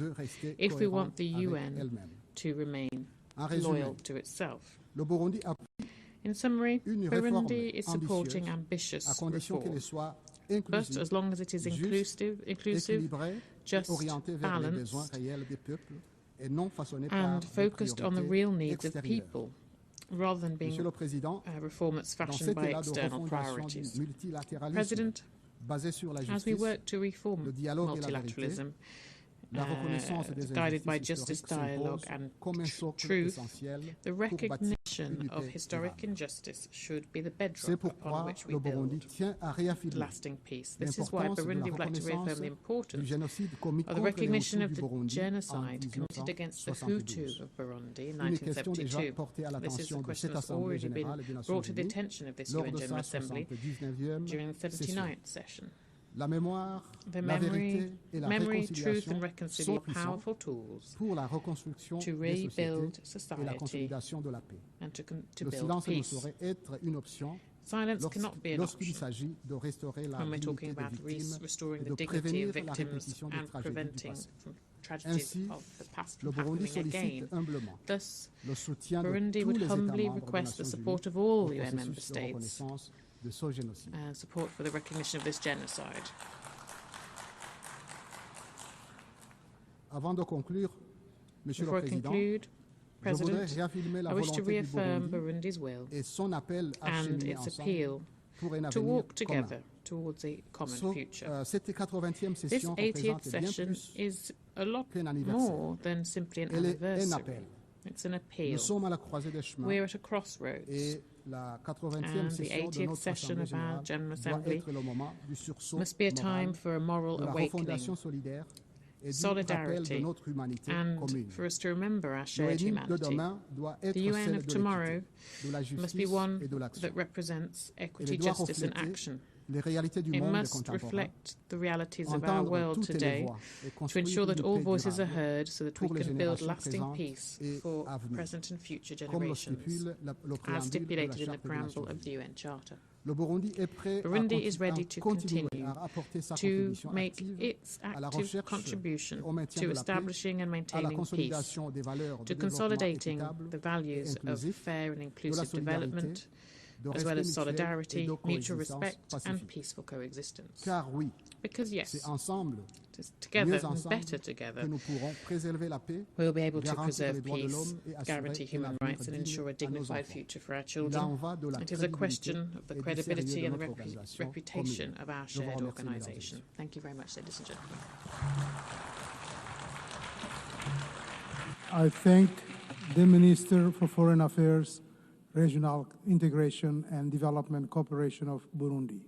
if we want the UN to remain loyal to itself. In summary, Burundi is supporting ambitious reform, but as long as it is inclusive, just, balanced, and focused on the real needs of people, rather than being a reform that's fashioned by external priorities. President, as we work to reform multilateralism, guided by justice, dialogue and truth, the recognition of historic injustice should be the bedrock upon which we build lasting peace. This is why Burundi would like to reaffirm the importance of the recognition of the genocide committed against the Hutu of Burundi in 1972. This is a question that's already been brought to the attention of this UN General Assembly during the 79th session. The memory, truth and reconciliation are powerful tools to rebuild society and to build peace. Silence cannot be an option when we're talking about restoring the dignity of victims and preventing from tragedies of the past from happening again. Thus, Burundi would humbly request the support of all UN member states and support for the recognition of this genocide. Before I conclude, President, I wish to reaffirm Burundi's will and its appeal to walk together towards a common future. This 80th session is a lot more than simply an anniversary. It's an appeal. We're at a crossroads. And the 80th session of our General Assembly must be a time for a moral awakening, solidarity, and for us to remember our shared humanity. The UN of tomorrow must be one that represents equity, justice and action. It must reflect the realities of our world today to ensure that all voices are heard so that we can build lasting peace for present and future generations, as stipulated in the preamble of the UN Charter. Burundi is ready to continue to make its active contribution to establishing and maintaining peace, to consolidating the values of fair and inclusive development, as well as solidarity, mutual respect and peaceful coexistence. Because yes, it is together and better together we'll be able to preserve peace, guarantee human rights and ensure a dignified future for our children. It is a question of the credibility and the reputation of our shared organisation. Thank you very much, ladies and gentlemen. I thank the Minister for Foreign Affairs, Regional Integration and Development Cooperation of Burundi.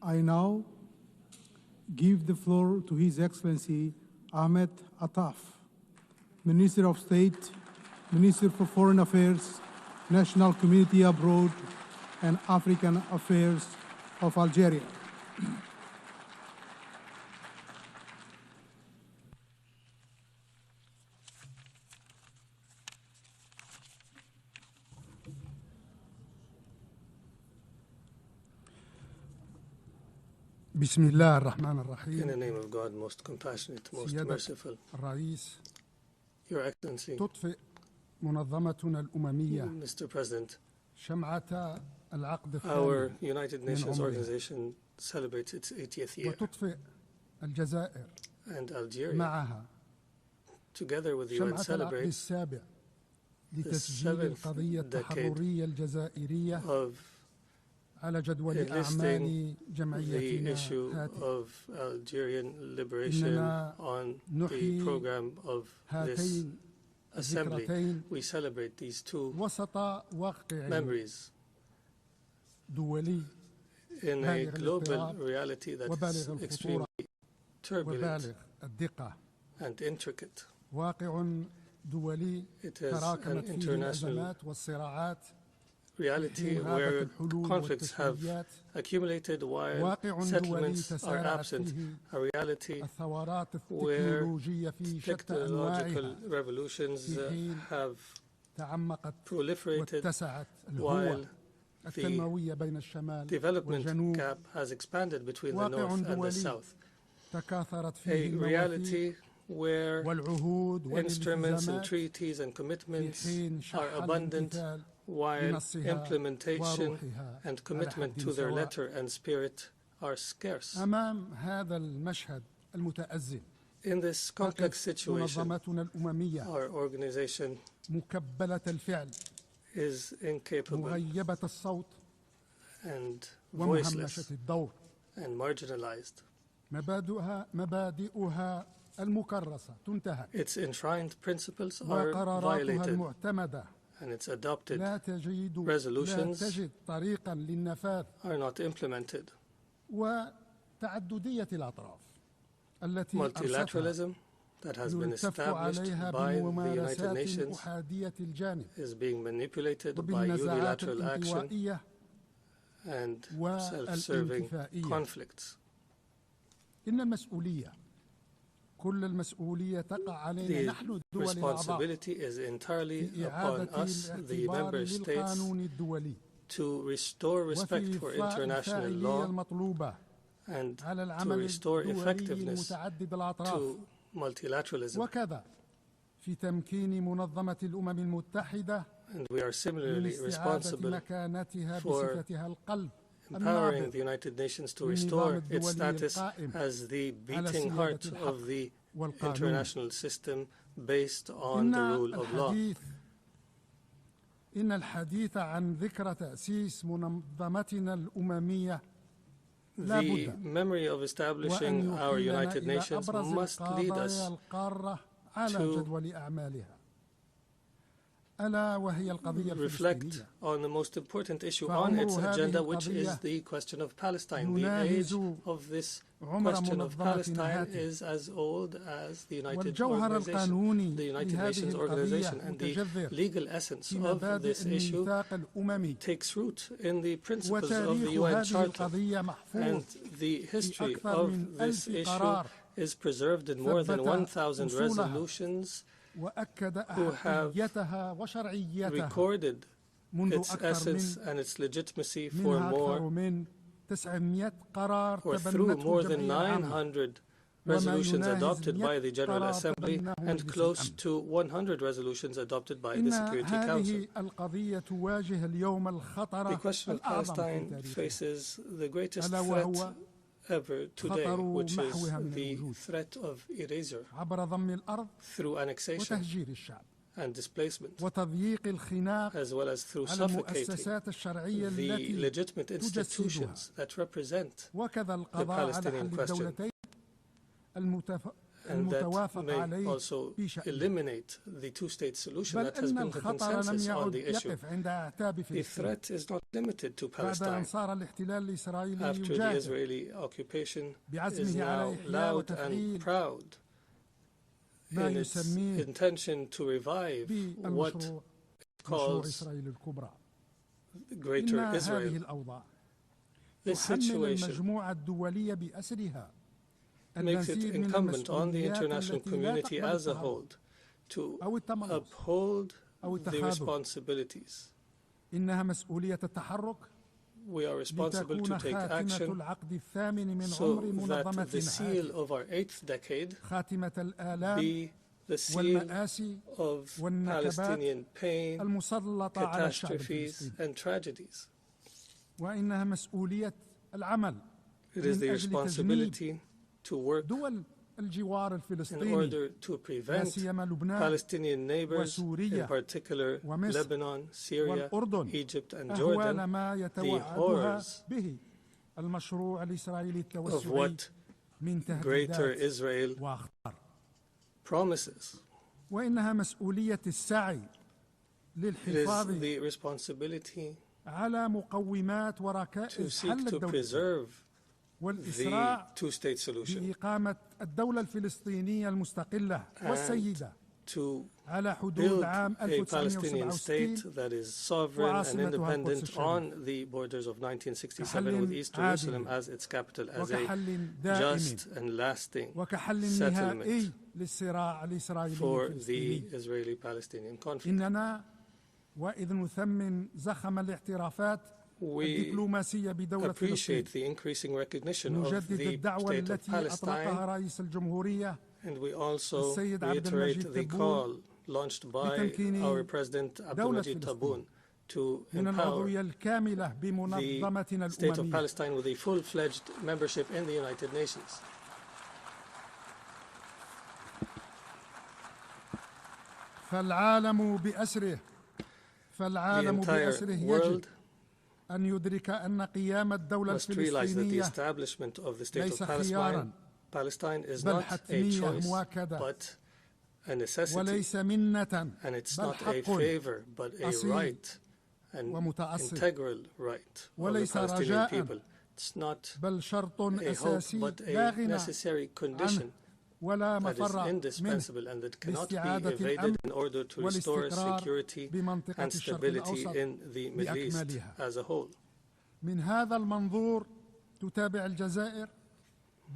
I now give the floor to His Excellency Ahmed Attaf, Minister of State, Minister for Foreign Affairs, National Community Abroad, and African Affairs of Algeria. بسم الله الرحمن الرحيم. In the name of God, most compassionate, most merciful. الرئيس. Your Excellency. تطفئ منظمتنا الأممية. Mr. President. شمعة العقد الثاني. Our United Nations organization celebrates its 80th year. وتطفئ الجزائر. And Algeria. معها. Together with the UN celebrates السابع لتسجيل القضية التحررية الجزائرية على جدول أعمال جمعيتنا of Algerian liberation on the program of this assembly. We celebrate these two memories in a global reality that is extremely turbulent and intricate. It is an international reality where conflicts have accumulated while settlements are absent, a reality where technological revolutions have proliferated while the development gap has expanded between the North and the South. A reality where instruments and treaties and commitments are abundant, while implementation and commitment to their letter and spirit are scarce. In this complex situation, our organization is incapable and voiceless and marginalized. Its enshrined principles are violated, and its adopted resolutions are not implemented. Multilateralism that has been established by the United Nations is being manipulated by unilateral action and self-serving conflicts. The responsibility is entirely upon us, the member states, to restore respect for international law and to restore effectiveness to multilateralism. And we are similarly responsible for empowering the United Nations to restore its status as the beating heart of the international system based on the rule of law. The memory of establishing our United Nations must lead us to reflect on the most important issue on its agenda, which is the question of Palestine. The age of this question of Palestine is as old as the United Nations organization, and the legal essence of this issue takes root in the principles of the UN Charter, and the history of this issue is preserved in more than 1,000 resolutions who have recorded its essence and its legitimacy for through more than 900 resolutions adopted by the General Assembly and close to 100 resolutions adopted by the Security Council. The question of Palestine faces the greatest threat ever today, which is the threat of erasure through annexation and displacement, as well as through suffocating the legitimate institutions that represent the Palestinian question and that may also eliminate the two-state solution that has been the consensus on the issue. The threat is not limited to Palestine. After the Israeli occupation is now loud and proud in its intention to revive what it calls Greater Israel. This situation makes it incumbent on the international community as a whole to uphold the responsibilities. We are responsible to take action so that the seal of our 8th decade be the seal of Palestinian pain, catastrophes, and tragedies. It is the responsibility to work in order to prevent Palestinian neighbors, in particular Lebanon, Syria, Egypt, and Jordan, the horrors of what Greater Israel promises. It is the responsibility to seek to preserve the two-state solution and to build a Palestinian state that is sovereign and independent on the borders of 1967 with East Jerusalem as its capital, as a just and lasting settlement for the Israeli-Palestinian conflict. We appreciate the increasing recognition of the state of Palestine, and we also reiterate the call launched by our President Abdulmajid Tebboune to empower the state of Palestine with a full-fledged membership in the United Nations. The entire world must realize that the establishment of the state of Palestine is not a choice, but a necessity, and it's not a favor, but a right, an integral right of the Palestinian people. It's not a hope, but a necessary condition that is indispensable and that cannot be evaded in order to restore security and stability in the Middle East as a whole.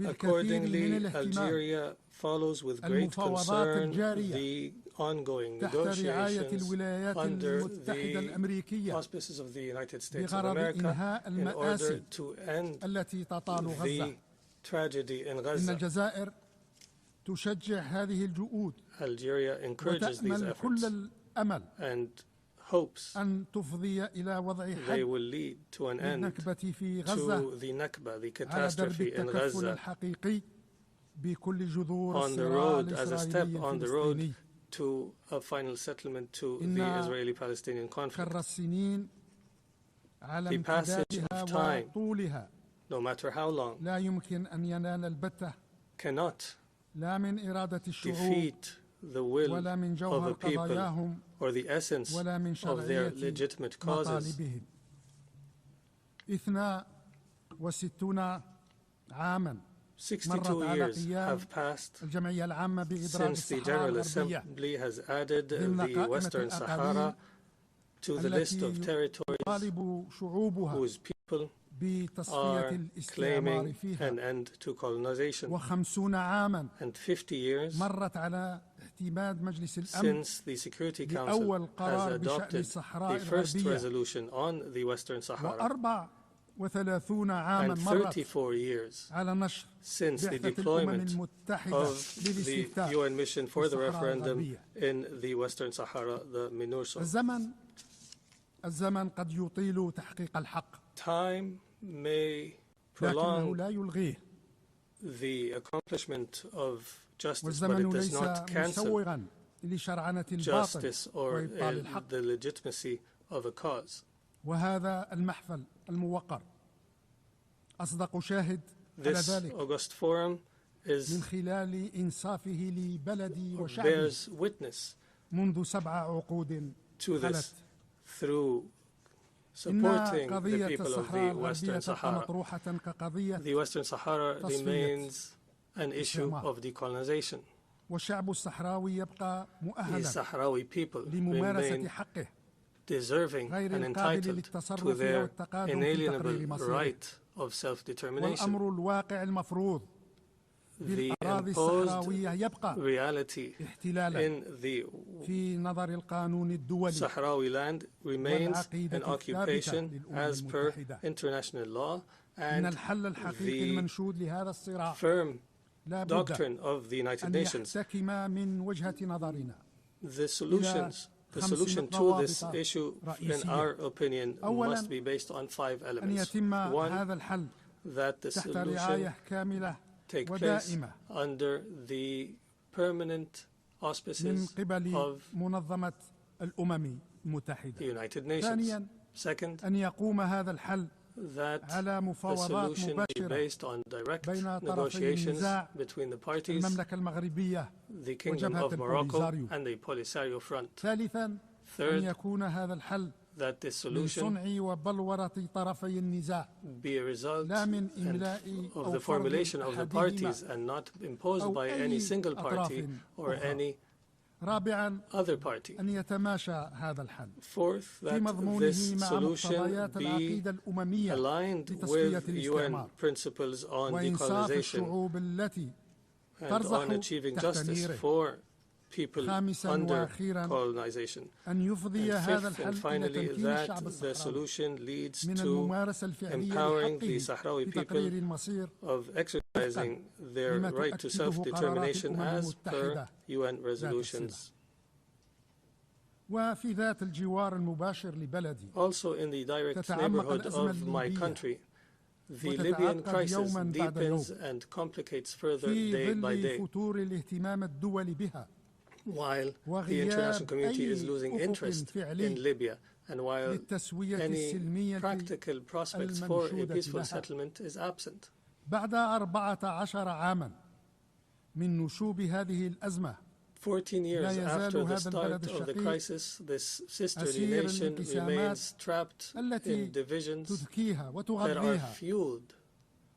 Accordingly, Algeria follows with great concern the ongoing negotiations under the auspices of the United States of America in order to end the tragedy in Gaza. Algeria encourages these efforts and hopes they will lead to an end to the Nakba, the catastrophe in Gaza, on the road, as a step on the road to a final settlement to the Israeli-Palestinian conflict. The passage of time, no matter how long, cannot defeat the will of a people or the essence of their legitimate causes. 62 years have passed since the General Assembly has added the Western Sahara to the list of territories whose people are claiming an end to colonization. And 50 years since the Security Council has adopted the first resolution on the Western Sahara, and 34 years since the deployment of the UN mission for the referendum in the Western Sahara, the MINURSO. Time may prolong the accomplishment of justice, but it does not cancel justice or the legitimacy of a cause. This August Forum من خلال إنصافه لبلدي وشعبي bears witness منذ 7 عقود to خلت. this through إن supporting the قضية people of الصحراء the Western الغربية تبقى Sahara. مطروحة كقضية The Western Sahara تصفية remains an issue of decolonization. والشعب الصحراوي يبقى The مؤهلا Sahrawi people لممارسة remain حقه deserving غير and القابل entitled للتصرف to أو their التقادم في تقرير inalienable مصيره. right of self-determination. والأمر الواقع المفروض The بالأراضي imposed الصحراوية يبقى reality احتلالا in the في نظر القانون الدولي Sahrawi land remains والعقيدة an الثابتة occupation للأمم as per المتحدة. international law إن and الحل الحقيقي the المنشود لهذا الصراع firm لا بد doctrine of the United أن Nations. يحتكم من وجهة نظرنا The solution to this issue, in our opinion, must be based on 5 أن elements. يتم One, هذا الحل that the تحت solution رعاية كاملة take place ودائمة under the permanent من auspices قبل of منظمة الأمم the المتحدة. United Nations. ثانيا Second, أن يقوم هذا الحل that على the مفاوضات solution be مباشرة based on direct بين طرفي negotiations النزاع between the parties, المملكة المغربية the Kingdom وجبهة of Morocco البوليساريو. and the Polisario Front. ثالثا أن Third, يكون هذا الحل that the من solution صنع وبلورة طرفي النزاع be a result لا من and إملاء of أو the فرض formulation of the أحدهما parties and not imposed أو by أي any single party أطراف or أخرى. any رابعا other party. أن يتماشى هذا الحل Fourth, في that مضمونه this مع solution مقتضيات be العقيدة الأممية aligned لتصفية with UN الاستعمار principles on وإنصاف decolonization الشعوب التي and ترزح on achieving تحت justice نيره. for people خامسا under وأخيرا colonization. أن يفضي And هذا fifth and الحل إلى finally, تمكين that الشعب the الصحراوي solution leads من to الممارسة الفعلية empowering the لحقه Sahrawi في people تقرير المصير of exercising their لما right to تؤكده قرارات self-determination الأمم as per المتحدة UN ذات resolutions. الصلة. وفي ذات الجوار المباشر لبلدي Also in the direct تتعمق neighborhood الأزمة of my الليبية country, the Libyan وتتعقد crisis يوما بعد deepens يوم and complicates further في day by ظل day, فتور الاهتمام الدولي بها while the وغياب international community is أي losing أفق interest فعلي in Libya, and while للتسوية any السلمية practical prospects for a المنشودة peaceful لها. settlement is absent. بعد 14 عاما من نشوب هذه الأزمة 14 years يزال after the هذا start البلد of the الشقيق crisis, this sisterly أسير nation الانقسامات remains trapped التي in divisions تذكيها that are وتغذيها fueled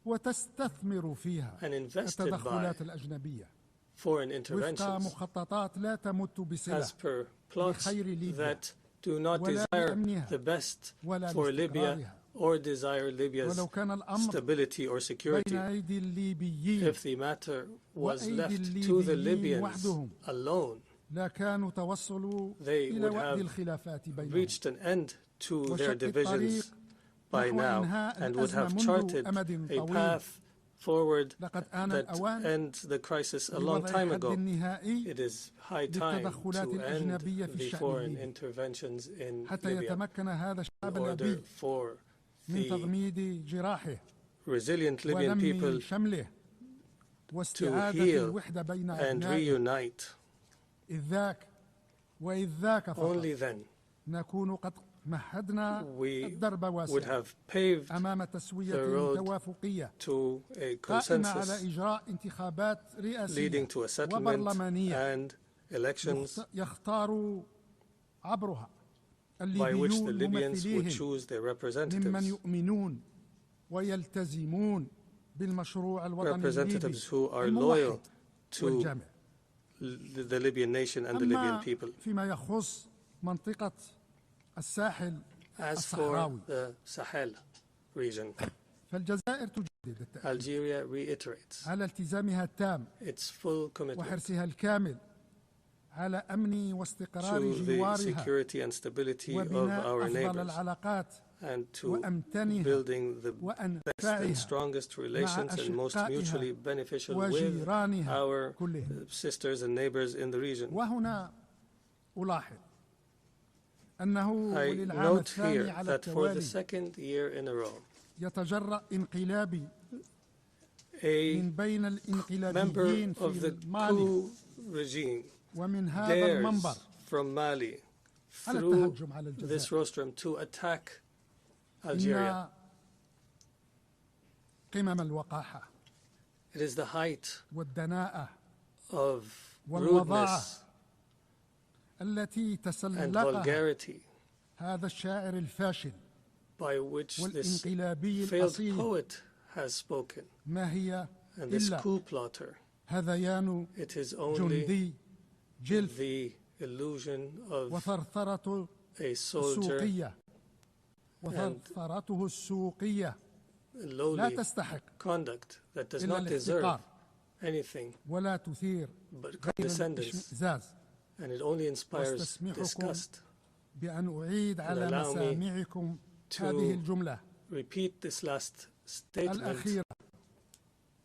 وتستثمر فيها and invested by التدخلات الأجنبية foreign وفق interventions مخططات لا تمت بصلة as per plots لخير ليبيا that do not ولا desire لأمنها the best ولا for Libya لاستقرارها. or desire Libya's ولو كان الأمر stability or بين security. أيدي الليبيين If the matter was وأيدي left to the الليبيين Libyans وحدهم alone, لا كانوا توصلوا they إلى would وعد have الخلافات بينهم reached an end to their وشق divisions الطريق by نحو now إنهاء and would have الأزمة منذ charted أمد a طويل. path forward لقد آن that الأوان ends the crisis a long لوضع time حد ago. نهائي It is high time للتدخلات to end الأجنبية في the الشأن foreign الليبي interventions in حتى Libya يتمكن هذا in الشعب order الليبي for من the تضميد جراحه resilient Libyan ولم people شمله to واستعادة heal الوحدة بين and أبنائه. reunite. إذ ذاك فقط Only then نكون قد مهدنا we الدرب would واسعا have paved أمام the تسوية road توافقية to a قائمة على consensus إجراء انتخابات leading رئاسية to a settlement وبرلمانية and elections يختار عبرها by which the الليبيون Libyans would ممثليهم choose their ممن representatives, يؤمنون ويلتزمون بالمشروع الوطني representatives who are الليبي loyal to والجامع. the Libyan nation and the Libyan أما people. فيما يخص منطقة الساحل As for الصحراوي the Sahel region, فالجزائر تجدد التأكيد Algeria reiterates على التزامها التام its full commitment وحرصها الكامل على أمن واستقرار to the جوارها security and stability of وبناء our أفضل neighbors العلاقات and to وأمتنها building the best and وأنفعها strongest relations and most أشقائها mutually beneficial with وجيرانها our كلهم. sisters and neighbors in the region. وهنا ألاحظ أنه I وللعام note الثاني here على that for the التوالي second year in a row, يتجرأ انقلابي a من بين member الانقلابيين of the في مالي coup regime ومن هذا dares المنبر from Mali على through التهجم على this الجزائر rostrum to attack Algeria. إن قمم الوقاحة It is the height والدناءة of والوضاعة rudeness التي and تسلقها vulgarity هذا الشاعر الفاشل by which this والانقلابي failed الأصيل. poet has spoken. ما هي And this إلا coup plotter, هذيان it is only جندي جلف the illusion of وثرثرة a soldier, السوقية وثرثرته السوقية لا lowly تستحق conduct that does إلا not deserve الاحتقار anything ولا تثير but غير condescendence, الاشمئزاز. and it only inspires واستسمحكم disgust. بأن أعيد على allow me مسامعكم to هذه الجملة repeat this last statement الأخيرة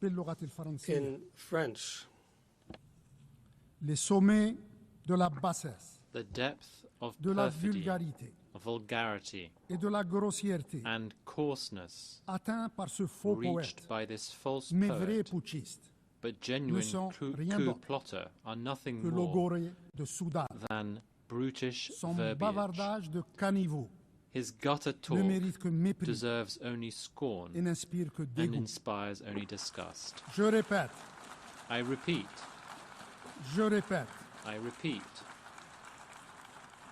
باللغة الفرنسية. in French. Les sommets de la bassesse, The depth of de la perfidy, vulgarité vulgarity, et de la grossièreté and coarseness atteint par ce faux reached poète, by this false mais vrai poet, putschiste, but genuine sont coup rien d'autre plotter are nothing que more l'ogoré de Soudard. than brutish Son verbiage. bavardage de caniveau His gutter ne talk mérite que mépris deserves only scorn et n'inspire que and dégoût. inspires only disgust. Je répète, I repeat, je répète, I repeat,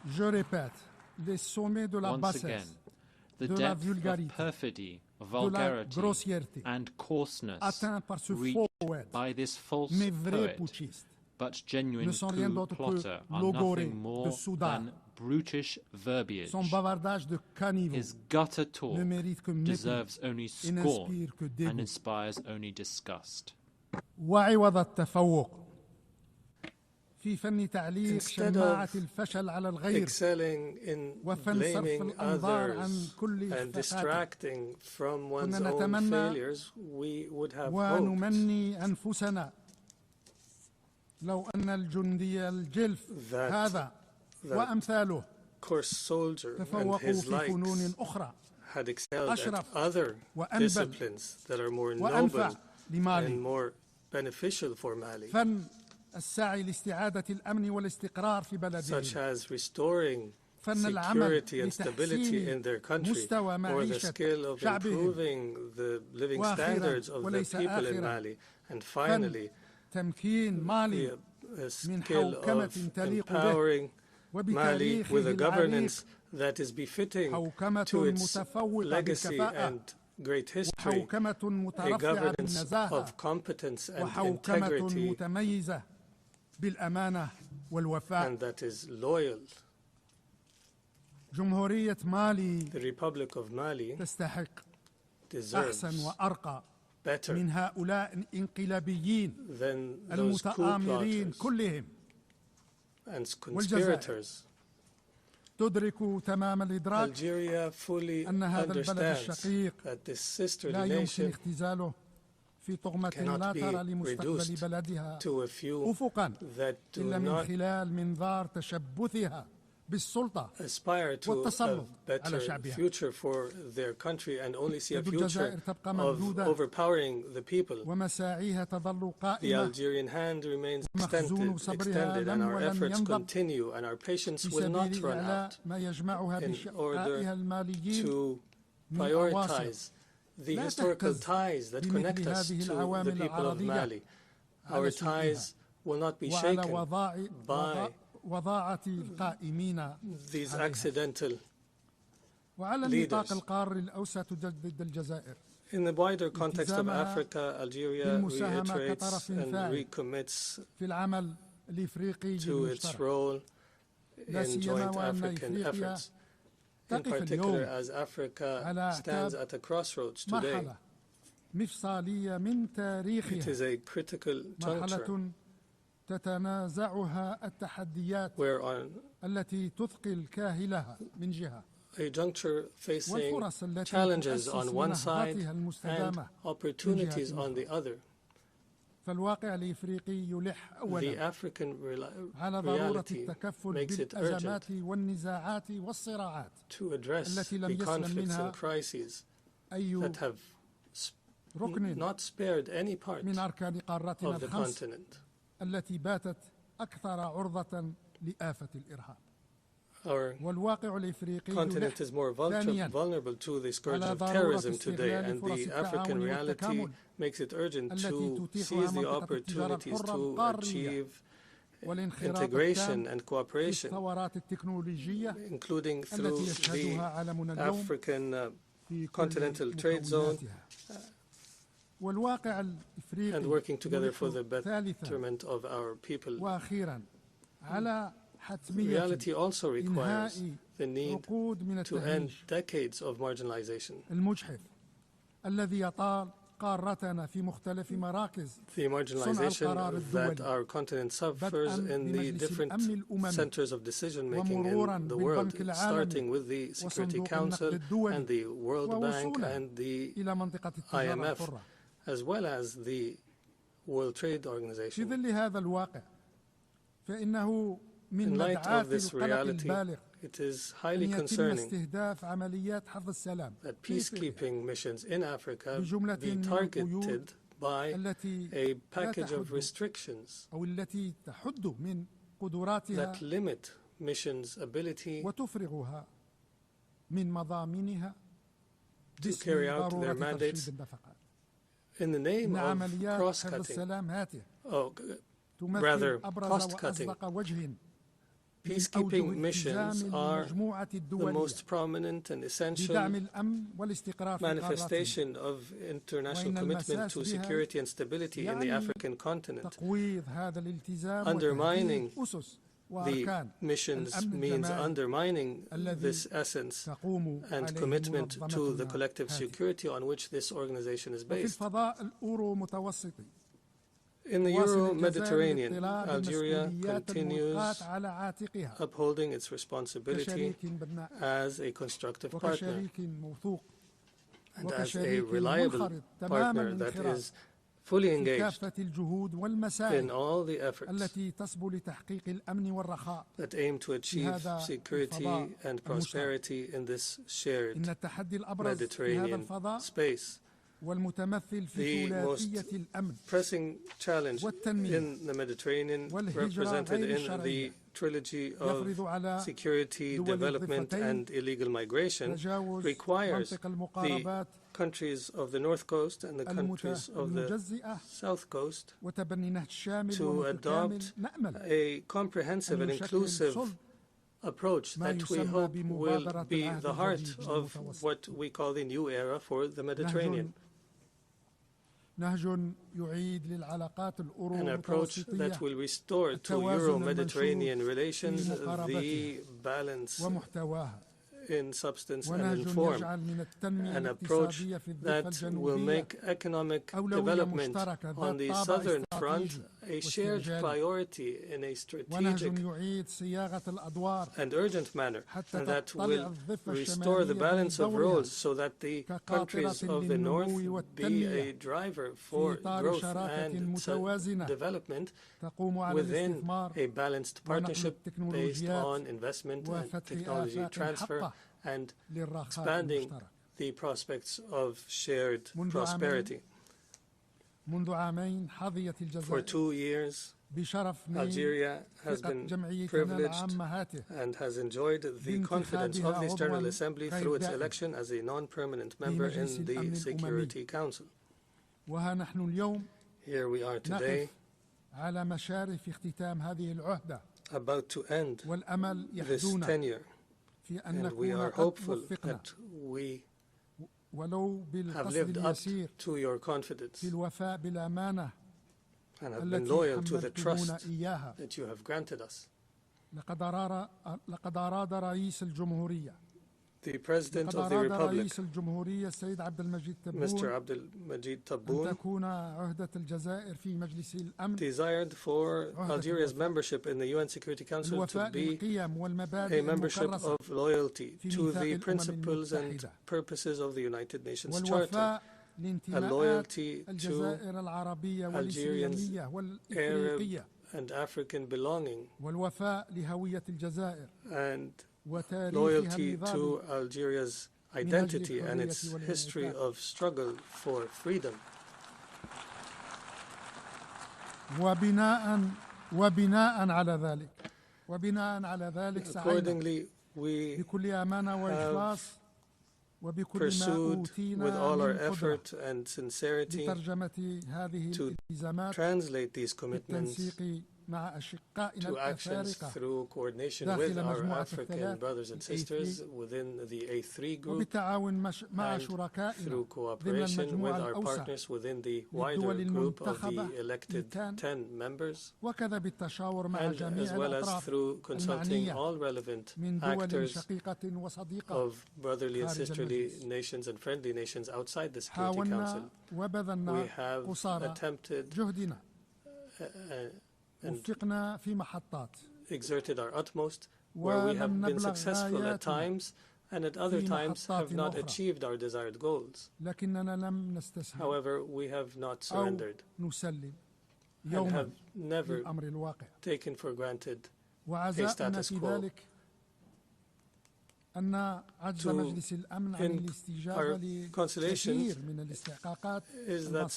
je répète, les sommets de la once again, bassesse, the de la depth vulgarité, of perfidy, de la vulgarity, grossièreté and coarseness atteint par ce faux reached poète, by this false mais vrai poet, putschiste, but genuine ne sont rien coup d'autre que plotter are l'ogoré nothing de more Soudard. than brutish verbiage. Son bavardage de caniveau His gutter talk ne mérite que mépris deserves only et scorn n'inspire que and dégoût. inspires only disgust. وعوض التفوق في فن تعليق Instead شماعة of الفشل على الغير excelling in وفن صرف blaming الأنظار عن others كل and إخفاقاته distracting from one's كنا own نتمنى failures, we would have hoped ونمني أنفسنا لو أن الجندي الجلف that هذا وأمثاله course soldier and تفوقوا his في فنون likes أخرى had excelled at أشرف other وأنبل disciplines that are more وأنفع noble لمالي. and more beneficial for Mali, فن السعي لاستعادة الأمن والاستقرار في بلدهم، such as restoring فن العمل security and stability in their country, مستوى or the معيشة skill of شعبهم، improving the living وآخراً standards of the وليس people in آخراً Mali, and finally تمكين مالي the من skill حوكمة of تليق به empowering Mali وبتاريخه with a العريق، governance that is befitting حوكمة to its متفوقة legacy بالكفاءة، and great history, وحوكمة a مترفعة governance بالنزاهة، of competence and وحوكمة integrity, متميزة بالأمانة والوفاء. and that is loyal. جمهورية مالي The Republic of Mali تستحق deserves أحسن وأرقى better من هؤلاء الانقلابيين than those coup المتآمرين plotters كلهم. and conspirators. تدرك تمام الإدراك Algeria fully أن هذا البلد understands الشقيق that this sisterly لا يمكن nation اختزاله في طغمة cannot لا be ترى لمستقبل reduced بلدها to a few أفقا that do إلا من not خلال منظار تشبثها بالسلطة aspire to a والتسلط على better شعبها. future for their country and only see a يد future الجزائر تبقى of ممدودة overpowering the people. ومساعيها تظل The قائمة Algerian hand remains مخزون extended, صبرها and لم our ولن efforts ينضب continue, and our patience في will not سبيل run إعلاء out ما يجمعها in بشقائها order الماليين to من أواصر. prioritize the لا historical تهتز ties that بمثل connect us هذه to the العوامل people of العرضية Mali. Our على سوقها ties will not be وعلى shaken by وضاعة القائمين these عليها. accidental وعلى النطاق leaders. القاري الأوسع تجدد الجزائر In the wider context of التزامها Africa, Algeria بالمساهمة reiterates كطرف and فاعل recommits في العمل الإفريقي to its المشترك، role لا in سيما joint African African إفريقيا efforts, in تقف particular اليوم as Africa على stands أعتاب at a crossroads today. مرحلة مفصلية من It تاريخها، is a critical juncture مرحلة تتنازعها التحديات whereon التي تثقل كاهلها من جهة، a juncture facing والفرص التي challenges تؤسس on one side لنهضتها and المستدامة opportunities من on the جهة other. فالواقع الإفريقي يلح The أولا African على ضرورة reality التكفل makes it urgent بالأزمات والنزاعات والصراعات to address التي لم the يسلم conflicts منها and crises أي that have ركن not spared any part من أركان قارتنا of the الخمس continent. التي باتت أكثر عرضة لآفة الإرهاب. Our continent is more vulnerable to the scourge of terrorism today, and the African reality makes it urgent to seize the opportunities to achieve integration and cooperation, including through the African continental trade zone, and working together for the betterment of our people. Reality also requires the need to end decades of marginalization. The marginalization that our continent suffers in the different centers of decision-making in the world, starting with the Security Council and the World Bank and the IMF, as well as the World Trade Organization. In light of this reality, it is highly concerning that peacekeeping missions in Africa be targeted by a package of restrictions that limit missions' ability to carry out their mandates in the name of cross-cutting, rather cost-cutting. Peacekeeping missions are the most prominent and essential manifestation of international commitment to security and stability in the African continent. Undermining the missions means undermining this essence and commitment to the collective security on which this organization is based. In the Euro-Mediterranean, Algeria continues upholding its responsibility as a constructive partner and as a reliable partner that is fully engaged in all the efforts that aim to achieve security and prosperity in this shared Mediterranean space. The most pressing challenge in the Mediterranean, represented in the trilogy of security, development, and illegal migration, requires the countries of the North Coast and the countries of the South Coast to adopt a comprehensive and inclusive approach that we hope will be the heart of what we call the new era for the Mediterranean. An approach that will restore to Euro-Mediterranean relations the balance in substance and in form, an approach that will make economic development on the southern front a shared priority in a strategic and urgent manner, and that will restore the balance of roles so that the countries of the north be a driver for growth and development within a balanced partnership based on investment and technology transfer and expanding the prospects of shared prosperity. For 2 years, Algeria has been privileged and has enjoyed the confidence of this General Assembly through its election as a non-permanent member in the Security Council. Here we are today, about to end this tenure, and we are hopeful that we have lived up to your confidence and have been loyal to the trust that you have granted us. The President of the Republic, Mr. Abdelmajid Tebboune, desired for Algeria's membership in the UN Security Council to be a membership of loyalty to the principles and purposes of the United Nations Charter, a loyalty to Algerians' Arab and African belonging, and loyalty to Algeria's identity and its history of struggle for freedom. Accordingly, we have pursued with all our effort and sincerity to translate these commitments to actions through coordination with our African brothers and sisters within the A3 group and through cooperation with our partners within the wider group of the elected 10 members, and as well as through consulting all relevant actors of brotherly and sisterly nations and friendly nations outside the Security Council. We have attempted and exerted our utmost, where we have been successful at times and at other times have not achieved our desired goals. However, we have not surrendered and have never taken for granted a status quo. Our consolation is that the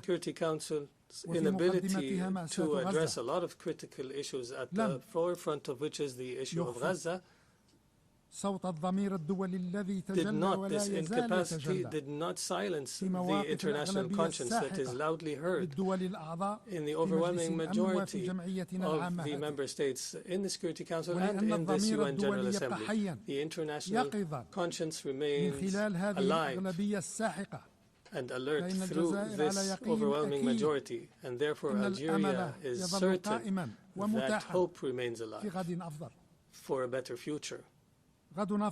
Security Council's inability to address a lot of critical issues, at the forefront of which is the issue of Gaza, this incapacity did not silence the international conscience that is loudly heard in the overwhelming majority of the member states in the Security Council and in this UN General Assembly. The international conscience remains alive and alert through this overwhelming majority, and therefore Algeria is certain that hope remains alive for a better future. A better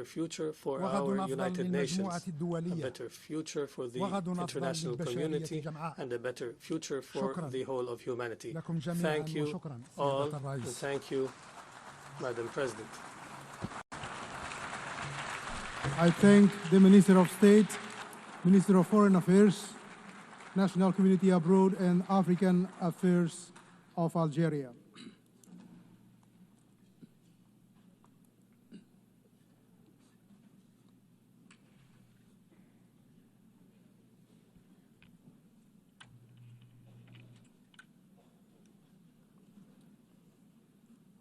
future for our United Nations, a better future for the international community, and a better future for the whole of humanity. Thank you all, and thank you, Madam President. I thank the Minister of State, Minister of Foreign Affairs, National Community Abroad, and African Affairs of Algeria.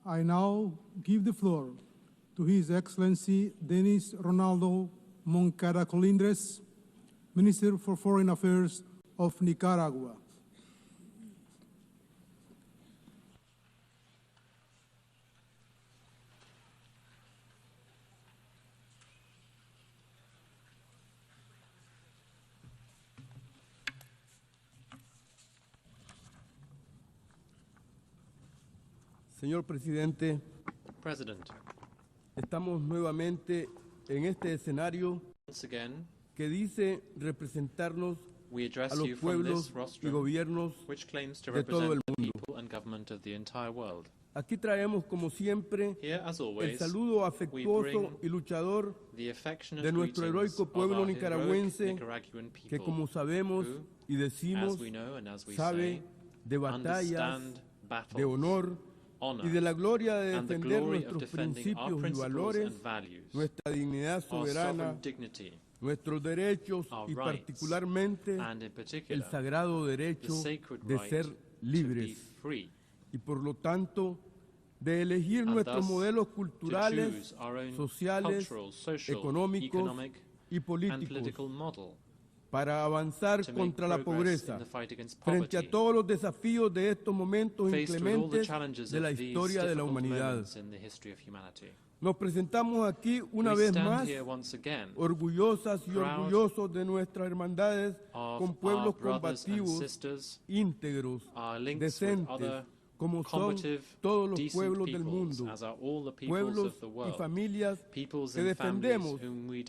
I now give the floor to His Excellency Denis Ronaldo Moncada Colindres, Minister for Foreign Affairs of Nicaragua. Señor Presidente, President, estamos nuevamente en este escenario que dice representarnos a los pueblos y gobiernos de todo el mundo. Aquí traemos, como siempre, el saludo afectuoso y luchador de nuestro heroico pueblo nicaragüense que, como sabemos y decimos, sabe de batallas, de honor y de la gloria de defender nuestros principios y valores, nuestra dignidad soberana, nuestros derechos y particularmente el sagrado derecho de ser libres y por lo tanto de elegir nuestros modelos culturales, sociales, económicos y políticos para avanzar contra la pobreza frente a todos los desafíos de estos momentos inclementes de la historia de la humanidad. Nos presentamos aquí una vez más, orgullosas y orgullosos de nuestras hermandades con pueblos combativos, íntegros, decentes, como son todos los pueblos del mundo, pueblos y familias que defendemos,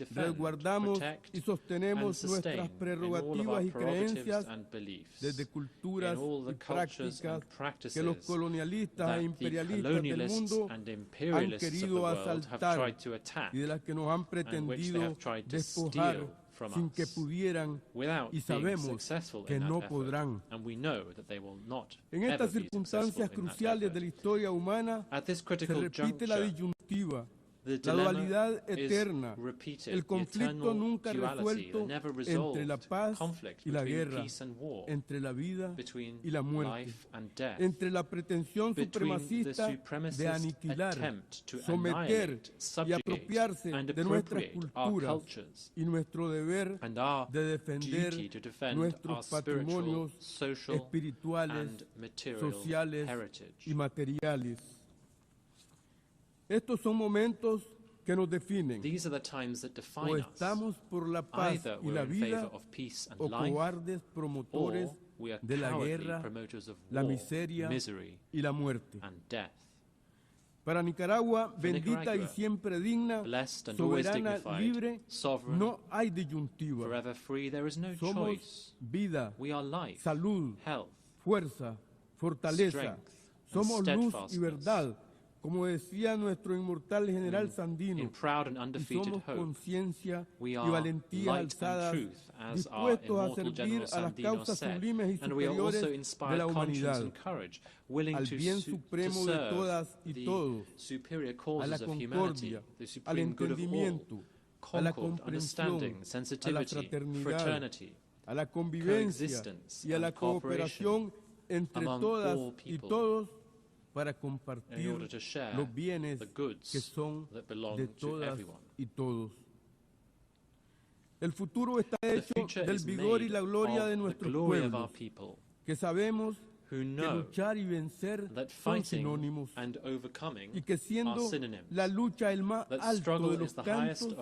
resguardamos y sostenemos nuestras prerrogativas y creencias desde culturas y prácticas que los colonialistas e imperialistas del mundo han querido asaltar y de las que nos han pretendido despojar sin que pudieran, y sabemos que no podrán. En estas circunstancias cruciales de la historia humana se repite la disyuntiva la dualidad eterna, el conflicto nunca resuelto entre la paz y la guerra, entre la vida y la muerte, entre la pretensión supremacista de aniquilar, someter y apropiarse de nuestras culturas y nuestro deber de defender nuestros patrimonios espirituales, sociales y materiales. Estos son momentos que nos definen. O estamos por la paz y la vida, o cobardes promotores de la guerra, la miseria y la muerte. Para Nicaragua, bendita y siempre digna, soberana, libre, no hay disyuntiva. Somos vida, salud, fuerza, fortaleza. Somos luz y verdad, como decía nuestro inmortal general Sandino, y somos conciencia y valentía alzadas, dispuestos a servir a las causas sublimes y superiores de la humanidad, al bien supremo de todas y todos, a la concordia, al entendimiento, a la comprensión, a la fraternidad, a la convivencia y a la cooperación entre todas y todos, para compartir los bienes que son de todas y todos. El futuro está hecho del vigor y la gloria de nuestros pueblos, que sabemos que luchar y vencer son sinónimos, y que siendo la lucha el más alto de los cantos,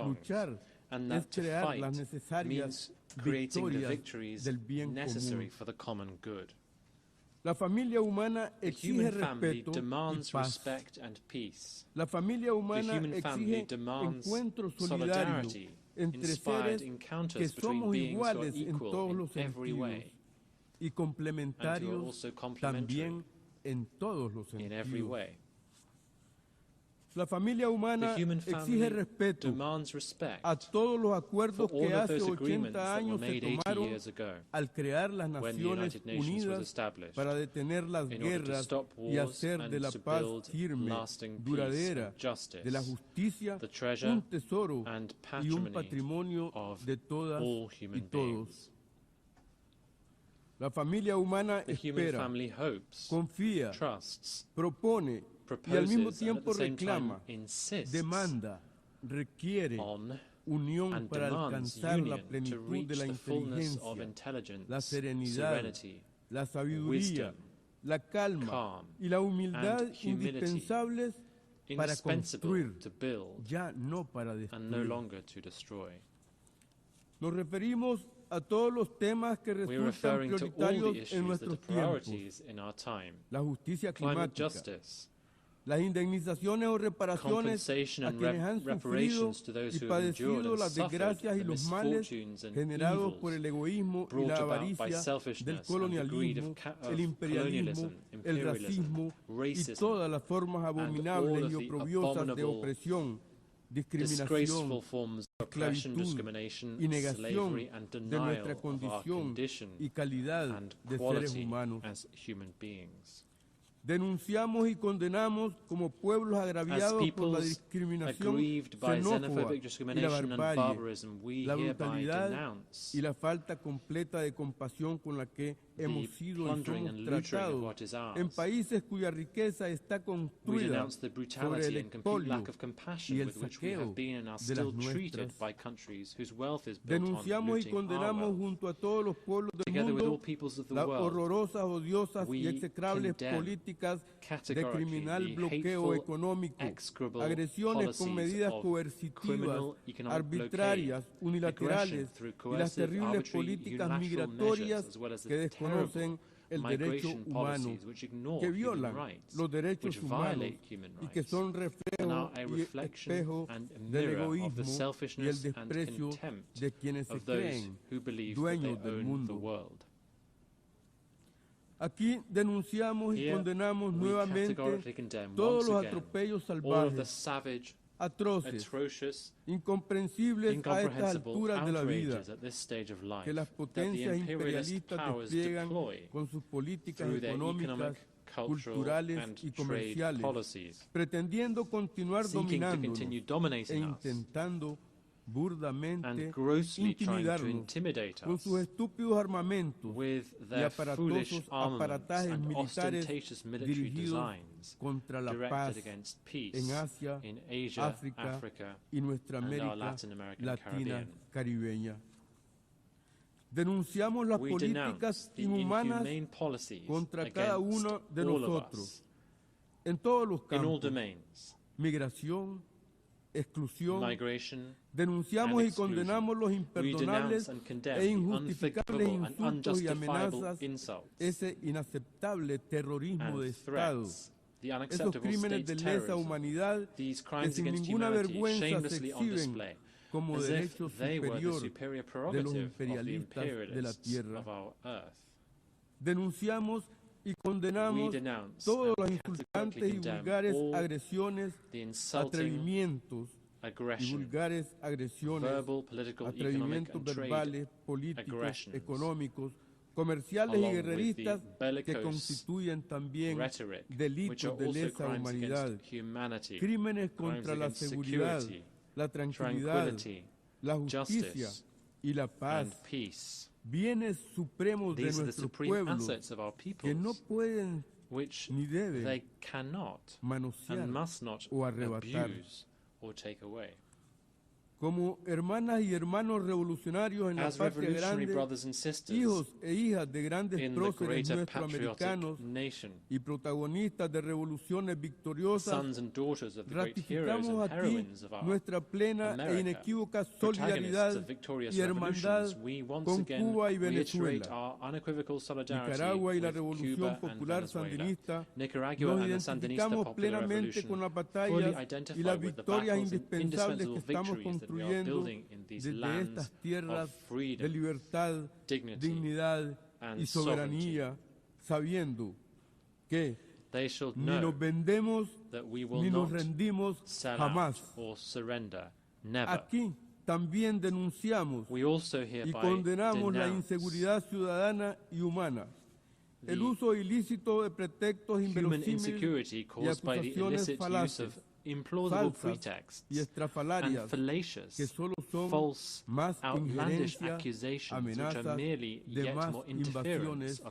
luchar es crear las necesarias victorias del bien común. La familia humana exige respeto y paz. La familia humana exige encuentro solidario entre seres que somos iguales en todos los sentidos y complementarios también en todos los sentidos. La familia humana exige respeto a todos los acuerdos que hace 80 años se tomaron al crear las Naciones Unidas para detener las guerras y hacer de la paz firme, duradera, de la justicia, un tesoro y un patrimonio de todas y todos. La familia humana espera, confía, propone y al mismo tiempo reclama, demanda, requiere unión para alcanzar la plenitud de la inteligencia, la serenidad, la sabiduría, la calma y la humildad indispensables para construir, ya no para destruir. Nos referimos a todos los temas que resultan prioritarios en nuestros tiempos: la justicia climática, las indemnizaciones o reparaciones a quienes han sufrido y padecido las desgracias y los males generados por el egoísmo y la avaricia del colonialismo, el imperialismo, el racismo y todas las formas abominables y oprobiosas de opresión, discriminación, esclavitud y negación de nuestra condición y calidad de seres humanos. Denunciamos y condenamos como pueblos agraviados por la discriminación xenófoba y la barbarie, la brutalidad y la falta completa de compasión con la que hemos sido y somos tratados en países cuya riqueza está construida sobre el expolio y el saqueo de las nuestras. Denunciamos y condenamos junto a todos los pueblos del mundo las horrorosas, odiosas y execrables políticas de criminal bloqueo económico, agresiones con medidas coercitivas, arbitrarias, unilaterales y las terribles políticas migratorias que desconocen el derecho humano, que violan los derechos humanos y que son reflejo y espejo del egoísmo y el desprecio de quienes se creen dueños del mundo. Aquí denunciamos y condenamos nuevamente todos los atropellos salvajes, atroces, incomprensibles a estas alturas de la vida, que las potencias imperialistas despliegan con sus políticas económicas, culturales y comerciales, pretendiendo continuar dominando e intentando burdamente intimidarnos con sus estúpidos armamentos y aparatajes militares dirigidos contra la paz en Asia, África y nuestra América Latina caribeña. Denunciamos las políticas inhumanas contra cada uno de nosotros en todos los campos: migración, exclusión. Denunciamos y condenamos los imperdonables e injustificables insultos y amenazas, ese inaceptable terrorismo de Estado, esos crímenes de lesa humanidad que sin ninguna vergüenza se exhiben como derecho superior de los imperialistas de la tierra. Denunciamos y condenamos todas las insultantes y vulgares agresiones, atrevimientos y vulgares agresiones, atrevimientos verbales, políticos, económicos, comerciales y guerreristas que constituyen también delitos de lesa humanidad, crímenes contra la seguridad, la tranquilidad, la justicia y la paz, bienes supremos de nuestro pueblo que no pueden ni deben manosear o arrebatar. Como hermanas y hermanos revolucionarios en la patria grande, hijos e hijas de grandes próceres nuestroamericanos y protagonistas de revoluciones victoriosas, ratificamos aquí nuestra plena e inequívoca solidaridad y hermandad con Cuba y Venezuela, Nicaragua y la Revolución Popular Sandinista. Nos identificamos plenamente con las batallas y las victorias indispensables que estamos construyendo desde estas tierras de libertad, dignidad y soberanía, sabiendo que ni nos vendemos ni nos rendimos jamás. Aquí también denunciamos y condenamos la inseguridad ciudadana y humana, el uso ilícito de pretextos inverosímiles y acusaciones falaces, falsas y estrafalarias, que solo son más injerencia, amenazas de más invasiones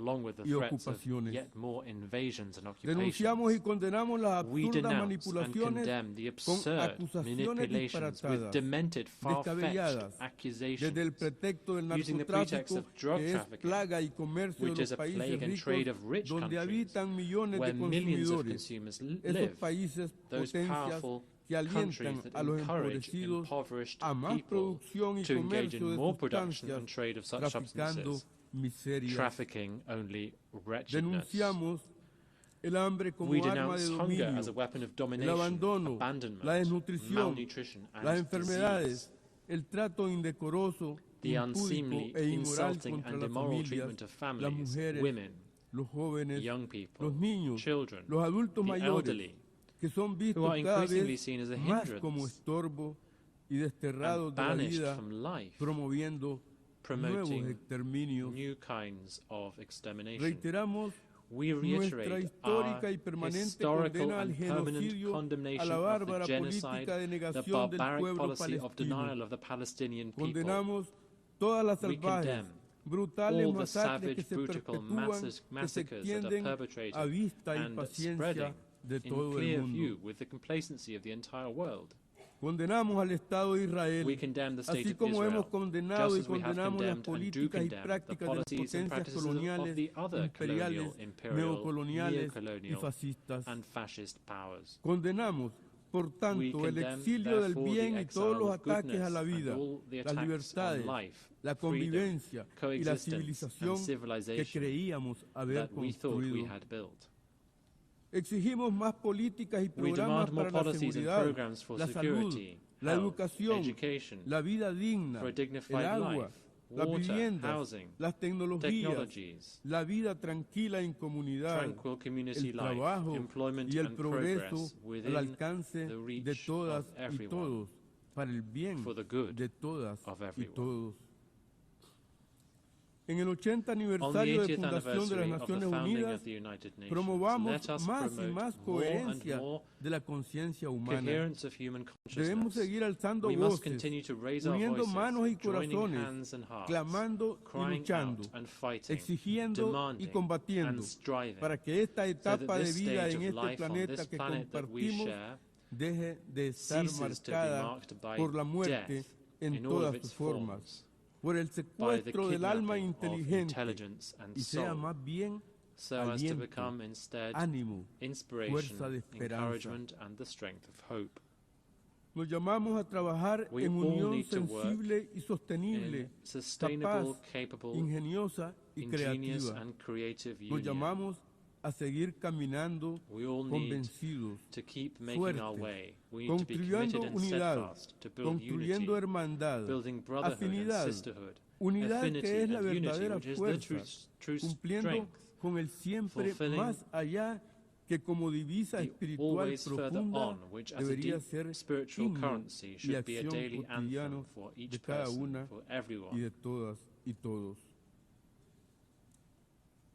y ocupaciones. Denunciamos y condenamos las absurdas manipulaciones con acusaciones disparatadas, descabelladas, desde el pretexto del narcotráfico, que es plaga y comercio de los países ricos, donde habitan millones de consumidores, esos países potencias que alientan a los empobrecidos a más producción y comercio de sustancias, traficando miseria. Denunciamos el hambre como arma de dominio, el abandono, la desnutrición, las enfermedades, el trato indecoroso, impúdico e inmoral contra las familias, las mujeres, los jóvenes, los niños, los adultos mayores, que son vistos cada vez más como estorbo y desterrados de la vida, promoviendo nuevos exterminios. Reiteramos nuestra histórica y permanente condena al genocidio, a la bárbara política de negación del pueblo palestino. Condenamos todas las salvajes, brutales masacres que se perpetúan, que se extienden a vista y paciencia de todo el mundo. Condenamos al Estado de Israel, así como hemos condenado y condenamos las políticas y prácticas de las potencias coloniales, imperiales, neocoloniales y fascistas. Condenamos, por tanto, el exilio del bien y todos los ataques a la vida, las libertades, la convivencia y la civilización que creíamos haber construido. Exigimos más políticas y programas para la seguridad, la salud, la educación, la vida digna, el agua, las water, viviendas, housing, las tecnologías, technologies, la vida tranquila en comunidad, tranquil community el life, trabajo employment y el and progreso progress al within alcance the reach de todas of y everyone, todos, para el bien for the good de todas of y everyone. todos. En el 80 On the aniversario de 80th fundación de las anniversary of the Naciones founding Unidas, of the United Nations, promovamos let us más y promote más more and coherencia more de la conciencia humana. coherence of human Debemos consciousness. seguir alzando We must voces, continue to raise our uniendo voices, manos y joining corazones, hands and hearts, clamando y crying luchando, out and fighting, exigiendo y demanding combatiendo, and striving, para que esta so etapa that de this vida stage en of este life on planeta this que planet that we compartimos share deje de estar ceases to be marcada marked by por la muerte death en in all of todas its sus formas, forms, por el by the secuestro del alma kidnapping of inteligente, intelligence and y sea soul, más bien so as to aliento, become instead ánimo, inspiration, fuerza de esperanza. encouragement, and the strength of hope. Nos llamamos a trabajar We en all unión need to work sensible y sostenible, in sustainable, capaz, capable, ingeniosa y ingenious, creativa. and creative Nos union. llamamos a seguir caminando We all need convencidos, to keep making our fuertes, way. We need to be construyendo committed and unidad, steadfast, to build construyendo unity, hermandad, building brotherhood and afinidad, sisterhood, unidad affinity que es la and unity, verdadera which is the fuerza, true cumpliendo strength, con el siempre fulfilling más allá que como divisa the espiritual always further profunda on, which as a debería deep ser spiritual himno currency y should be a acción daily cotidiano anthem for de each cada person, una for y everyone. de todas y todos.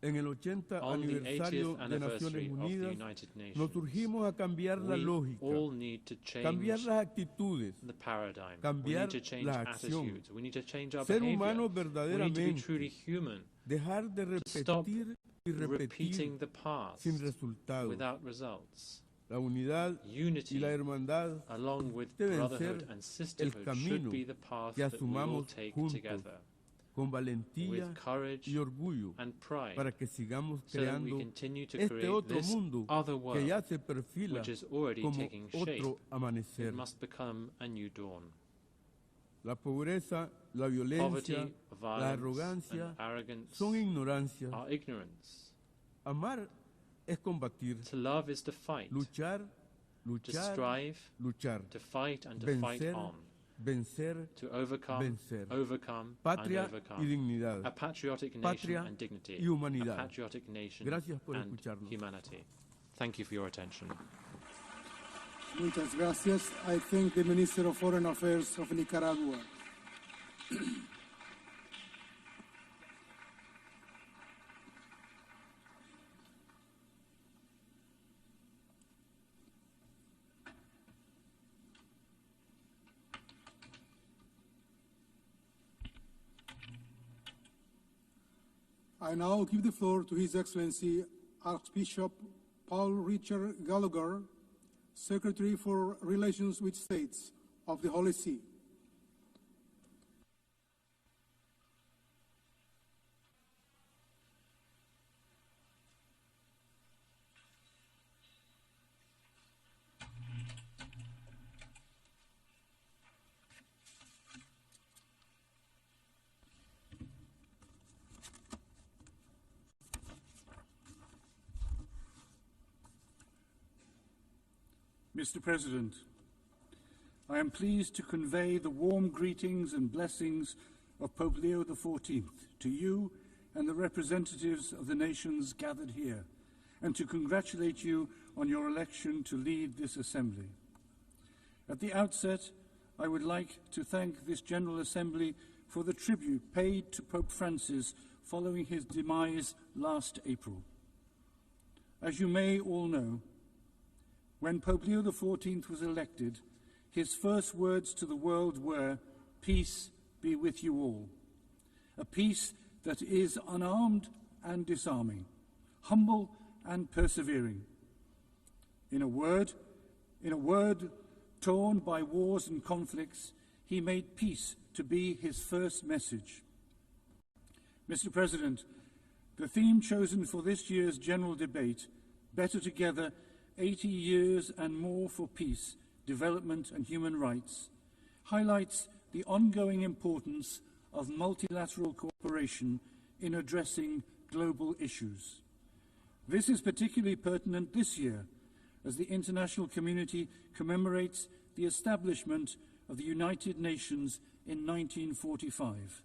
En el 80 On the aniversario 80th de Naciones anniversary of the Unidas, United Nations, nos urgimos a cambiar la we lógica, all need to change cambiar las actitudes, the paradigm. We cambiar need to change la acción, attitudes. We need to change our ser behavior. humanos We need to be verdaderamente, truly human. dejar de Stop repetir y repetir repeating the past sin resultados. without results. La unidad Unity, y la hermandad along with deben brotherhood ser and el sisterhood, should camino be the path que that we all asumamos take juntos, together, con valentía with courage y orgullo, and pride, para que sigamos so that we creando continue to este create otro this mundo other que ya world, se perfila which is already como taking shape. otro amanecer. It must become a new dawn. La pobreza, la violencia, Poverty, la violence, arrogancia and arrogance son ignorancia. are ignorance. Amar es combatir, To love is to fight, luchar, to luchar, strive, luchar, to fight and to fight vencer, on, vencer, to overcome, vencer. overcome, Patria and y overcome. dignidad. A patriotic nation Patria and dignity. y humanidad. A patriotic nation Gracias por and escucharnos. humanity. Thank you for your attention. Muchas gracias. I thank the Minister of Foreign Affairs of Nicaragua. I now give the floor to His Excellency Archbishop Paul Richard Gallagher, Secretary for Relations with States of the Holy See. Mr. President, I am pleased to convey the warm greetings and blessings of Pope Leo XIV to you and the representatives of the nations gathered here, and to congratulate you on your election to lead this assembly. At the outset, I would like to thank this General Assembly for the tribute paid to Pope Francis following his demise last April. As you may all know, when Pope Leo XIV was elected, his first words to the world were, "Peace be with you all." A peace that is unarmed and disarming, humble and persevering. In a word torn by wars and conflicts, he made peace to be his first message. Mr. President, the theme chosen for this year's general debate, Better Together, 80 years and more for peace, development and human rights, highlights the ongoing importance of multilateral cooperation in addressing global issues. This is particularly pertinent this year, as the international community commemorates the establishment of the United Nations in 1945.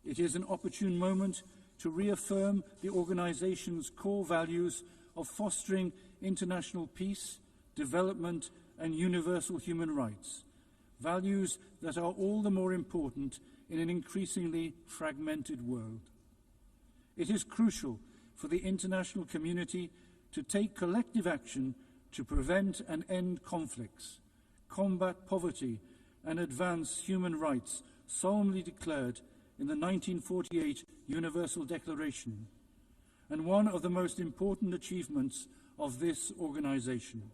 It is an opportune moment to reaffirm the organization's core values of fostering international peace, development, and universal human rights, values that are all the more important in an increasingly fragmented world. It is crucial for the international community to take collective action to prevent and end conflicts, combat poverty, and advance human rights solemnly declared in the 1948 Universal Declaration, and one of the most important achievements of this organization.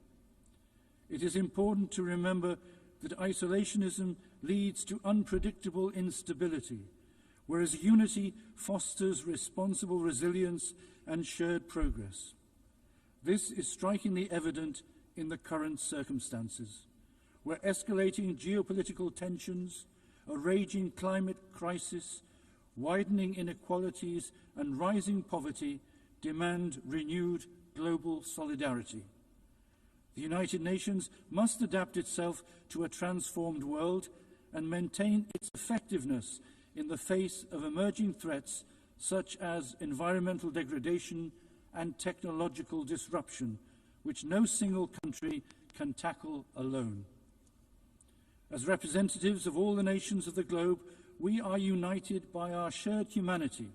It is important to remember that isolationism leads to unpredictable instability, whereas unity fosters responsible resilience and shared progress. This is strikingly evident in the current circumstances, where escalating geopolitical tensions, a raging climate crisis, widening inequalities, and rising poverty demand renewed global solidarity. The United Nations must adapt itself to a transformed world and maintain its effectiveness in the face of emerging threats such as environmental degradation and technological disruption, which no single country can tackle alone. As representatives of all the nations of the globe, we are united by our shared humanity,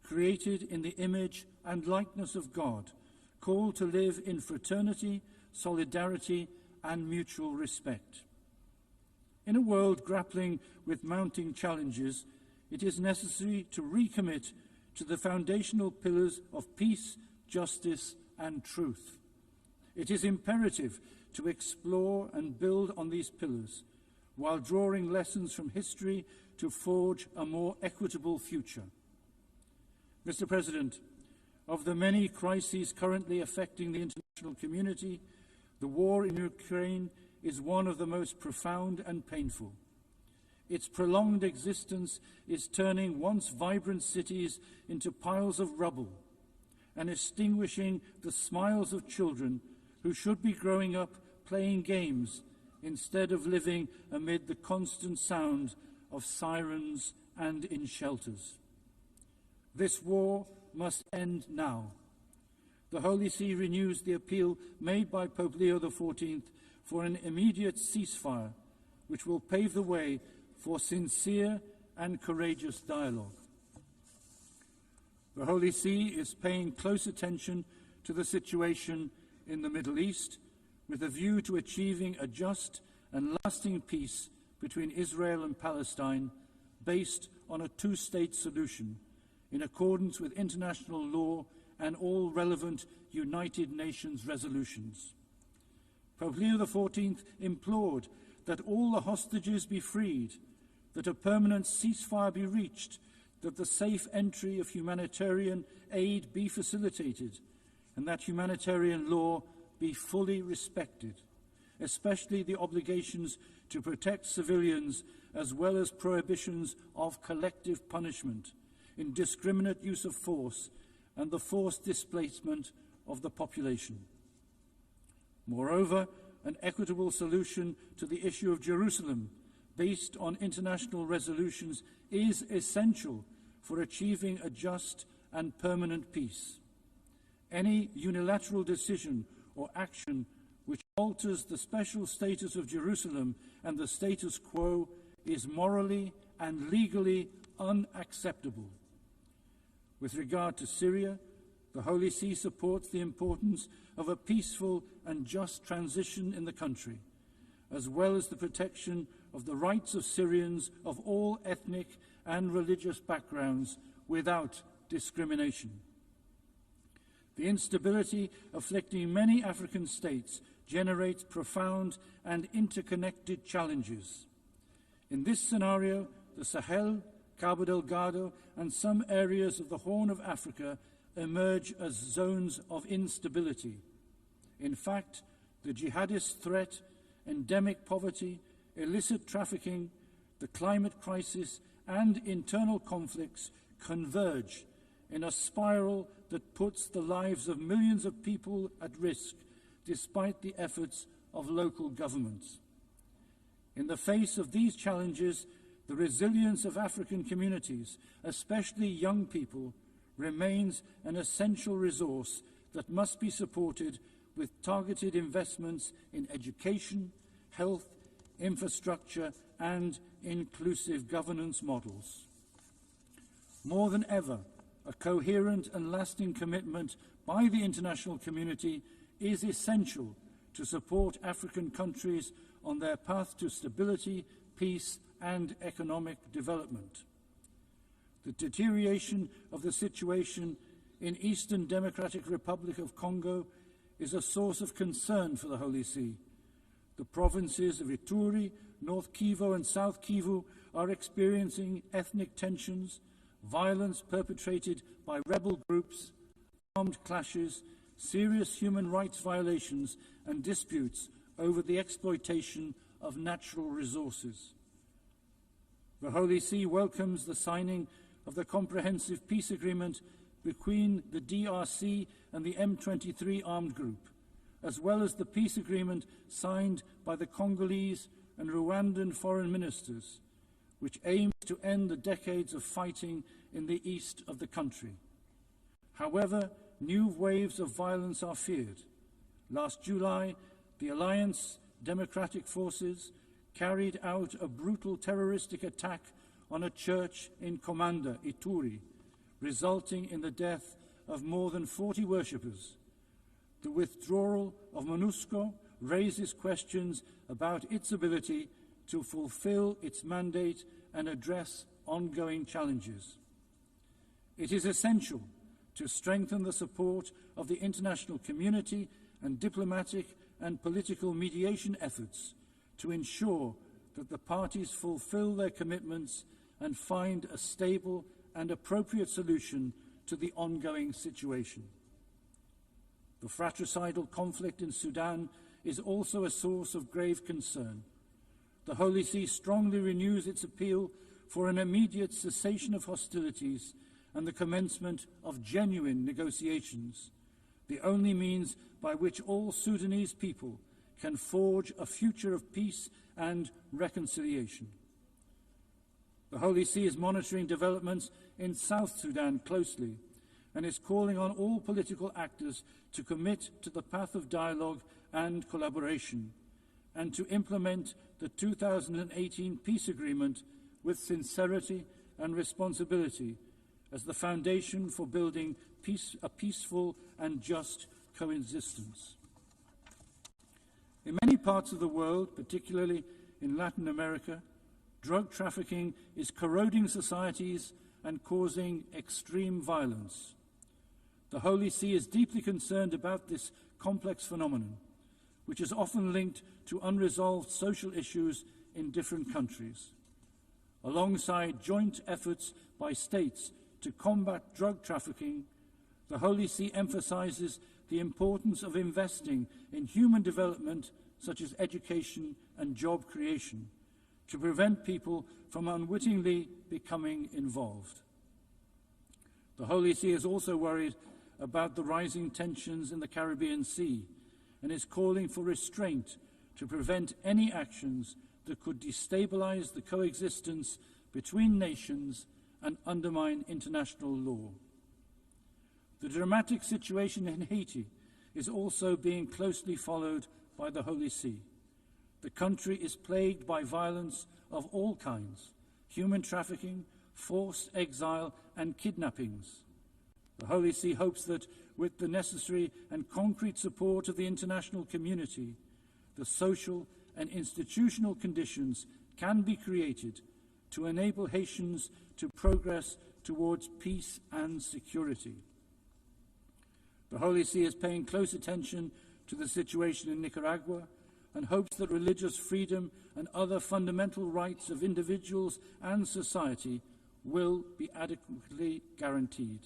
created in the image and likeness of God, called to live in fraternity, solidarity, and mutual respect. In a world grappling with mounting challenges, it is necessary to recommit to the foundational pillars of peace, justice, and truth. It is imperative to explore and build on these pillars, while drawing lessons from history to forge a more equitable future. Mr. President, of the many crises currently affecting the international community, the war in Ukraine is one of the most profound and painful. Its prolonged existence is turning once vibrant cities into piles of rubble and extinguishing the smiles of children who should be growing up playing games instead of living amid the constant sound of sirens and in shelters. This war must end now. The Holy See renews the appeal made by Pope Leo XIV for an immediate ceasefire, which will pave the way for sincere and courageous dialogue. The Holy See is paying close attention to the situation in the Middle East with a view to achieving a just and lasting peace between Israel and Palestine based on a two-state solution in accordance with international law and all relevant United Nations resolutions. Pope Leo XIV implored that all the hostages be freed, that a permanent ceasefire be reached, that the safe entry of humanitarian aid be facilitated, and that humanitarian law be fully respected, especially the obligations to protect civilians as well as prohibitions of collective punishment, indiscriminate use of force, and the forced displacement of the population. Moreover, an equitable solution to the issue of Jerusalem, based on international resolutions, is essential for achieving a just and permanent peace. Any unilateral decision or action which alters the special status of Jerusalem and the status quo is morally and legally unacceptable. With regard to Syria, the Holy See supports the importance of a peaceful and just transition in the country, as well as the protection of the rights of Syrians of all ethnic and religious backgrounds without discrimination. The instability afflicting many African states generates profound and interconnected challenges. In this scenario, the Sahel, Cabo Delgado, and some areas of the Horn of Africa emerge as zones of instability. In fact, the jihadist threat, endemic poverty, illicit trafficking, the climate crisis, and internal conflicts converge in a spiral that puts the lives of millions of people at risk, despite the efforts of local governments. In the face of these challenges, the resilience of African communities, especially young people, remains an essential resource that must be supported with targeted investments in education, health, infrastructure, and inclusive governance models. More than ever, a coherent and lasting commitment by the international community is essential to support African countries on their path to stability, peace, and economic development. The deterioration of the situation in Eastern Democratic Republic of Congo is a source of concern for the Holy See. The provinces of Ituri, North Kivu, and South Kivu are experiencing ethnic tensions, violence perpetrated by rebel groups, armed clashes, serious human rights violations, and disputes over the exploitation of natural resources. The Holy See welcomes the signing of the Comprehensive Peace Agreement between the DRC and the M23 armed group, as well as the peace agreement signed by the Congolese and Rwandan foreign ministers, which aims to end the decades of fighting in the east of the country. However, new waves of violence are feared. Last July, the Alliance Democratic Forces carried out a brutal terroristic attack on a church in Komanda, Ituri, resulting in the death of more than 40 worshippers. The withdrawal of MONUSCO raises questions about its ability to fulfill its mandate and address ongoing challenges. It is essential to strengthen the support of the international community and diplomatic and political mediation efforts to ensure that the parties fulfill their commitments and find a stable and appropriate solution to the ongoing situation. The fratricidal conflict in Sudan is also a source of grave concern. The Holy See strongly renews its appeal for an immediate cessation of hostilities and the commencement of genuine negotiations, the only means by which all Sudanese people can forge a future of peace and reconciliation. The Holy See is monitoring developments in South Sudan closely and is calling on all political actors to commit to the path of dialogue and collaboration and to implement the 2018 peace agreement with sincerity and responsibility as the foundation for building a peaceful and just coexistence. In many parts of the world, particularly in Latin America, drug trafficking is corroding societies and causing extreme violence. The Holy See is deeply concerned about this complex phenomenon, which is often linked to unresolved social issues in different countries. Alongside joint efforts by states to combat drug trafficking, the Holy See emphasizes the importance of investing in human development such as education and job creation to prevent people from unwittingly becoming involved. The Holy See is also worried about the rising tensions in the Caribbean Sea and is calling for restraint to prevent any actions that could destabilize the coexistence between nations and undermine international law. The dramatic situation in Haiti is also being closely followed by the Holy See. The country is plagued by violence of all kinds, human trafficking, forced exile, and kidnappings. The Holy See hopes that with the necessary and concrete support of the international community, the social and institutional conditions can be created to enable Haitians to progress towards peace and security. The Holy See is paying close attention to the situation in Nicaragua and hopes that religious freedom and other fundamental rights of individuals and society will be adequately guaranteed.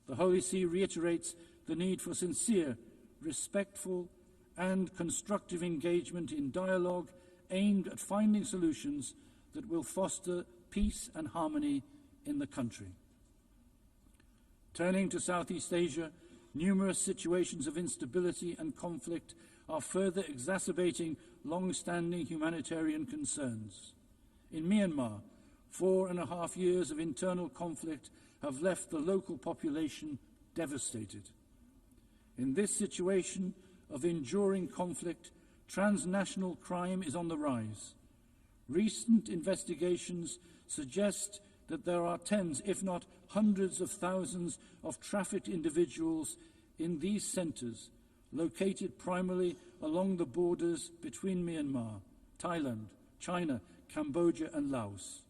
The Holy See reiterates the need for sincere, respectful, and constructive engagement in dialogue aimed at finding solutions that will foster peace and harmony in the country. Turning to Southeast Asia, numerous situations of instability and conflict are further exacerbating long-standing humanitarian concerns. In Myanmar, 4.5 years of internal conflict have left the local population devastated. In this situation of enduring conflict, transnational crime is on the rise. Recent investigations suggest that there are tens, if not hundreds of thousands of trafficked individuals in these centres, located primarily along the borders between Myanmar, Thailand, China, Cambodia and Laos.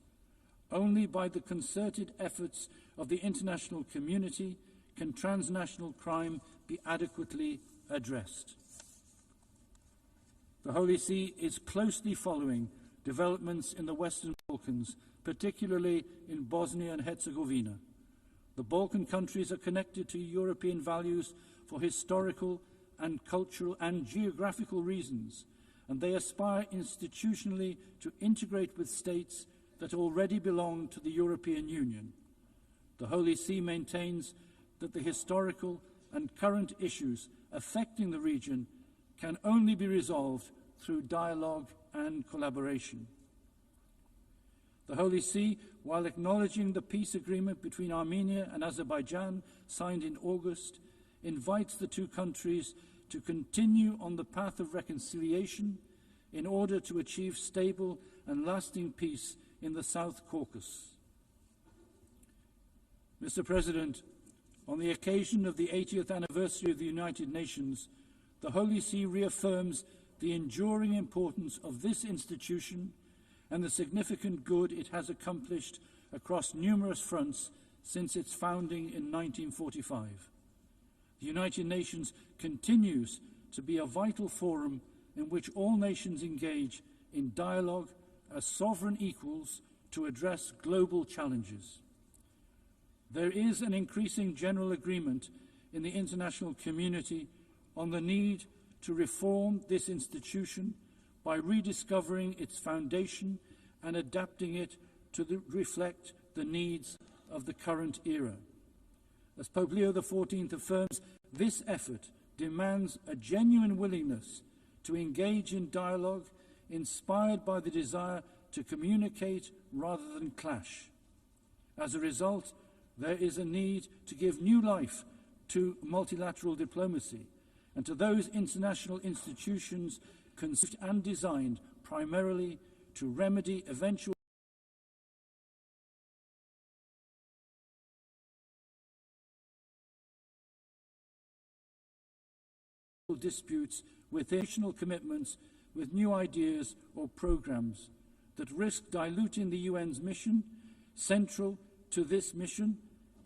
Only by the concerted efforts of the international community can transnational crime be adequately addressed. The Holy See is closely following developments in the Western Balkans, particularly in Bosnia and Herzegovina. The Balkan countries are connected to European values for historical and cultural and geographical reasons, and they aspire institutionally to integrate with states that already belong to the European Union. The Holy See maintains that the historical and current issues affecting the region can only be resolved through dialogue and collaboration. The Holy See, while acknowledging the peace agreement between Armenia and Azerbaijan signed in August, invites the two countries to continue on the path of reconciliation in order to achieve stable and lasting peace in the South Caucasus. Mr. President, on the occasion of the 80th anniversary of the United Nations, the Holy See reaffirms the enduring importance of this institution and the significant good it has accomplished across numerous fronts since its founding in 1945. The United Nations continues to be a vital forum in which all nations engage in dialogue as sovereign equals to address global challenges. There is an increasing general agreement in the international community on the need to reform this institution by rediscovering its foundation and adapting it to reflect the needs of the current era. As Pope Leo XIV affirms, this effort demands a genuine willingness to engage in dialogue inspired by the desire to communicate rather than clash. As a result, there is a need to give new life to multilateral diplomacy and to those international institutions conceived and designed primarily to remedy eventual disputes with national commitments, with new ideas or programs that risk diluting the UN's mission. Central to this mission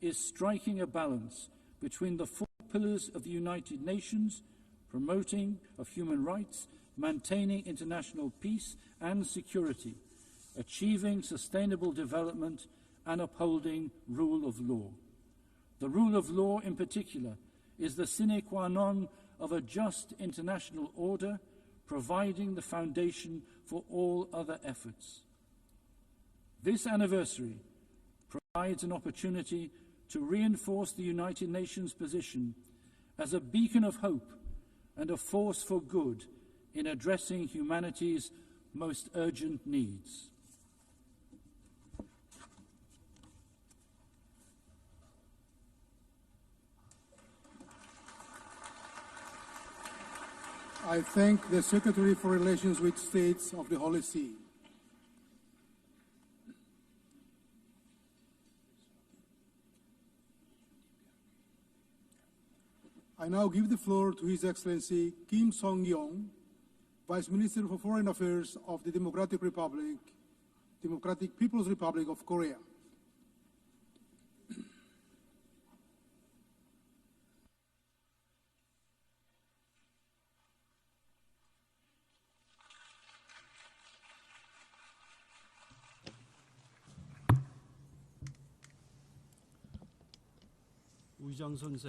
is striking a balance between the four pillars of the United Nations: promoting of human rights, maintaining international peace and security, achieving sustainable development, and upholding rule of law. The rule of law in particular is the sine qua non of a just international order, providing the foundation for all other efforts. This anniversary provides an opportunity to reinforce the United Nations position as a beacon of hope and a force for good in addressing humanity's most urgent needs. I thank the Secretary for Relations with States of the Holy See. I now give the floor to His Excellency Kim Song-yong, Vice Minister for Foreign Affairs of the Democratic People's Republic of Korea.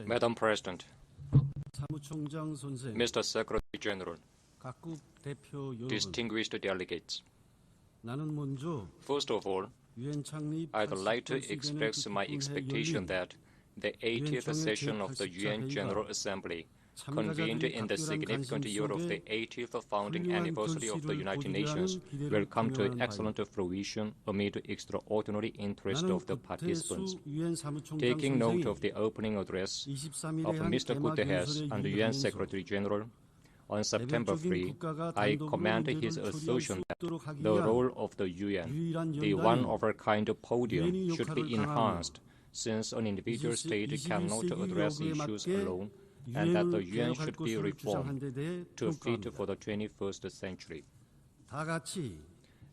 Madam President, Mr. Secretary General, distinguished delegates, first of all, I'd like to express my expectation that the 80th session of the UN General Assembly convened in the significant year of the 80th founding anniversary of the United Nations, will come to excellent fruition amid extraordinary interest of the participants. Taking note of the opening address of Mr. Guterres and the UN Secretary General, on September 3, I commended his assertion that the role of the UN, the one-of-a-kind podium, should be enhanced, since an individual state cannot address issues alone, and that the UN should be reformed to fit for the 21st century.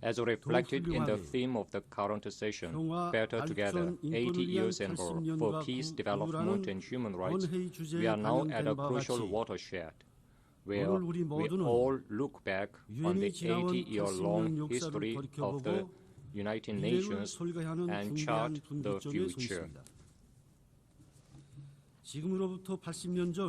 As reflected in the theme of the current session, Better Together, 80 years and more for peace, development, and human rights, we are now at a crucial watershed, where we all look back on the 80-year-long history of the United Nations and chart the future.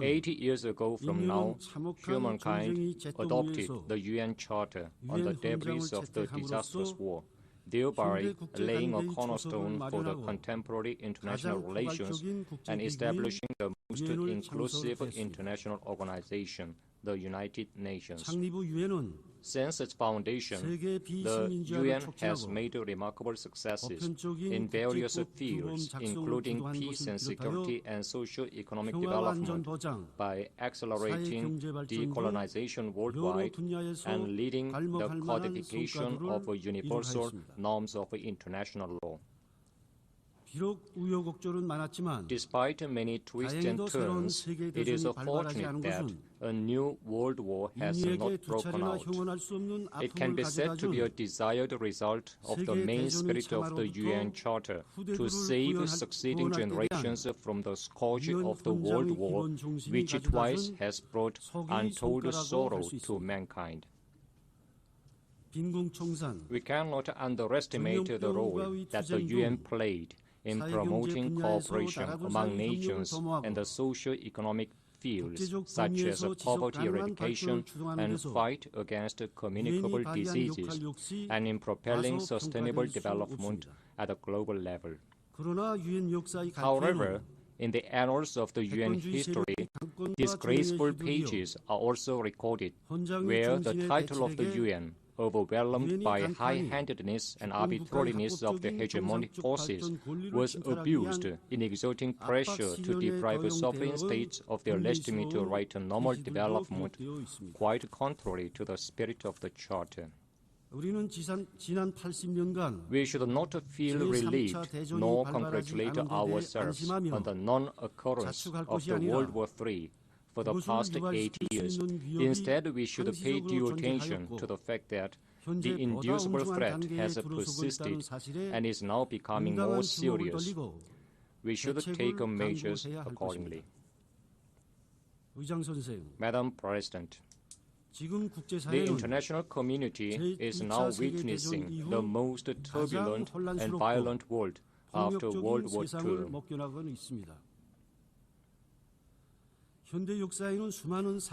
80 years ago from now, humankind adopted the UN Charter on the debris of the disastrous war, thereby laying a cornerstone for the contemporary international relations and establishing the most inclusive international organization, the United Nations. Since its foundation, the UN has made remarkable successes in various fields, including peace and security and socio-economic development, by accelerating decolonization worldwide and leading the codification of universal norms of international law. Despite many twists and turns, it is fortunate that a new world war has not broken out. It can be said to be a desired result of the main spirit of the UN Charter to save succeeding generations from the scourge of the world war, which twice has brought untold sorrow to mankind. We cannot underestimate the role that the UN played in promoting cooperation among nations in the socio-economic fields such as poverty eradication and fight against communicable diseases, and in propelling sustainable development at a global level. However, in the annals of the UN history, disgraceful pages are also recorded, where the title of the UN, overwhelmed by high-handedness and arbitrariness of the hegemonic forces, was abused in exerting pressure to deprive sovereign states of their legitimate right to normal development, quite contrary to the spirit of the Charter. We should not feel relieved nor congratulate ourselves on the non-occurrence of the World War III for the past 8 years. Instead, we should pay due attention to the fact that the inducible threat has persisted and is now becoming more serious. We should take measures accordingly. Madam President, the international community is now witnessing the most turbulent and violent world after World War II.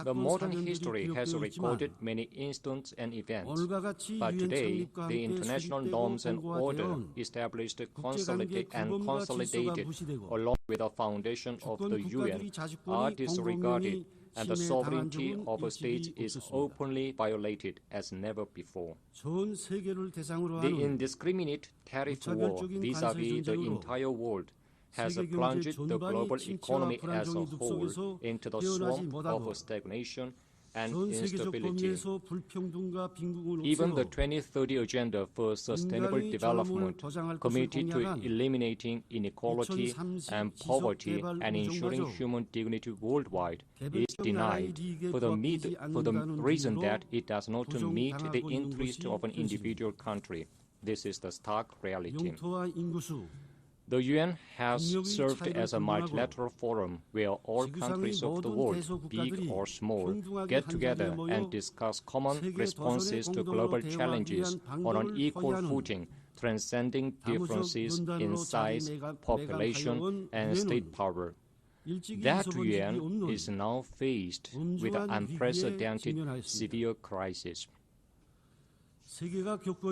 The modern history has recorded many incidents and events, but today the international norms and order established and consolidated along with the foundation of the UN are disregarded, and the sovereignty of states is openly violated as never before. The indiscriminate tariff war vis-à-vis the entire world has plunged the global economy as a whole into the swamp of stagnation and instability. Even the 2030 Agenda for Sustainable Development, committed to eliminating inequality and poverty and ensuring human dignity worldwide, is denied for the reason that it does not meet the interest of an individual country. This is the stark reality. The UN has served as a multilateral forum where all countries of the world, big or small, get together and discuss common responses to global challenges on an equal footing, transcending differences in size, population, and state power. That UN is now faced with an unprecedented severe crisis.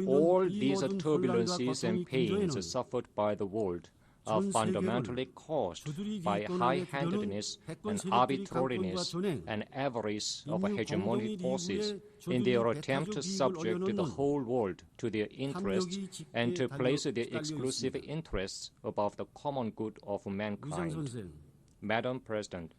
All these turbulences and pains suffered by the world are fundamentally caused by high-handedness and arbitrariness and avarice of hegemonic forces in their attempt to subject the whole world to their interests and to place their exclusive interests above the common good of mankind. Madam President,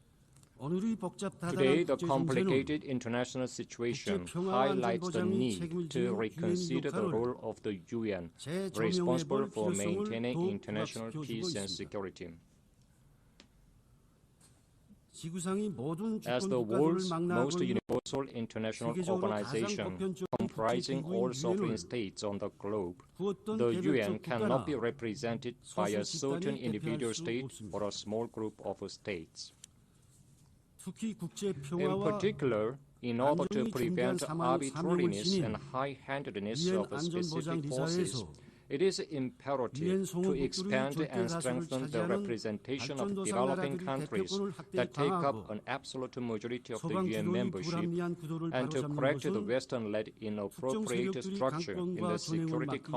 today, the complicated international situation highlights the need to reconsider the role of the UN, responsible for maintaining international peace and security. As the world's most universal international organization, comprising all sovereign states on the globe, the UN cannot be represented by a certain individual state or a small group of states. In particular, in order to prevent arbitrariness and high-handedness of specific forces, it is imperative to expand and strengthen the representation of developing countries that take up an absolute majority of the UN membership and to correct the Western-led inappropriate structure in the Security Council